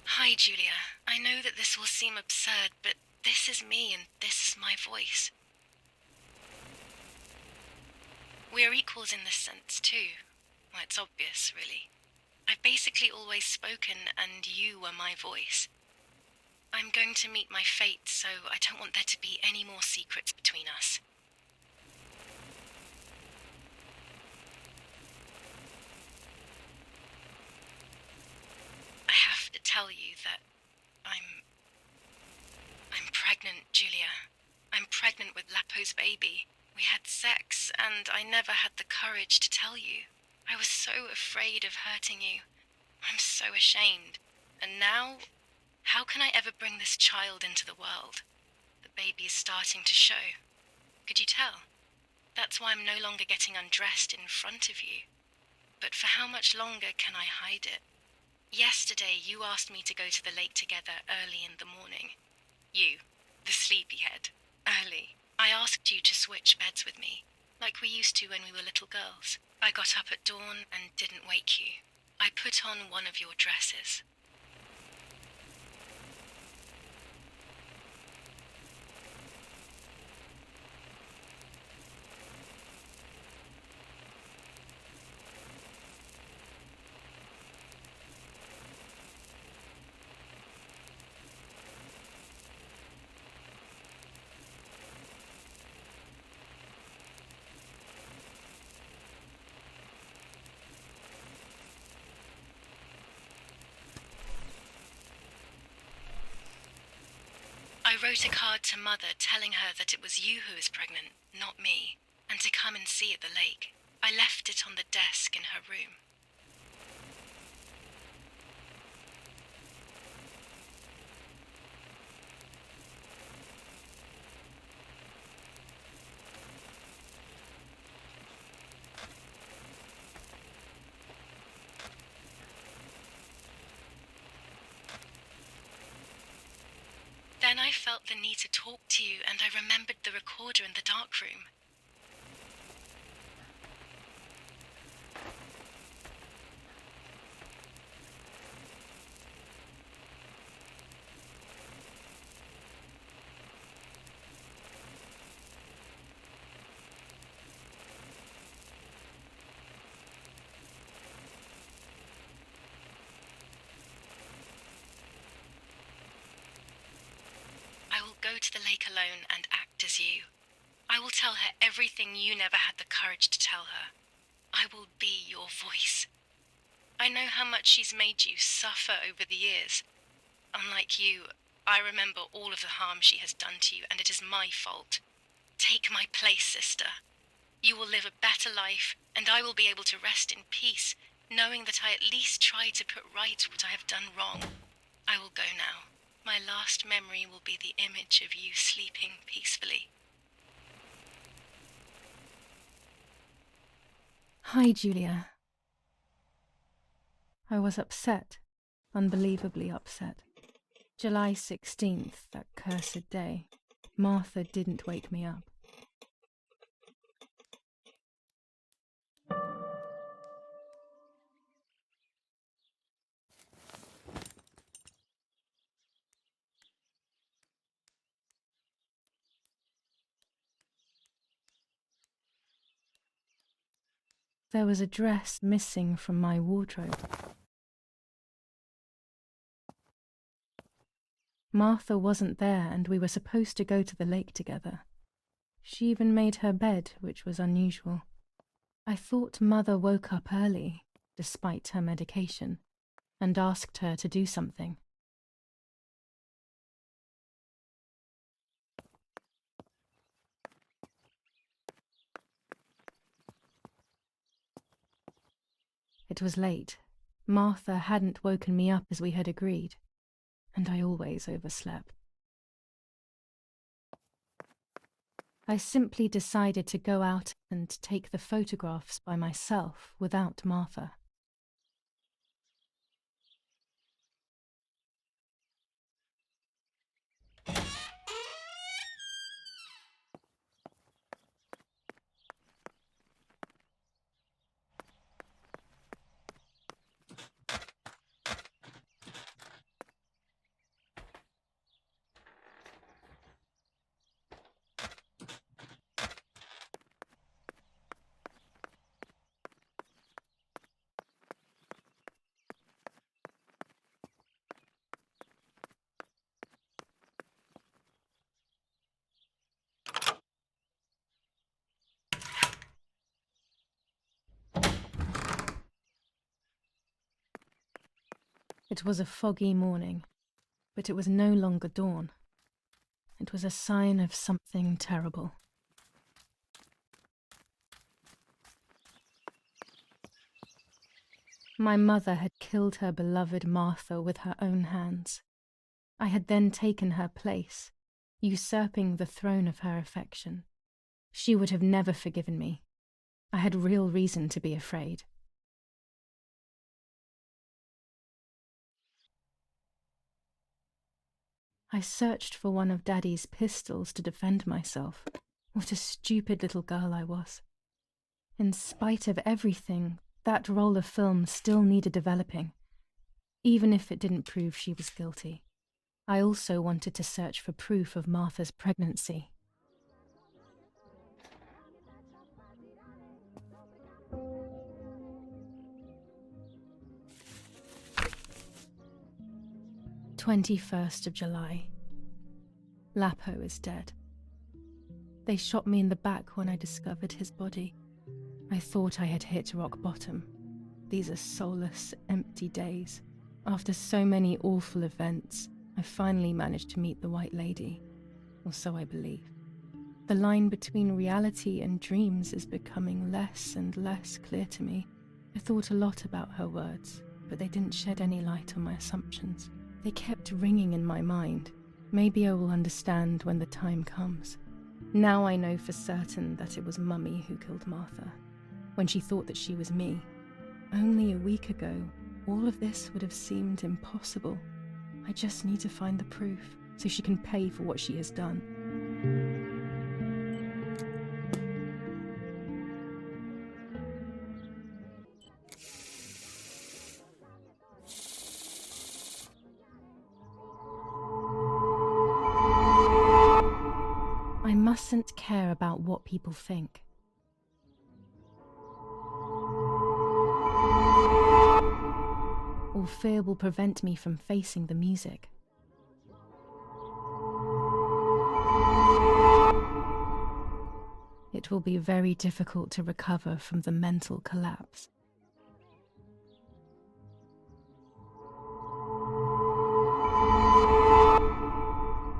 Hi, Giulia. I know that this will seem absurd, but this is me and this is my voice. We are equals in this sense, too. Well, it's obvious, really. I've basically always spoken, and you were my voice. I'm going to meet my fate, so I don't want there to be any more secrets between us. I have to tell you that I'm pregnant, Giulia. I'm pregnant with Lapo's baby. We had sex, and I never had the courage to tell you. I was so afraid of hurting you. I'm so ashamed. And now, how can I ever bring this child into the world? The baby is starting to show. Could you tell? That's why I'm no longer getting undressed in front of you. But for how much longer can I hide it? Yesterday, you asked me to go to the lake together early in the morning. You, the sleepyhead. Early. I asked you to switch beds with me, like we used to when we were little girls. I got up at dawn and didn't wake you. I put on one of your dresses. I wrote a card to Mother telling her that it was you who was pregnant, not me, and to come and see at the lake. I left it on the desk in her room. Then I felt the need to talk to you, and I remembered the recorder in the dark room. I will go to the lake alone and act as you. I will tell her everything you never had the courage to tell her. I will be your voice. I know how much she's made you suffer over the years. Unlike you, I remember all of the harm she has done to you, and it is my fault. Take my place, sister. You will live a better life, and I will be able to rest in peace, knowing that I at least tried to put right what I have done wrong. I will go now. My last memory will be the image of you sleeping peacefully. Hi, Giulia. I was upset, unbelievably upset. July 16th, that cursed day. Martha didn't wake me up. There was a dress missing from my wardrobe. Martha wasn't there, and we were supposed to go to the lake together. She even made her bed, which was unusual. I thought Mother woke up early, despite her medication, and asked her to do something. It was late. Martha hadn't woken me up as we had agreed, and I always overslept. I simply decided to go out and take the photographs by myself without Martha. It was a foggy morning, but it was no longer dawn. It was a sign of something terrible. My mother had killed her beloved Martha with her own hands. I had then taken her place, usurping the throne of her affection. She would have never forgiven me. I had real reason to be afraid. I searched for one of Daddy's pistols to defend myself. What a stupid little girl I was. In spite of everything, that roll of film still needed developing, even if it didn't prove she was guilty. I also wanted to search for proof of Martha's pregnancy. July 21st. Lapo is dead. They shot me in the back when I discovered his body. I thought I had hit rock bottom. These are soulless, empty days. After so many awful events, I finally managed to meet the White Lady, or so I believe. The line between reality and dreams is becoming less and less clear to me. I thought a lot about her words, but they didn't shed any light on my assumptions. They kept ringing in my mind. Maybe I will understand when the time comes. Now I know for certain that it was Mummy who killed Martha, when she thought that she was me. Only a week ago, all of this would have seemed impossible. I just need to find the proof, so she can pay for what she has done. I mustn't care about what people think. Or fear will prevent me from facing the music. it will be very difficult to recover from the mental collapse.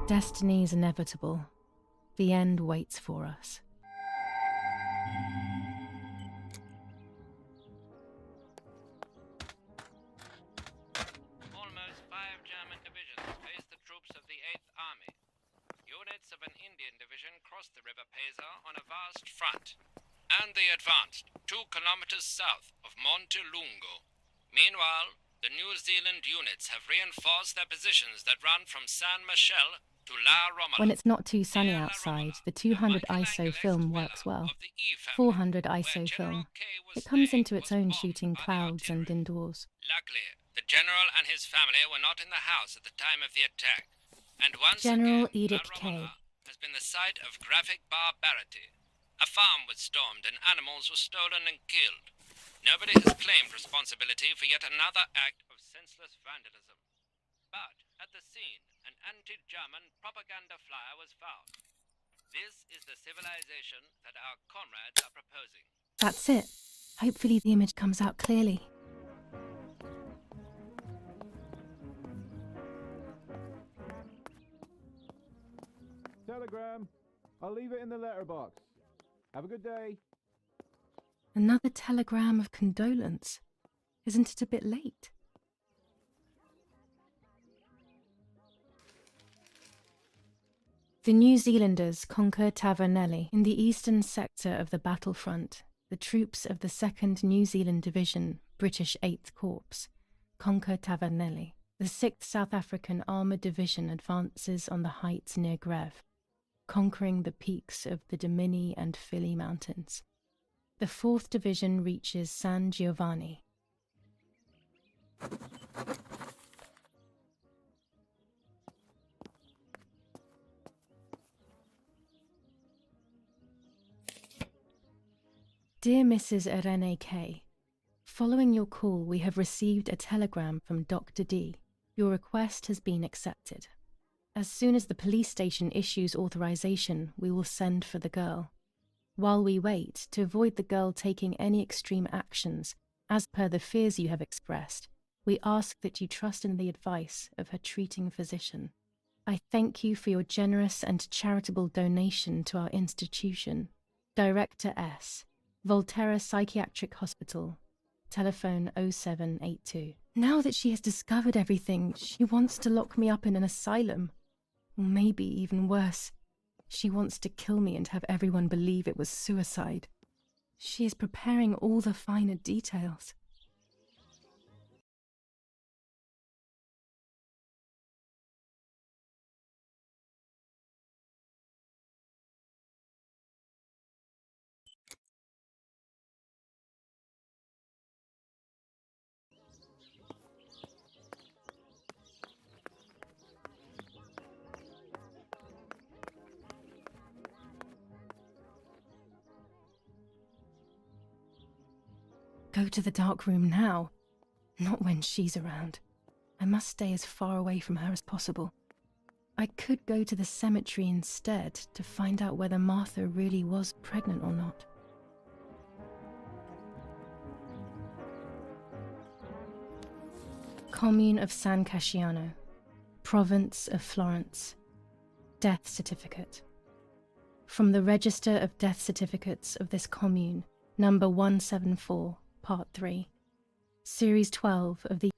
Destiny is inevitable. The end waits for us. Almost 5 German divisions faced the troops of the 8th Army. Units of an Indian division crossed the River Pesa on a vast front, and they advanced 2 kilometers south of Monte Lungo. Meanwhile, the New Zealand units have reinforced their positions that run from San Michel to La Romola. When it's not too sunny outside, the 200 ISO film works well. 400 ISO film. It comes into its own shooting clouds and indoors. Luckily, the general and his family were not in the house at the time of the attack, and once General again, Edict La K. Romola has been the site of graphic barbarity. A farm was stormed and animals were stolen and killed. Nobody has claimed responsibility for yet another act of senseless vandalism. But at the scene, an anti-German propaganda flyer was found. This is the civilization that our comrades are proposing. That's it. Hopefully the image comes out clearly. Telegram. I'll leave it in the letterbox. Have a good day. Another telegram of condolence. Isn't it a bit late? The New Zealanders conquer Tavernelli. In the eastern sector of the battlefront, the troops of the 2nd New Zealand Division, British 8th Corps, conquer Tavernelli. The 6th South African Armoured Division advances on the heights near Greve, conquering the peaks of the Dimini and Fili Mountains. The 4th Division reaches San Giovanni. Dear Mrs. Irene K., following your call, we have received a telegram from Dr. D. Your request has been accepted. As soon as the police station issues authorization, we will send for the girl. While we wait, to avoid the girl taking any extreme actions, as per the fears you have expressed, we ask that you trust in the advice of her treating physician. I thank you for your generous and charitable donation to our institution. Director S. Volterra Psychiatric Hospital. Telephone 0782. Now that she has discovered everything, she wants to lock me up in an asylum. Or maybe even worse. She wants to kill me and have everyone believe it was suicide. She is preparing all the finer details. Go to the dark room now. Not when she's around. I must stay as far away from her as possible. I could go to the cemetery instead to find out whether Martha really was pregnant or not. Commune of San Casciano, Province of Florence. Death certificate. From the Register of Death Certificates of this commune, number 174, Part 3, Series 12 of the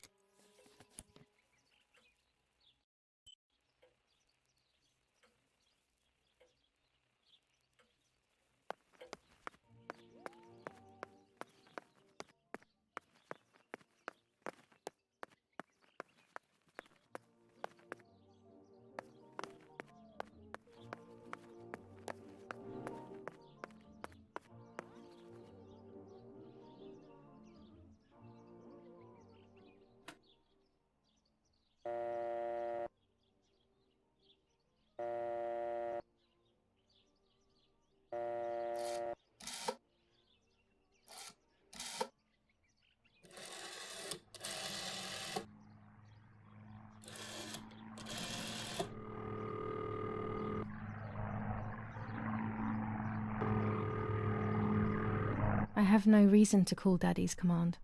I have no reason to call Daddy's command.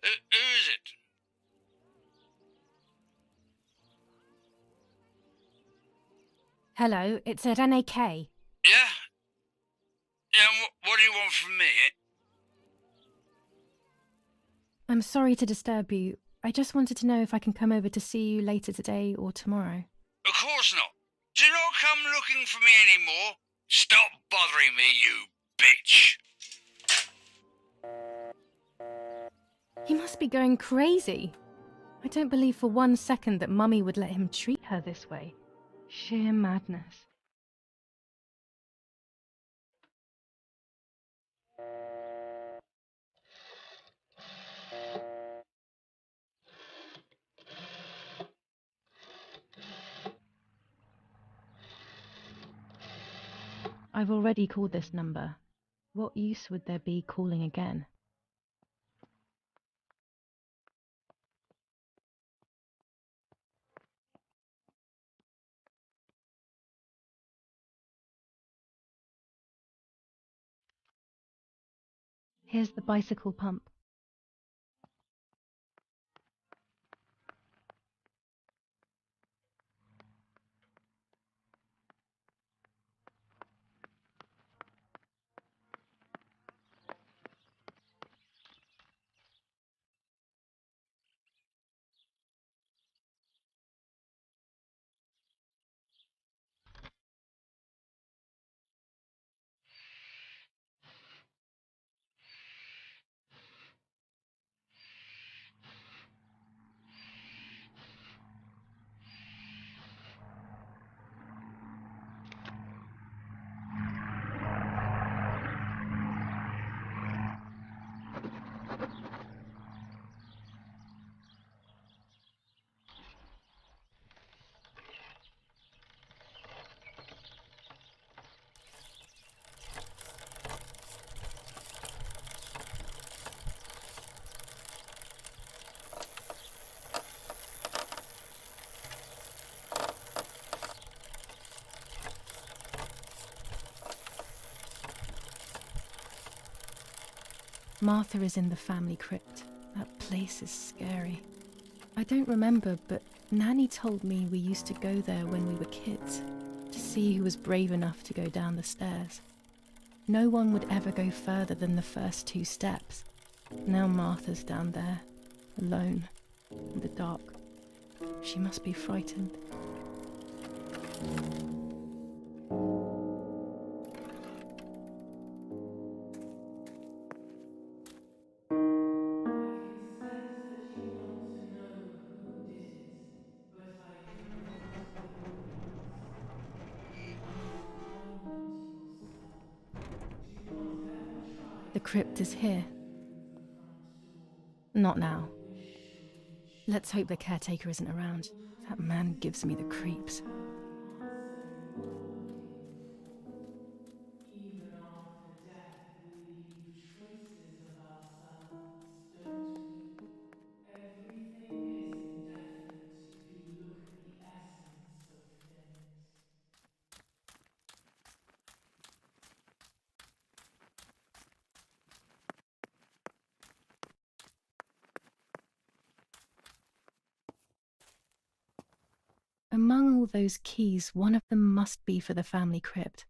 Who is it? Hello, it's Irene K. Yeah? Yeah, and what do you want from me? I'm sorry to disturb you. I just wanted to know if I can come over to see you later today or tomorrow. Of course not. Do not come looking for me anymore. Stop bothering me, you bitch. He must be going crazy. I don't believe for 1 second that Mummy would let him treat her this way. Sheer madness. I've already called this number. What use would there be calling again? Here's the bicycle pump. Martha is in the family crypt. That place is scary. I don't remember, but Nanny told me we used to go there when we were kids, to see who was brave enough to go down the stairs. No one would ever go further than the first 2 steps. Now Martha's down there, alone, in the dark. She must be frightened. The crypt is here. Not now. Let's hope the caretaker isn't around. That man gives me the creeps. Even after death, we leave traces of ourselves, don't we? Everything is indefinite if you look at the essence of things. Among all those keys, one of them must be for the family crypt.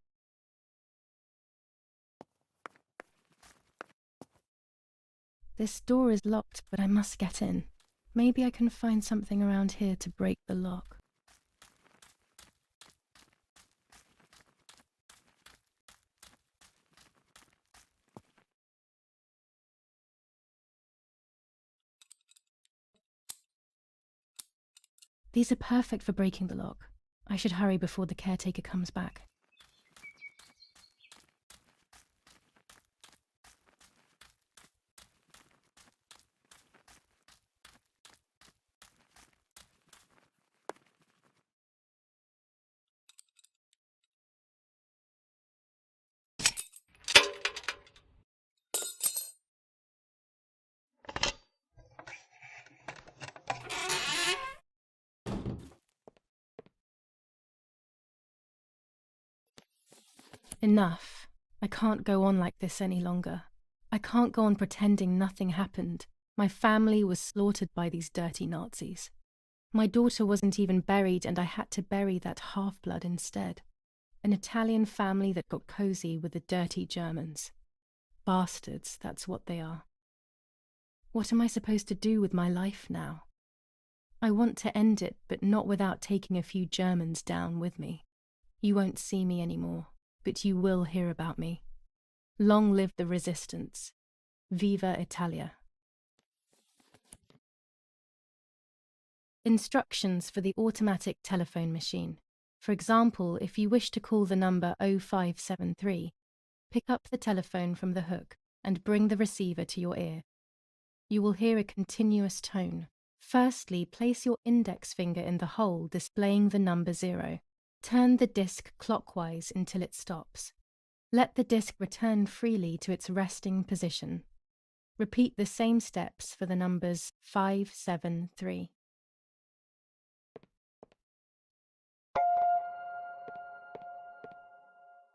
This door is locked, but I must get in. Maybe I can find something around here to break the lock. These are perfect for breaking the lock. I should hurry before the caretaker comes back. Enough. I can't go on like this any longer. I can't go on pretending nothing happened. My family was slaughtered by these dirty Nazis. My daughter wasn't even buried, and I had to bury that half-blood instead. An Italian family that got cozy with the dirty Germans. Bastards, that's what they are. What am I supposed to do with my life now? I want to end it, but not without taking a few Germans down with me. You won't see me anymore, but you will hear about me. Long live the resistance. Viva Italia. Instructions for the automatic telephone machine. For example, if you wish to call the number 0573, pick up the telephone from the hook and bring the receiver to your ear. You will hear a continuous tone. Firstly, place your index finger in the hole displaying the number 0. Turn the disc clockwise until it stops. Let the disc return freely to its resting position. Repeat the same steps for the numbers 573.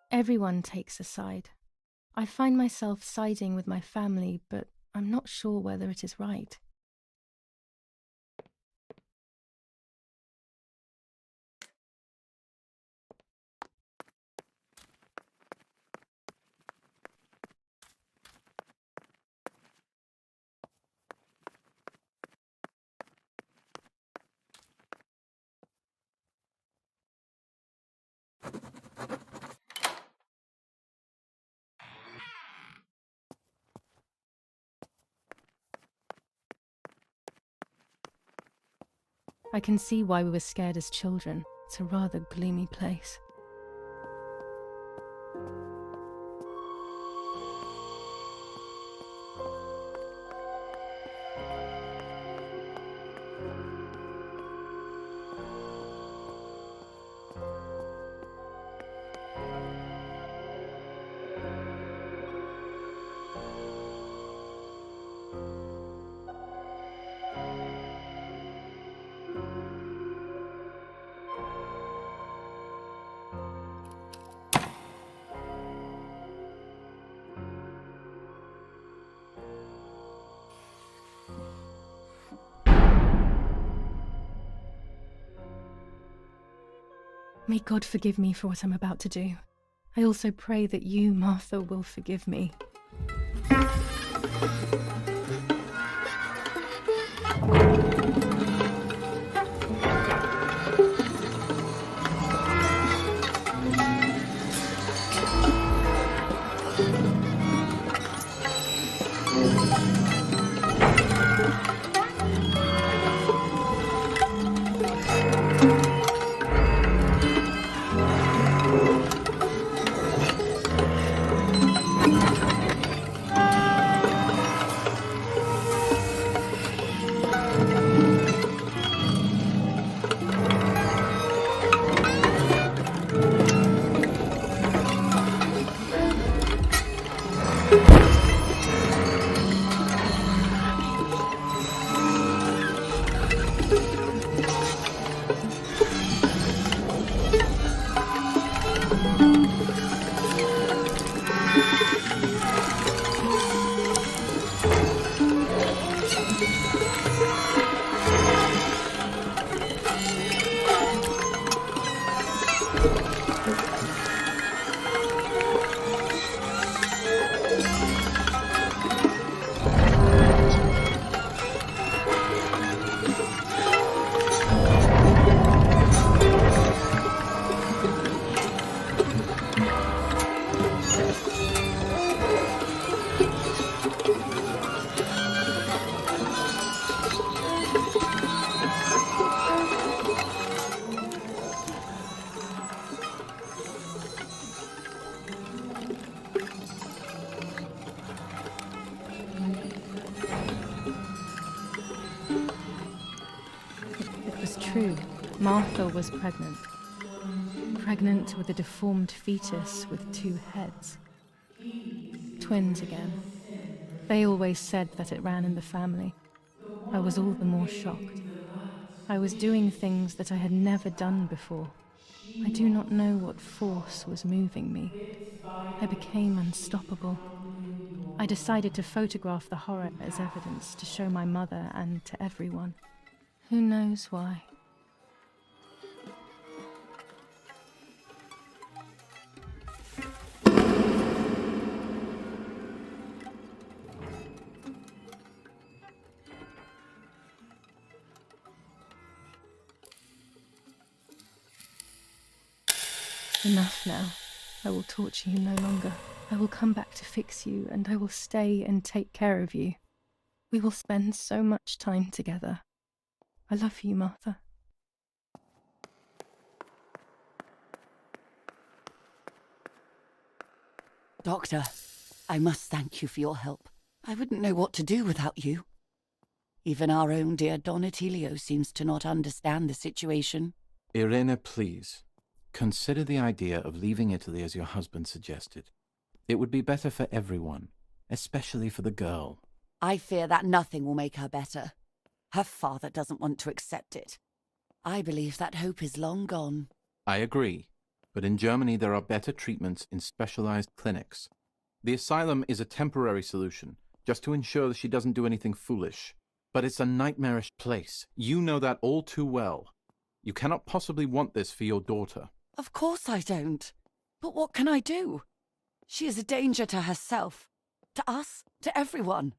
Everyone takes a side. I find myself siding with my family, but I'm not sure whether it is right. I can see why we were scared as children. It's a rather gloomy place. May God forgive me for what I'm about to do. I also pray that you, Martha, will forgive me. True, Martha was pregnant. Pregnant with a deformed fetus with 2 heads. Twins again. They always said that it ran in the family. I was all the more shocked. I was doing things that I had never done before. I do not know what force was moving me. I became unstoppable. I decided to photograph the horror as evidence to show my mother and to everyone. Who knows why? Enough now. I will torture you no longer. I will come back to fix you, and I will stay and take care of you. We will spend so much time together. I love you, Martha. Doctor, I must thank you for your help. I wouldn't know what to do without you. Even our own dear Donatello seems to not understand the situation. Irene, please. Consider the idea of leaving Italy as your husband suggested. It would be better for everyone, especially for the girl. I fear that nothing will make her better. Her father doesn't want to accept it. I believe that hope is long gone. I agree, but in Germany there are better treatments in specialized clinics. The asylum is a temporary solution, just to ensure that she doesn't do anything foolish. But it's a nightmarish place. You know that all too well. You cannot possibly want this for your daughter. Of course I don't. But what can I do? She is a danger to herself, to us, to everyone.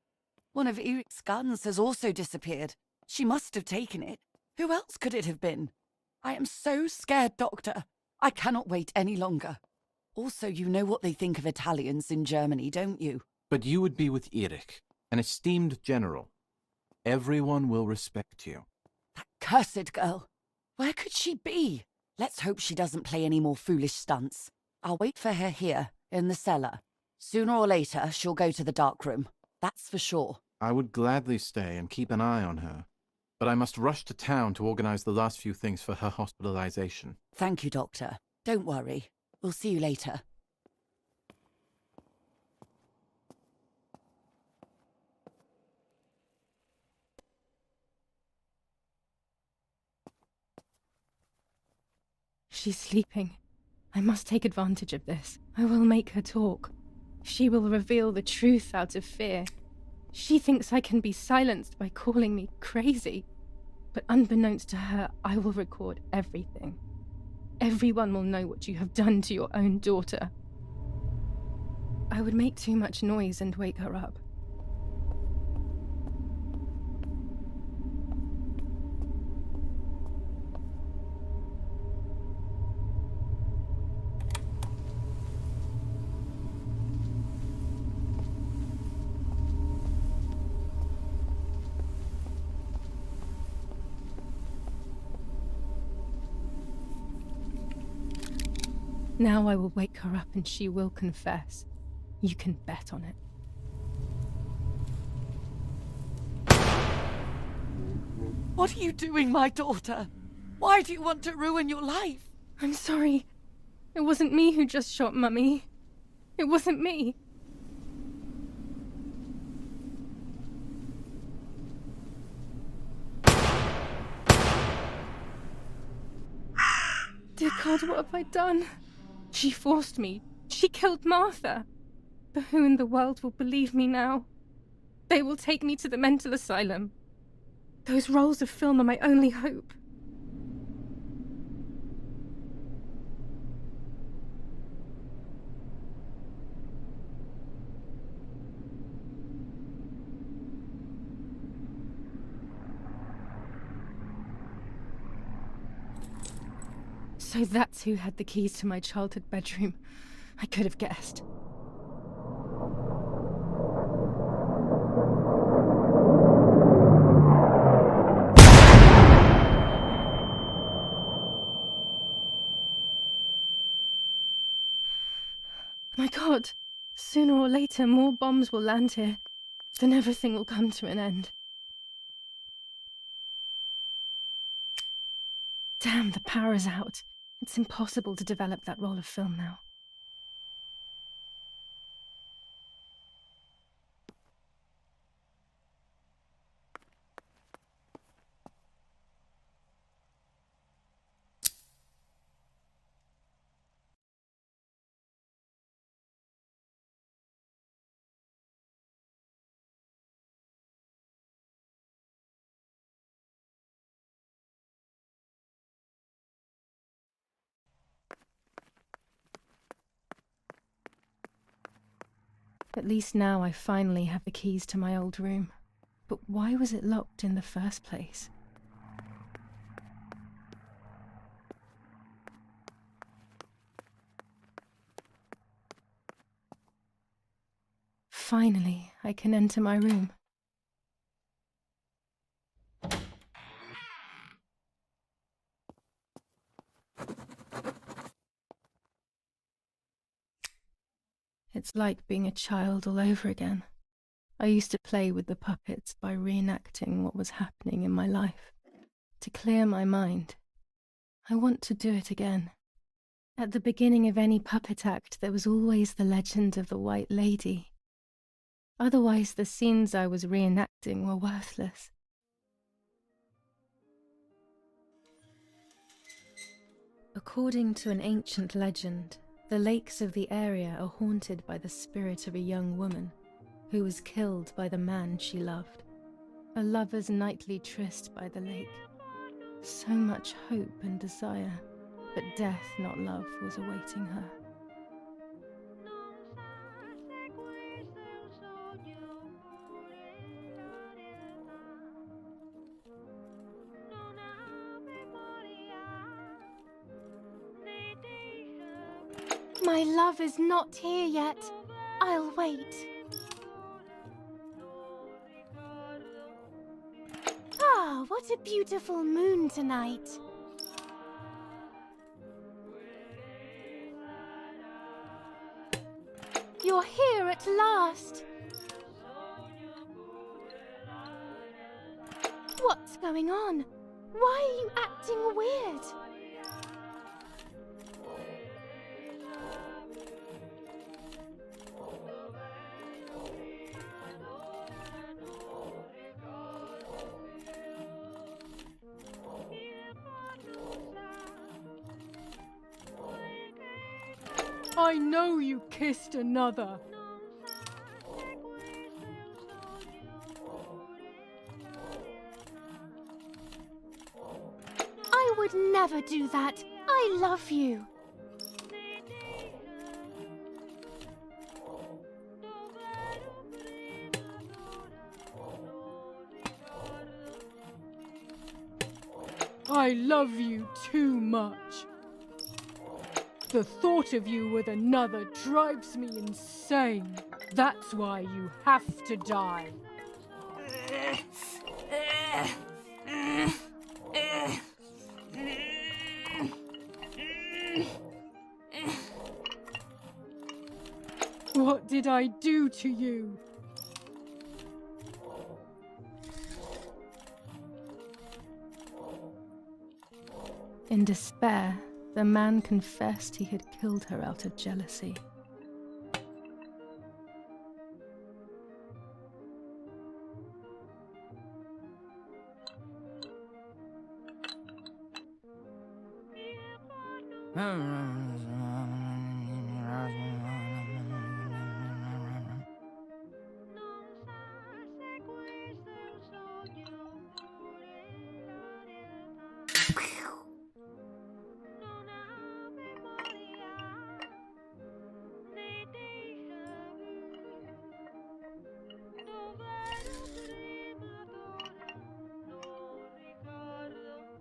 One of Eric's guns has also disappeared. She must have taken it. Who else could it have been? I am so scared, Doctor. I cannot wait any longer. Also, you know what they think of Italians in Germany, don't you? But you would be with Eric, an esteemed general. Everyone will respect you. That cursed girl. Where could she be? Let's hope she doesn't play any more foolish stunts. I'll wait for her here, in the cellar. Sooner or later, she'll go to the dark room. That's for sure. I would gladly stay and keep an eye on her. But I must rush to town to organize the last few things for her hospitalization. Thank you, Doctor. Don't worry. We'll see you later. She's sleeping. I must take advantage of this. I will make her talk. She will reveal the truth out of fear. She thinks I can be silenced by calling me crazy. But unbeknownst to her, I will record everything. Everyone will know what you have done to your own daughter. I would make too much noise and wake her up. Now I will wake her up and she will confess. You can bet on it. What are you doing, my daughter? Why do you want to ruin your life? I'm sorry. It wasn't me who just shot Mummy. It wasn't me. Dear God, what have I done? She forced me. She killed Martha. But who in the world will believe me now? They will take me to the mental asylum. Those rolls of film are my only hope. So that's who had the keys to my childhood bedroom. I could have guessed. My God, sooner or later more bombs will land here. Then everything will come to an end. Damn, the power is out. It's impossible to develop that roll of film now. At least now I finally have the keys to my old room. But why was it locked in the first place? Finally, I can enter my room. It's like being a child all over again. I used to play with the puppets by reenacting what was happening in my life, to clear my mind. I want to do it again. At the beginning of any puppet act, there was always the legend of the White Lady. Otherwise, the scenes I was reenacting were worthless. According to an ancient legend, the lakes of the area are haunted by the spirit of a young woman who was killed by the man she loved. A lover's nightly tryst by the lake. So much hope and desire, but death, not love, was awaiting her. My love is not here yet. I'll wait. Ah, what a beautiful moon tonight. You're here at last. What's going on? Why are you acting weird? I know you kissed another. I would never do that. I love you. I love you too much. The thought of you with another drives me insane. That's why you have to die. What did I do to you? In despair, the man confessed he had killed her out of jealousy.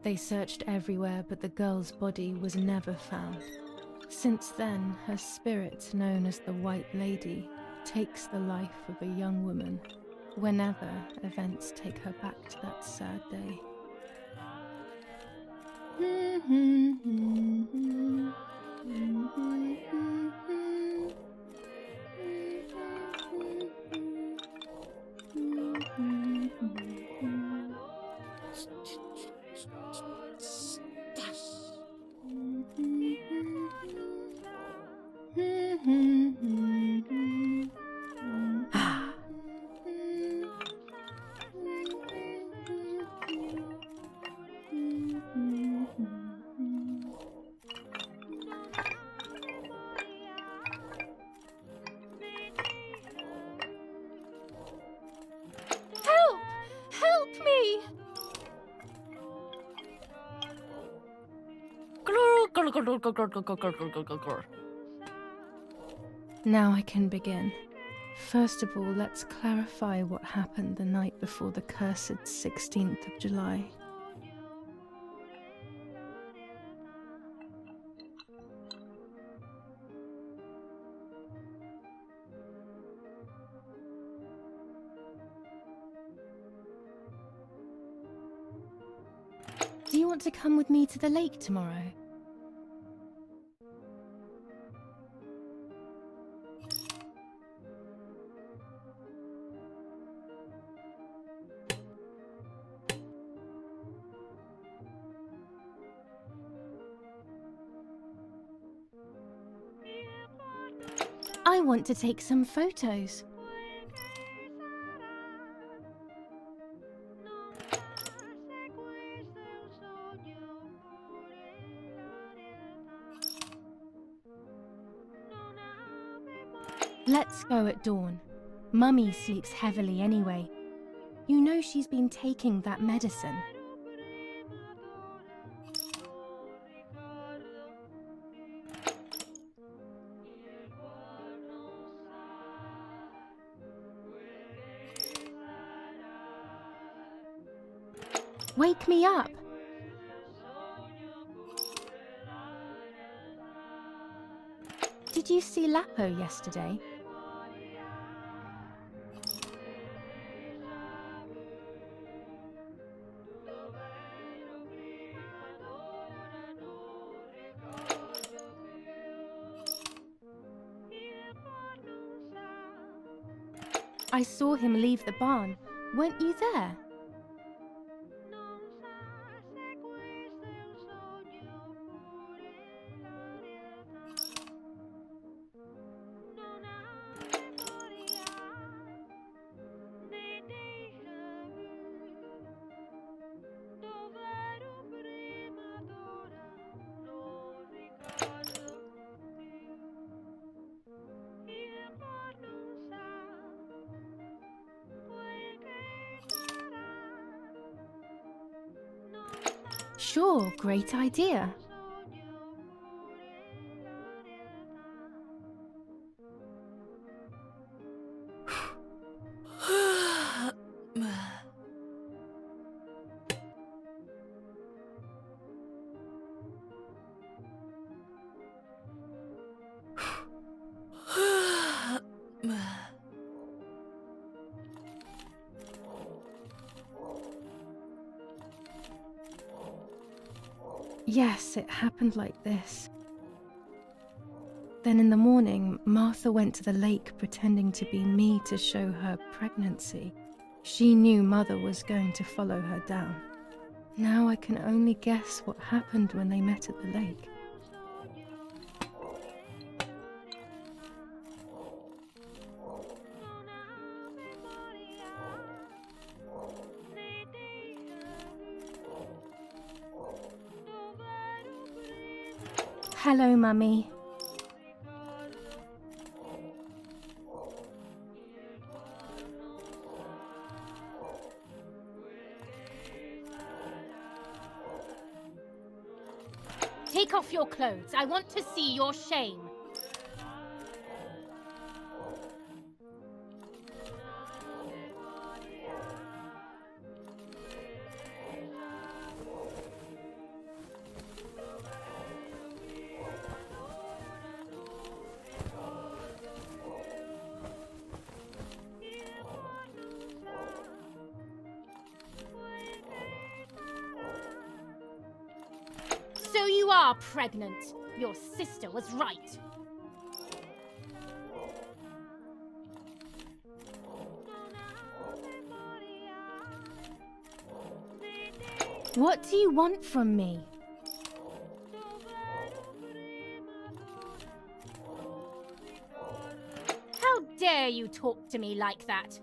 They searched everywhere, but the girl's body was never found. Since then, her spirit, known as the White Lady, takes the life of a young woman whenever events take her back to that sad day. Now I can begin. First of all, let's clarify what happened the night before the cursed 16th of July. Do you want to come with me to the lake tomorrow? I want to take some photos. Let's go at dawn. Mummy sleeps heavily anyway. You know she's been taking that medicine. Wake me up! Did you see Lapo yesterday? I saw him leave the barn. Weren't you there? Sure, great idea. Yes, it happened like this. Then in the morning, Martha went to the lake pretending to be me to show her pregnancy. She knew Mother was going to follow her down. Now I can only guess what happened when they met at the lake. Hello, Mummy. Take off your clothes. I want to see your shame. So you are pregnant. Your sister was right. What do you want from me? How dare you talk to me like that?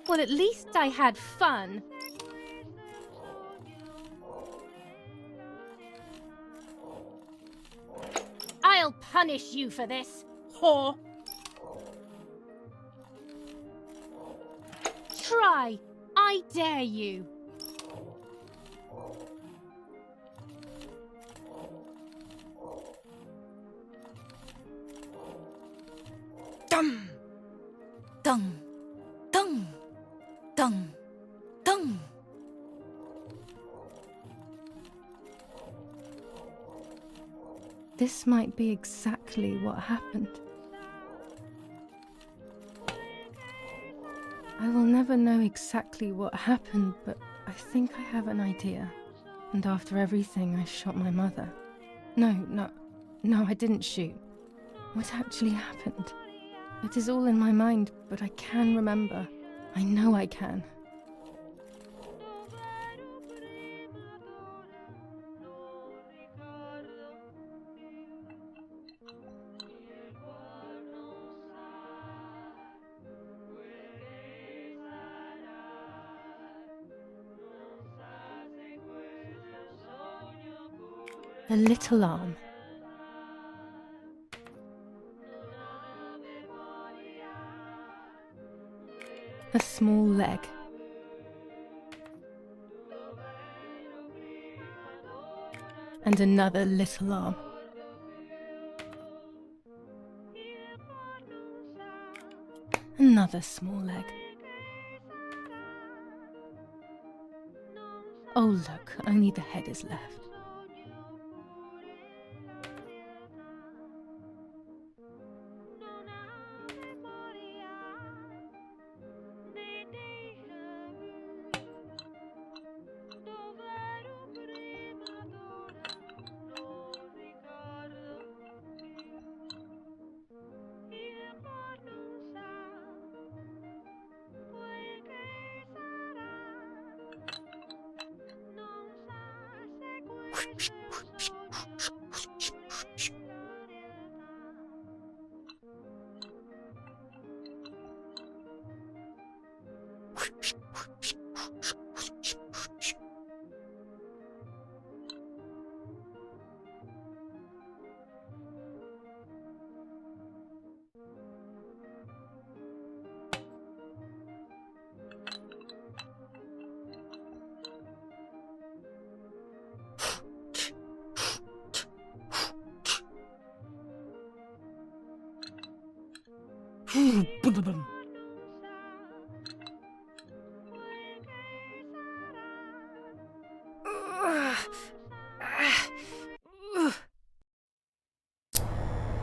Well, at least I had fun. I'll punish you for this, whore. Try. I dare you. Dum! Dung! Dung! Dung! Dung! This might be exactly what happened. I will never know exactly what happened, but I think I have an idea. And after everything, I shot my mother. No, I didn't shoot. What actually happened? It is all in my mind, but I can remember. I know I can. The little arm. A small leg. And another little arm. Another small leg. Oh look, only the head is left.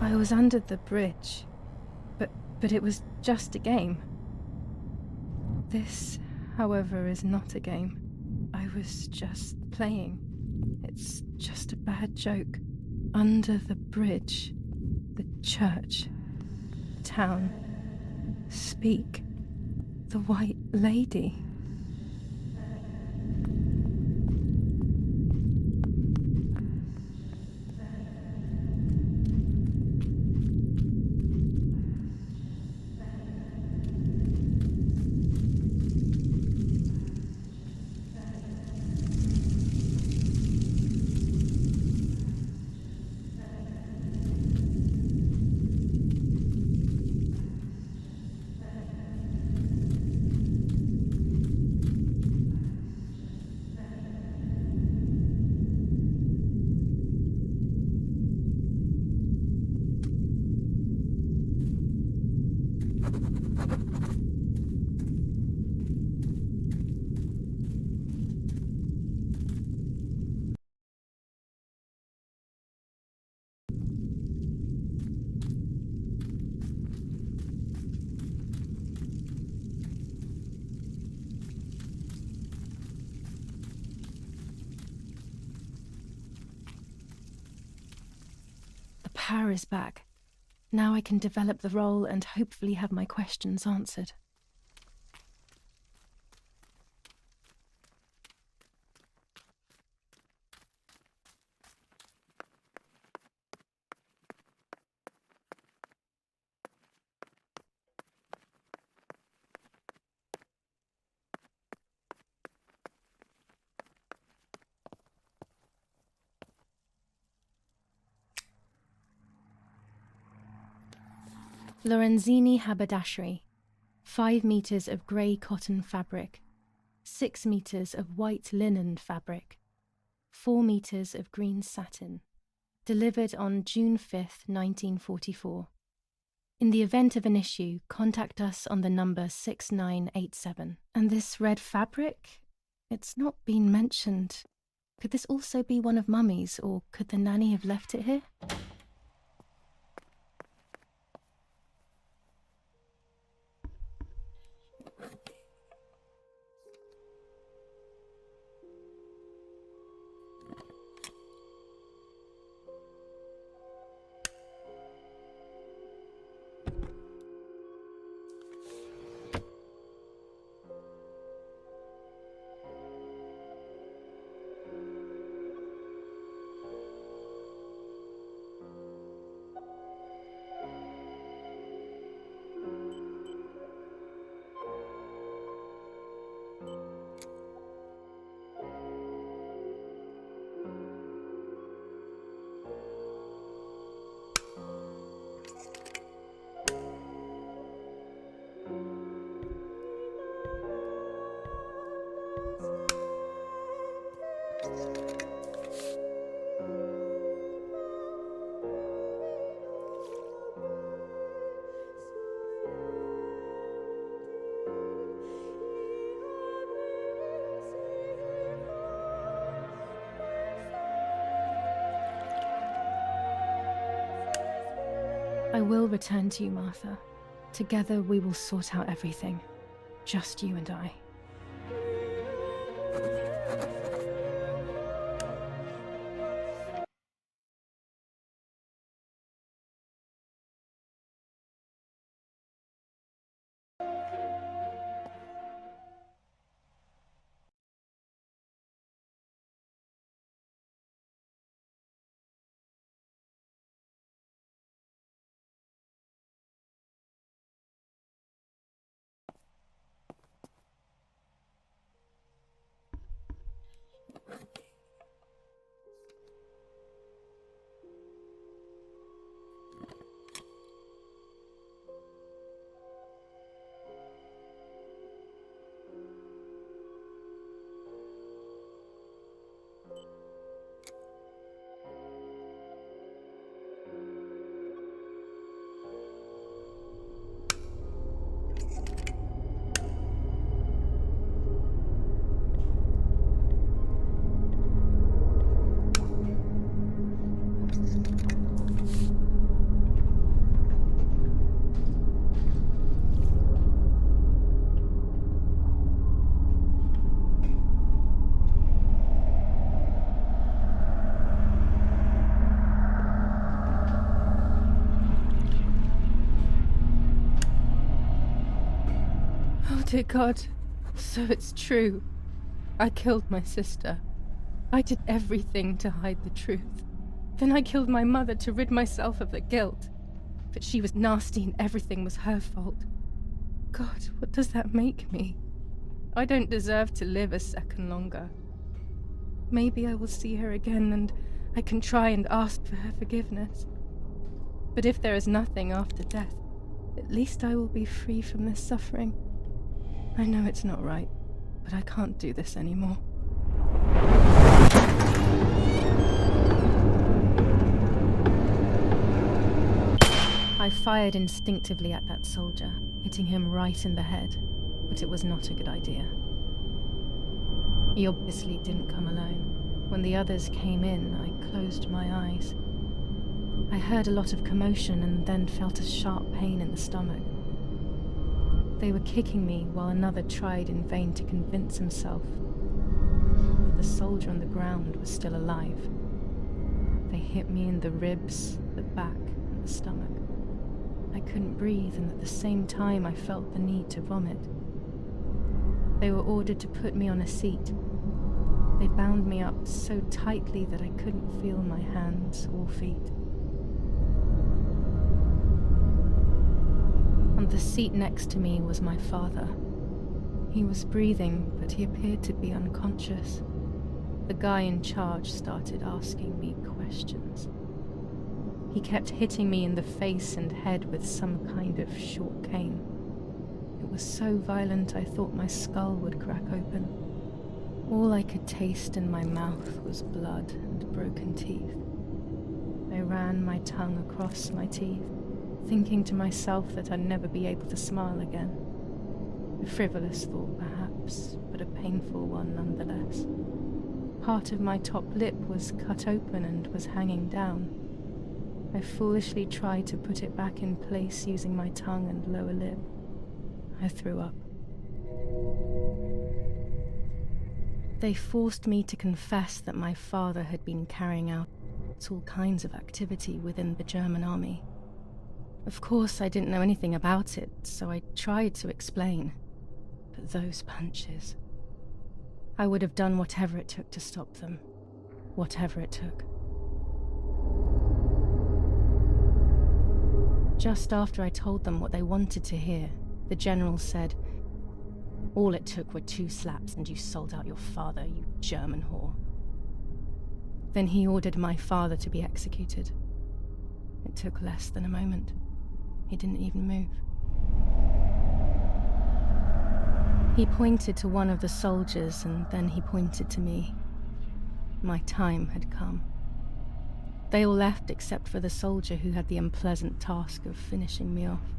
I was under the bridge, but it was just a game. This, however, is not a game. I was just playing. It's just a bad joke. Under the bridge, the church, town, speak, the white lady. Power is back. Now I can develop the role and hopefully have my questions answered. Lorenzini haberdashery, 5 meters of grey cotton fabric, 6 meters of white linen fabric, 4 meters of green satin, delivered on June 5th, 1944. In the event of an issue, contact us on the number 6987. And this red fabric? It's not been mentioned. Could this also be one of Mummy's, or could the nanny have left it here? I will return to you, Martha. Together we will sort out everything. Just you and I. Dear God, so it's true. I killed my sister. I did everything to hide the truth. Then I killed my mother to rid myself of the guilt. But she was nasty and everything was her fault. God, what does that make me? I don't deserve to live a second longer. Maybe I will see her again and I can try and ask for her forgiveness. But if there is nothing after death, at least I will be free from this suffering. I know it's not right, but I can't do this anymore. I fired instinctively at that soldier, hitting him right in the head, but it was not a good idea. He obviously didn't come alone. When the others came in, I closed my eyes. I heard a lot of commotion and then felt a sharp pain in the stomach. They were kicking me while another tried in vain to convince himself that the soldier on the ground was still alive. They hit me in the ribs, the back, and the stomach. I couldn't breathe, and at the same time I felt the need to vomit. They were ordered to put me on a seat. They bound me up so tightly that I couldn't feel my hands or feet. On the seat next to me was my father. He was breathing, but he appeared to be unconscious. The guy in charge started asking me questions. He kept hitting me in the face and head with some kind of short cane. It was so violent I thought my skull would crack open. All I could taste in my mouth was blood and broken teeth. I ran my tongue across my teeth. thinking to myself that I'd never be able to smile again. A frivolous thought, perhaps, but a painful one nonetheless. Part of my top lip was cut open and was hanging down. I foolishly tried to put it back in place using my tongue and lower lip. I threw up. They forced me to confess that my father had been carrying out all kinds of activity within the German army. Of course, I didn't know anything about it, so I tried to explain. But those punches... I would have done whatever it took to stop them. Whatever it took. Just after I told them what they wanted to hear, the general said, "All it took were 2 slaps and you sold out your father, you German whore." Then he ordered my father to be executed. It took less than a moment. He didn't even move. He pointed to one of the soldiers and then he pointed to me. My time had come. They all left except for the soldier who had the unpleasant task of finishing me off.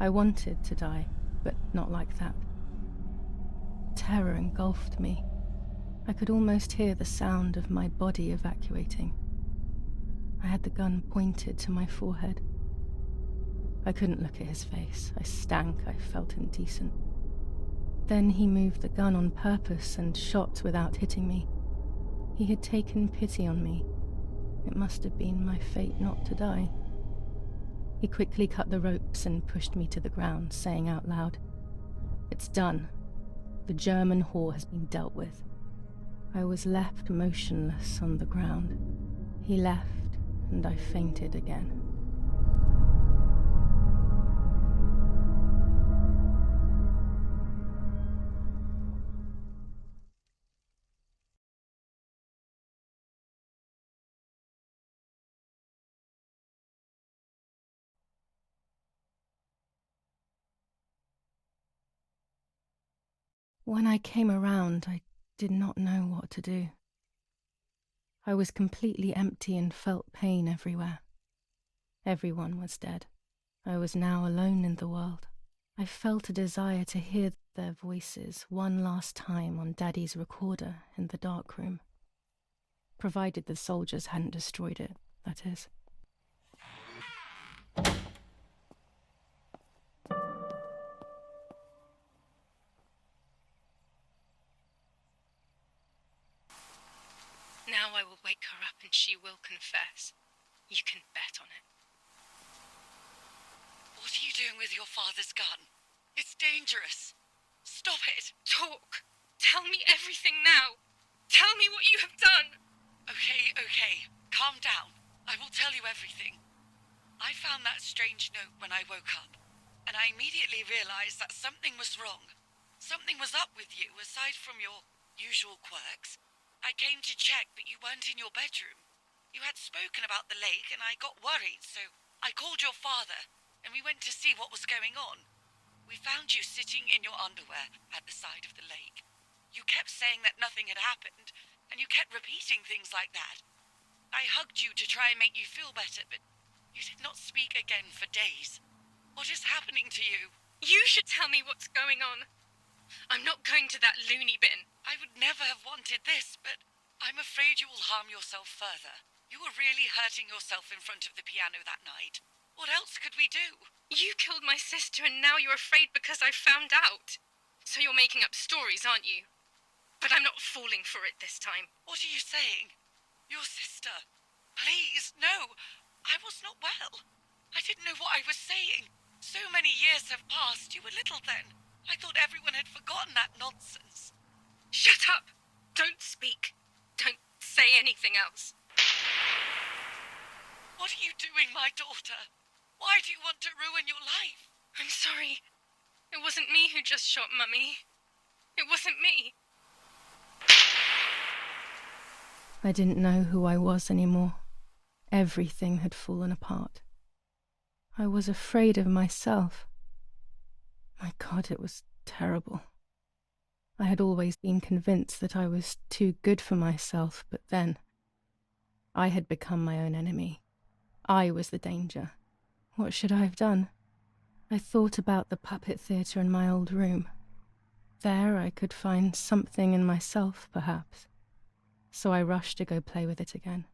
I wanted to die, but not like that. Terror engulfed me. I could almost hear the sound of my body evacuating. I had the gun pointed to my forehead. I couldn't look at his face. I stank. I felt indecent. Then he moved the gun on purpose and shot without hitting me. He had taken pity on me. It must have been my fate not to die. He quickly cut the ropes and pushed me to the ground, saying out loud, "It's done. The German whore has been dealt with." I was left motionless on the ground. He left, and I fainted again. When I came around, I did not know what to do. I was completely empty and felt pain everywhere. Everyone was dead. I was now alone in the world. I felt a desire to hear their voices one last time on Daddy's recorder in the dark room. Provided the soldiers hadn't destroyed it, that is. Now I will wake her up and she will confess. You can bet on it. What are you doing with your father's gun? It's dangerous. Stop it. Talk. Tell me everything now. Tell me what you have done. Okay. Calm down. I will tell you everything. I found that strange note when I woke up, and I immediately realized that something was wrong. Something was up with you, aside from your usual quirks. I came to check, but you weren't in your bedroom. You had spoken about the lake, and I got worried, so I called your father, and we went to see what was going on. We found you sitting in your underwear at the side of the lake. You kept saying that nothing had happened, and you kept repeating things like that. I hugged you to try and make you feel better, but you did not speak again for days. What is happening to you? You should tell me what's going on. I'm not going to that loony bin. I would never have wanted this, but I'm afraid you will harm yourself further. You were really hurting yourself in front of the piano that night. What else could we do? You killed my sister and now you're afraid because I found out. So you're making up stories, aren't you? But I'm not falling for it this time. What are you saying? Your sister? Please, no. I was not well. I didn't know what I was saying. So many years have passed. You were little then. I thought everyone had forgotten that nonsense. Shut up! Don't speak. Don't say anything else. What are you doing, my daughter? Why do you want to ruin your life? I'm sorry. It wasn't me who just shot Mummy. It wasn't me. I didn't know who I was anymore. Everything had fallen apart. I was afraid of myself. My God, it was terrible. I had always been convinced that I was too good for myself, but then I had become my own enemy. I was the danger. What should I have done? I thought about the puppet theatre in my old room. There I could find something in myself, perhaps. So I rushed to go play with it again.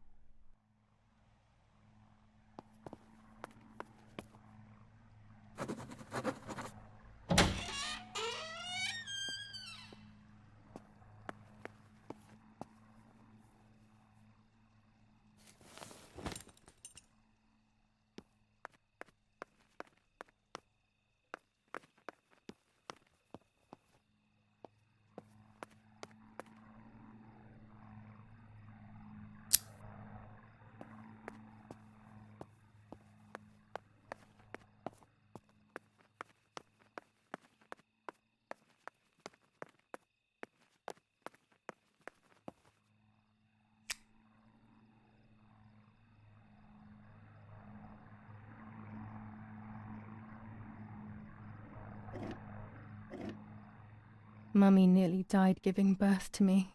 Mummy nearly died giving birth to me.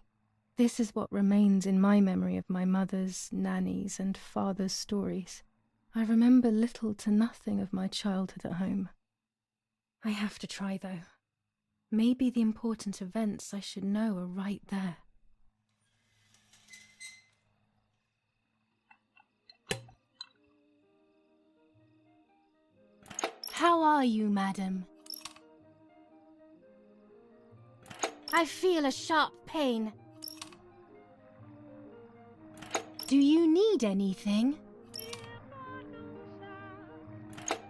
This is what remains in my memory of my mother's, Nanny's, and father's stories. I remember little to nothing of my childhood at home. I have to try, though. Maybe the important events I should know are right there. How are you, madam? I feel a sharp pain. Do you need anything?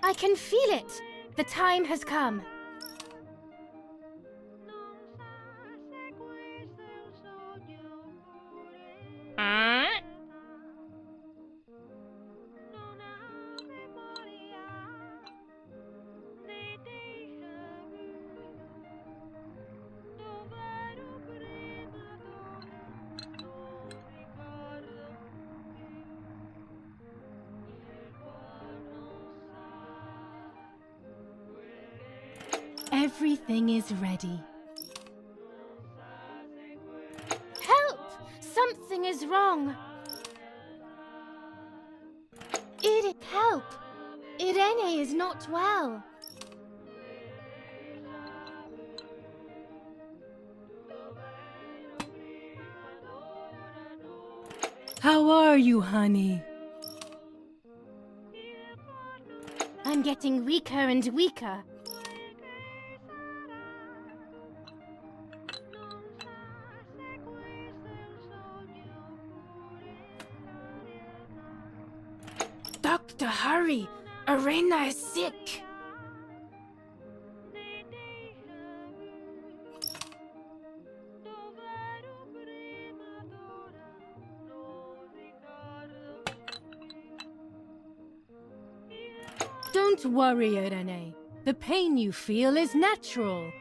I can feel it. The time has come. Everything is ready. Help! Something is wrong. Help! Irene is not well. How are you, honey? I'm getting weaker and weaker. Doctor, hurry! Irena is sick! Don't worry, Irene. The pain you feel is natural.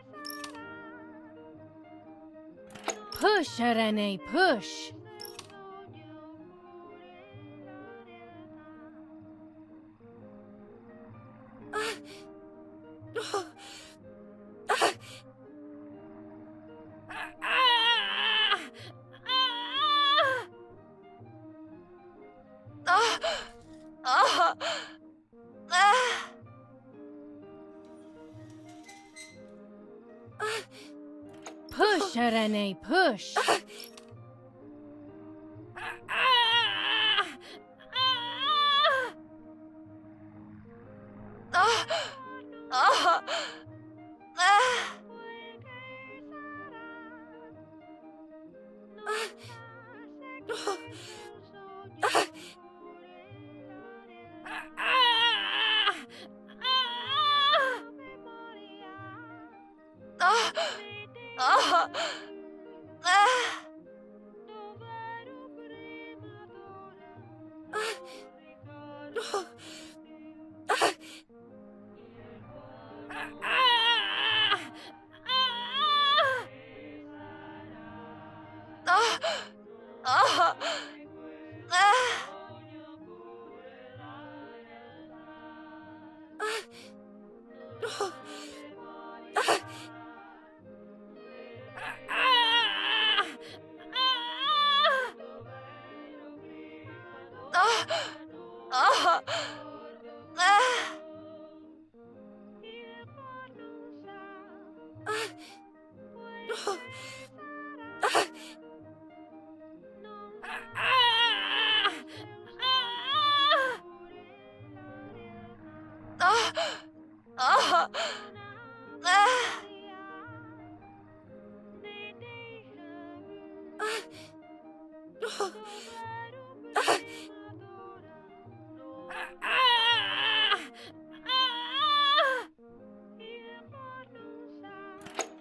Push, Irene, push! Push, Irene, push!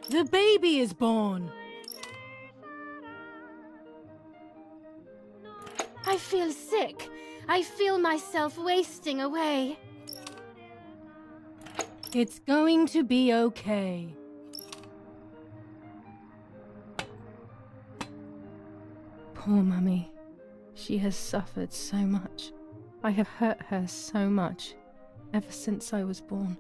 The baby is born. I feel sick. I feel myself wasting away. It's going to be okay. Poor Mummy. She has suffered so much. I have hurt her so much, ever since I was born.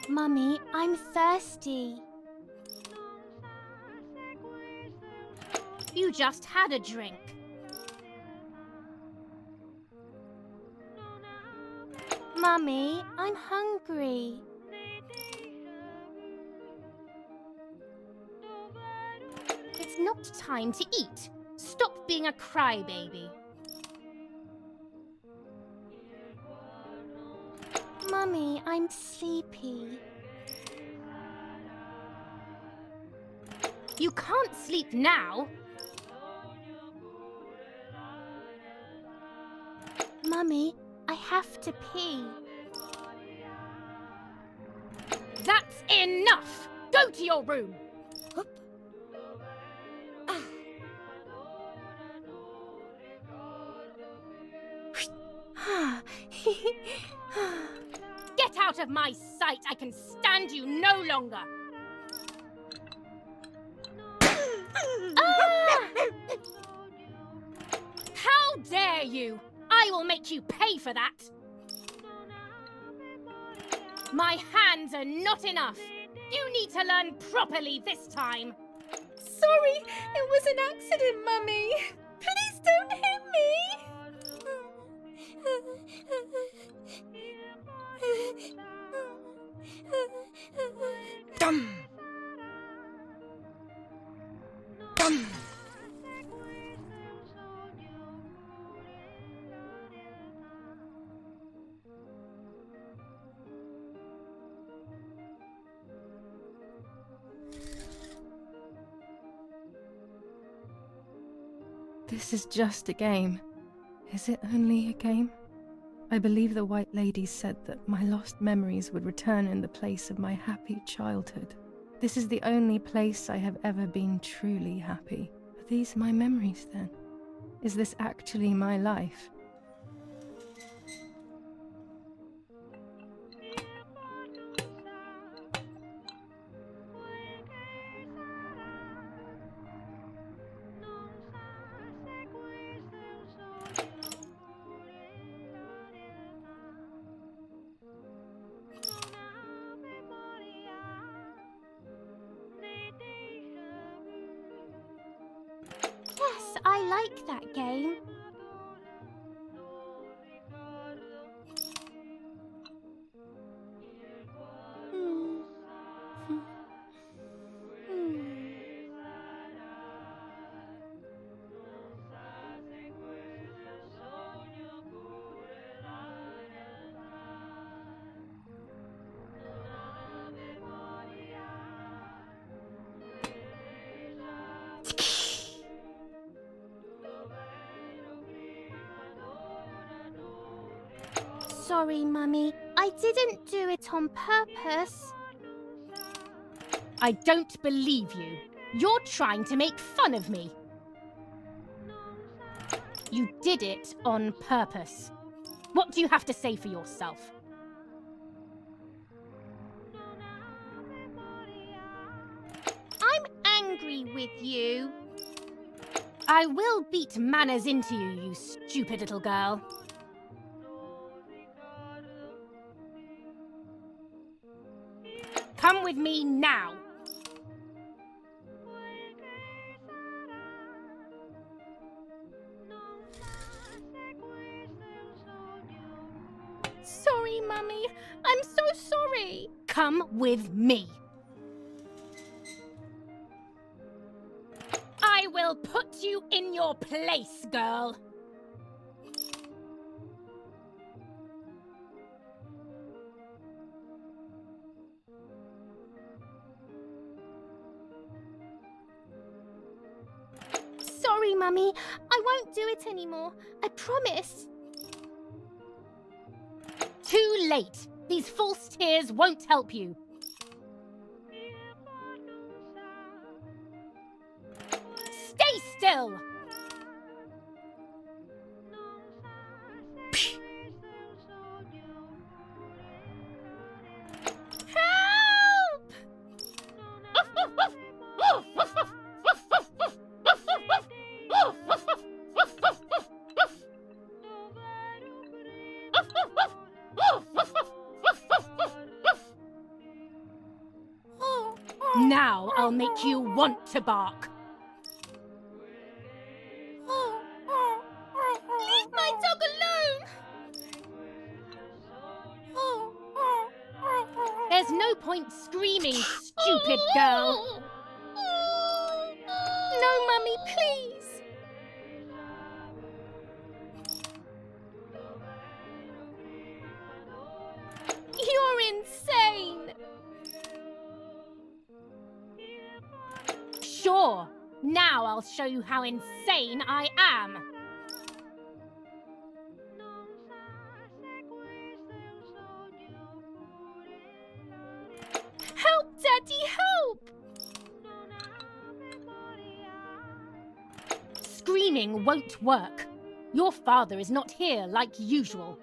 Mummy, I'm thirsty. You just had a drink. Mummy, I'm hungry. It's not time to eat. Stop being a crybaby. Mummy, I'm sleepy. You can't sleep now. Mummy, I have to pee. That's enough! Go to your room! Get out of my sight! I can stand you no longer! How dare you! I will make you pay for that! My hands are not enough! You need to learn properly this time! Sorry, it was an accident, Mummy. Please don't hit me. Dum! Dum! This is just a game. Is it only a game? I believe the White Lady said that my lost memories would return in the place of my happy childhood. This is the only place I have ever been truly happy. Are these my memories then? Is this actually my life? Yes, I like that game. Sorry, Mummy. I didn't do it on purpose. I don't believe you. You're trying to make fun of me. You did it on purpose. What do you have to say for yourself? I'm angry with you. I will beat manners into you, you stupid little girl. with me now! Sorry, Mummy. I'm so sorry. Come with me. I will put you in your place, girl. Sorry, Mummy. I won't do it anymore. I promise. Too late. These false tears won't help you. Stay still! Help! Now I'll make you want to bark. Leave my dog alone! There's no point screaming, stupid girl. No, Mummy, please! You're insane! Sure. Now I'll show you how insane I am. Help, Daddy, help! Screaming won't work. Your father is not here like usual.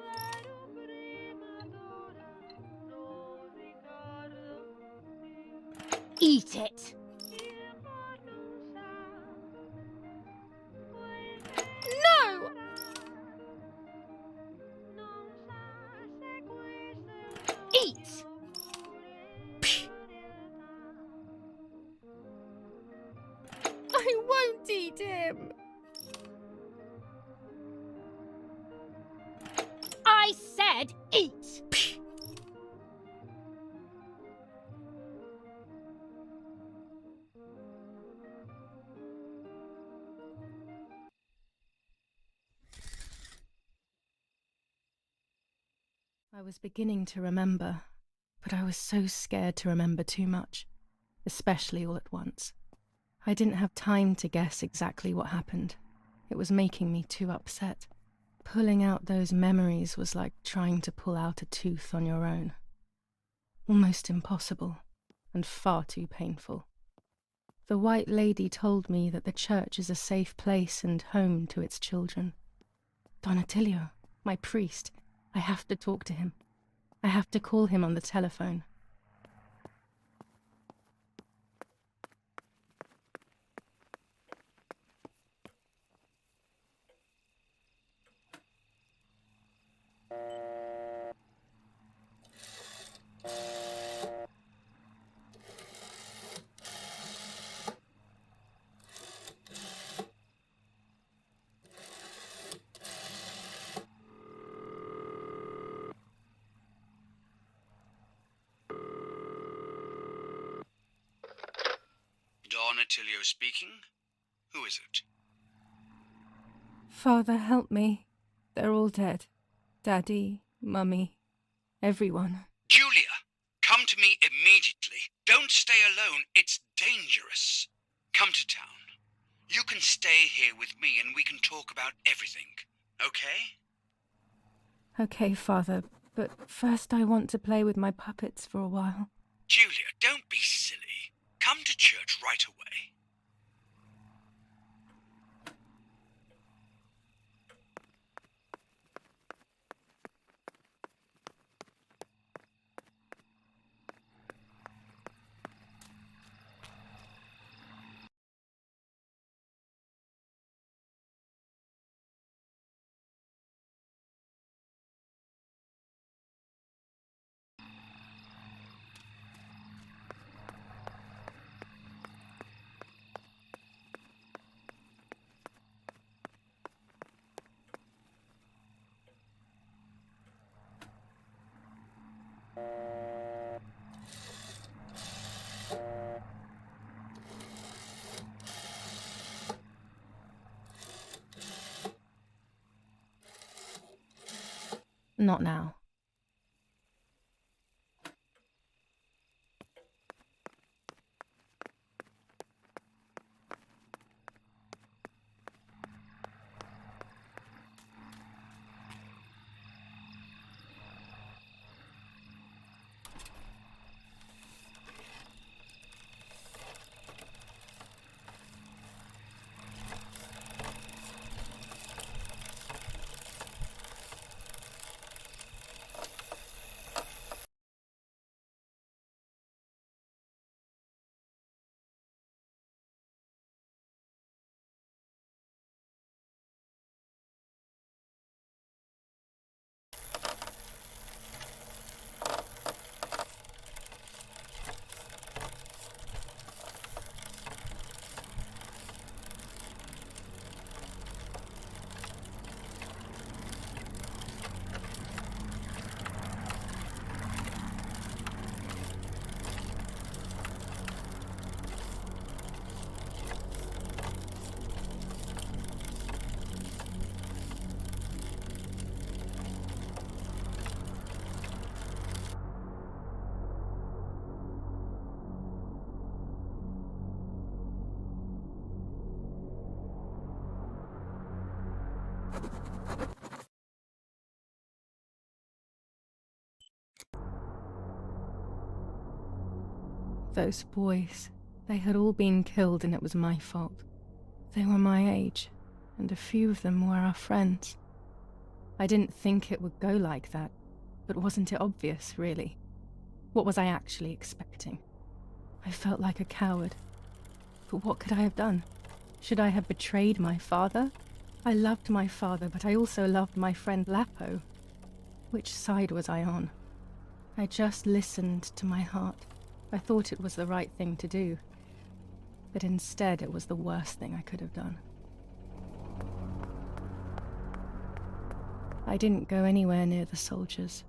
Eat it. No! Eat! I won't eat him. I said eat! I was beginning to remember, but I was so scared to remember too much, especially all at once. I didn't have time to guess exactly what happened. It was making me too upset. Pulling out those memories was like trying to pull out a tooth on your own. Almost impossible, and far too painful. The White Lady told me that the church is a safe place and home to its children. Don Attilio, my priest, I have to talk to him. I have to call him on the telephone. Don Attilio speaking. Who is it? Father, help me. They're all dead. Daddy, Mummy, everyone. Giulia, come to me immediately. Don't stay alone. It's dangerous. Come to town. You can stay here with me and we can talk about everything. Okay? Okay, Father, but first I want to play with my puppets for a while. Giulia, don't be silly. Come to church right away. Not now. Those boys, they had all been killed and it was my fault. They were my age, and a few of them were our friends. I didn't think it would go like that, but wasn't it obvious, really? What was I actually expecting? I felt like a coward. But what could I have done? Should I have betrayed my father? I loved my father, but I also loved my friend Lapo. Which side was I on? I just listened to my heart. I thought it was the right thing to do. But instead, it was the worst thing I could have done. I didn't go anywhere near the soldiers,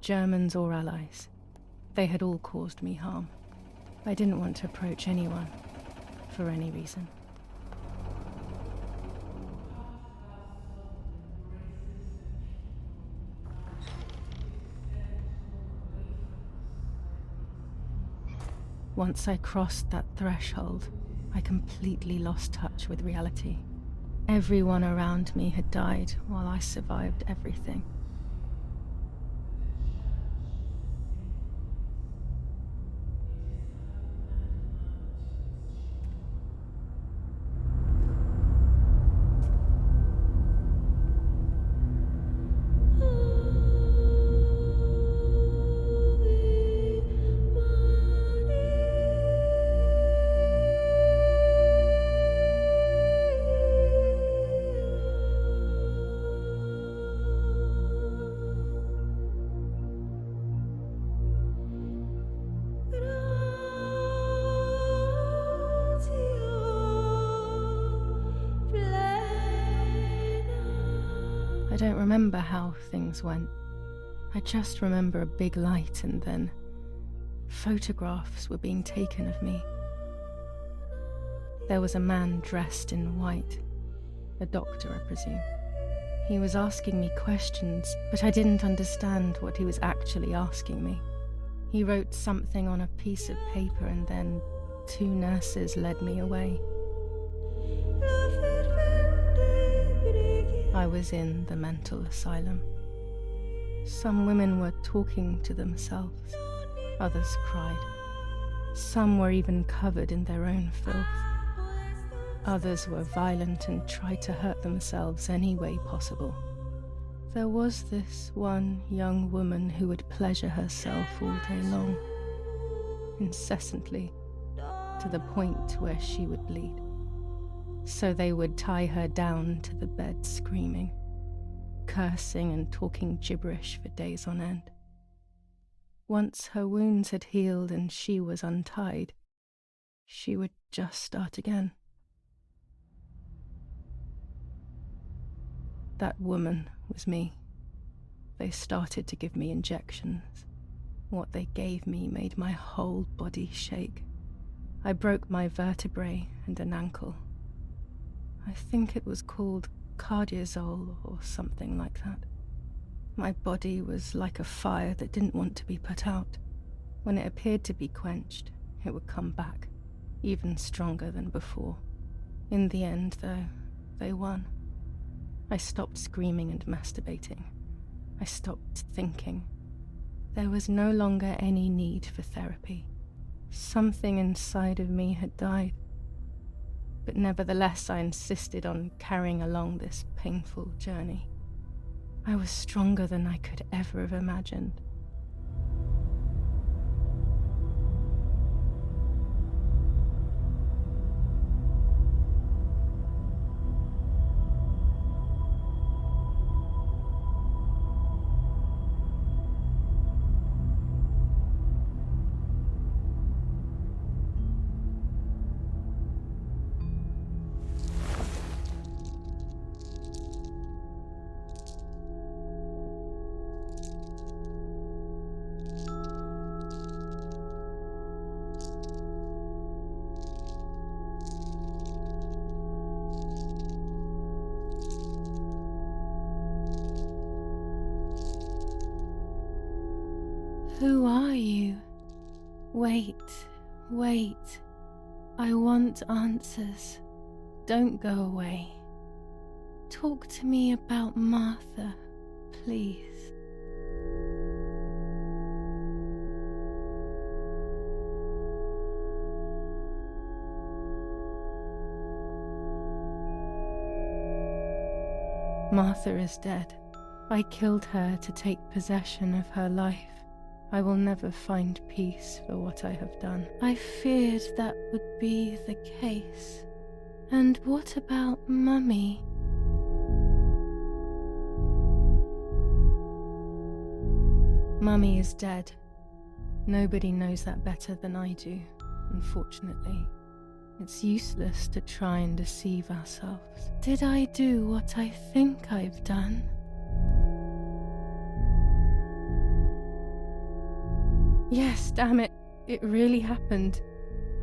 Germans or allies. They had all caused me harm. I didn't want to approach anyone, for any reason. Once I crossed that threshold, I completely lost touch with reality. Everyone around me had died while I survived everything. I don't remember how things went. I just remember a big light and then photographs were being taken of me. There was a man dressed in white, a doctor, I presume. He was asking me questions, but I didn't understand what he was actually asking me. He wrote something on a piece of paper and then 2 nurses led me away. I was in the mental asylum. Some women were talking to themselves. Others cried. Some were even covered in their own filth. Others were violent and tried to hurt themselves any way possible. There was this one young woman who would pleasure herself all day long, incessantly, to the point where she would bleed. So they would tie her down to the bed screaming, cursing and talking gibberish for days on end. Once her wounds had healed and she was untied, she would just start again. That woman was me. They started to give me injections. What they gave me made my whole body shake. I broke my vertebrae and an ankle. I think it was called cardiazole or something like that. My body was like a fire that didn't want to be put out. When it appeared to be quenched, it would come back, even stronger than before. In the end, though, they won. I stopped screaming and masturbating. I stopped thinking. There was no longer any need for therapy. Something inside of me had died. But nevertheless, I insisted on carrying along this painful journey. I was stronger than I could ever have imagined. Who are you? Wait, wait. I want answers. Don't go away. Talk to me about Martha, please. Martha is dead. I killed her to take possession of her life. I will never find peace for what I have done. I feared that would be the case. And what about Mummy? Mummy is dead. Nobody knows that better than I do, unfortunately. It's useless to try and deceive ourselves. Did I do what I think I've done? Yes, damn it. It really happened.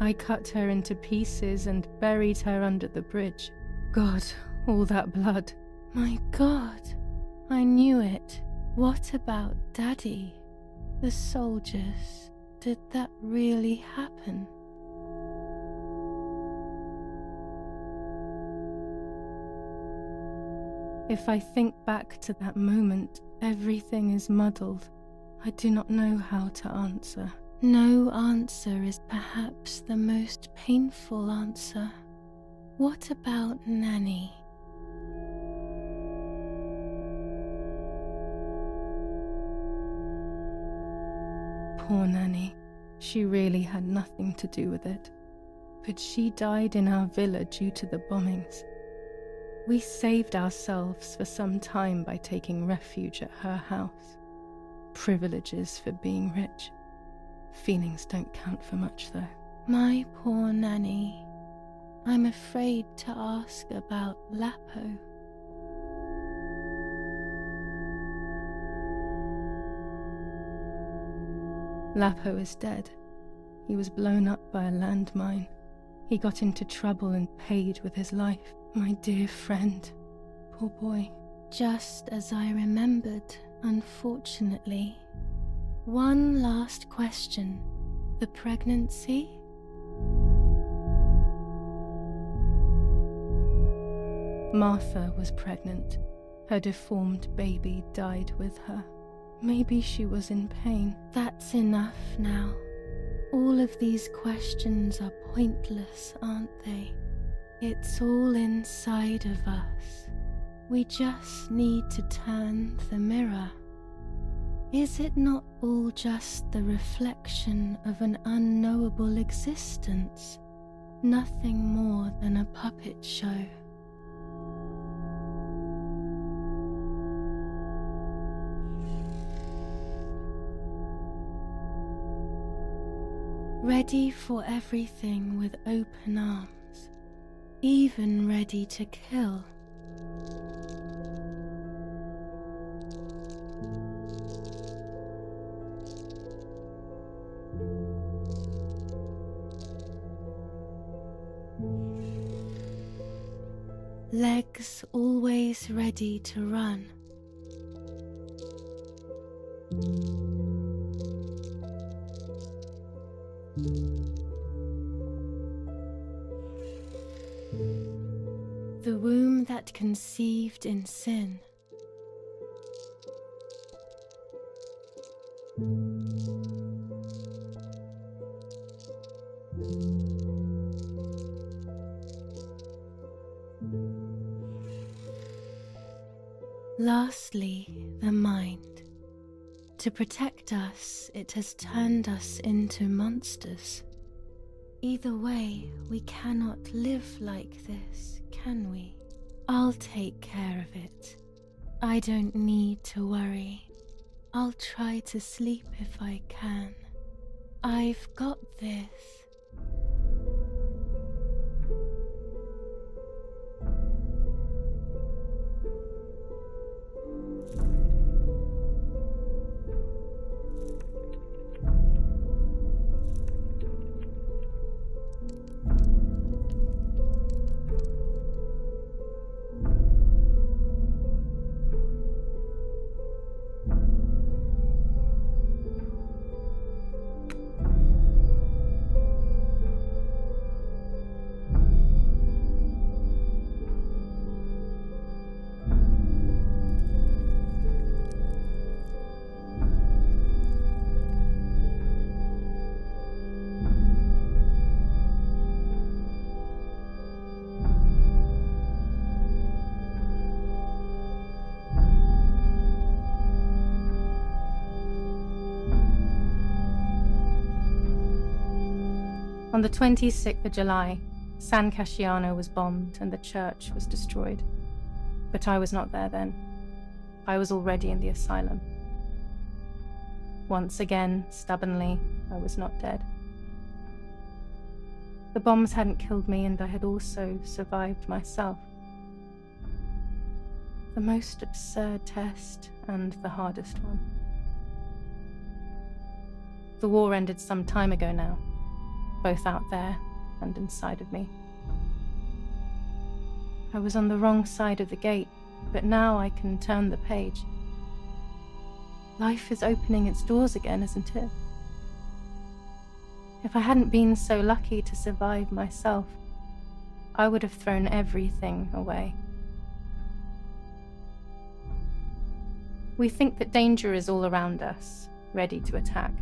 I cut her into pieces and buried her under the bridge. God, all that blood. My God, I knew it. What about Daddy? The soldiers? Did that really happen? If I think back to that moment, everything is muddled. I do not know how to answer. No answer is perhaps the most painful answer. What about Nanny? Poor Nanny. She really had nothing to do with it. But she died in our villa due to the bombings. We saved ourselves for some time by taking refuge at her house. Privileges for being rich. Feelings don't count for much, though. My poor Nanny. I'm afraid to ask about Lapo. Lapo is dead. He was blown up by a landmine. He got into trouble and paid with his life. My dear friend. Poor boy. Just as I remembered, unfortunately. One last question. The pregnancy? Martha was pregnant. Her deformed baby died with her. Maybe she was in pain. That's enough now. All of these questions are pointless, aren't they? It's all inside of us. We just need to turn the mirror. Is it not all just the reflection of an unknowable existence? Nothing more than a puppet show. Ready for everything with open arms, even ready to kill. Legs always ready to run. The womb that conceived in sin. Lastly, the mind. To protect us, it has turned us into monsters. Either way, we cannot live like this, can we? I'll take care of it. I don't need to worry. I'll try to sleep if I can. I've got this. On the 26th of July, San Casciano was bombed and the church was destroyed. But I was not there then. I was already in the asylum. Once again, stubbornly, I was not dead. The bombs hadn't killed me, and I had also survived myself. The most absurd test and the hardest one. The war ended some time ago now, both out there and inside of me. I was on the wrong side of the gate, but now I can turn the page. Life is opening its doors again, isn't it? If I hadn't been so lucky to survive myself, I would have thrown everything away. We think that danger is all around us, ready to attack.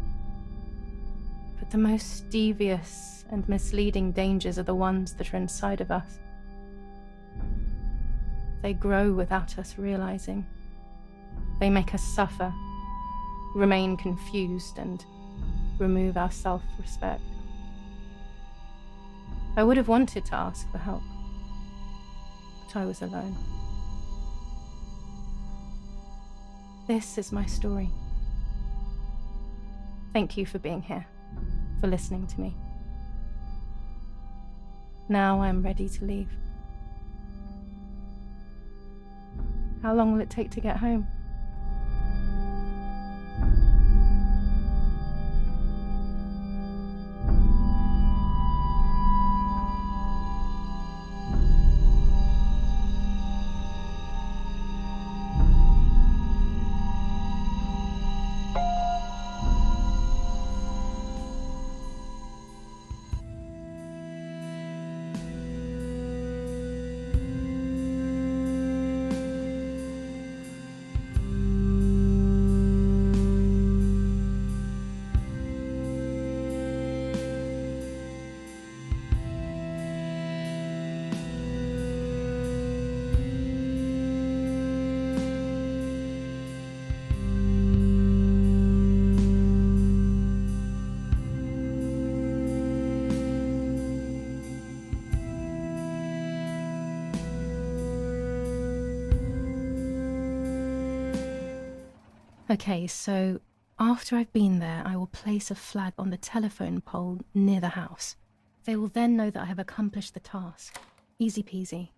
But the most devious and misleading dangers are the ones that are inside of us. They grow without us realizing. They make us suffer, remain confused, and remove our self-respect. I would have wanted to ask for help, but I was alone. This is my story. Thank you for being here, for listening to me. Now I'm ready to leave. How long will it take to get home? Okay, so after I've been there, I will place a flag on the telephone pole near the house. They will then know that I have accomplished the task. Easy peasy.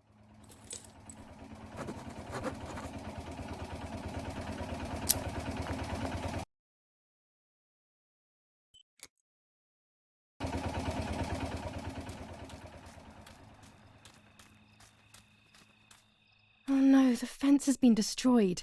Oh no, the fence has been destroyed.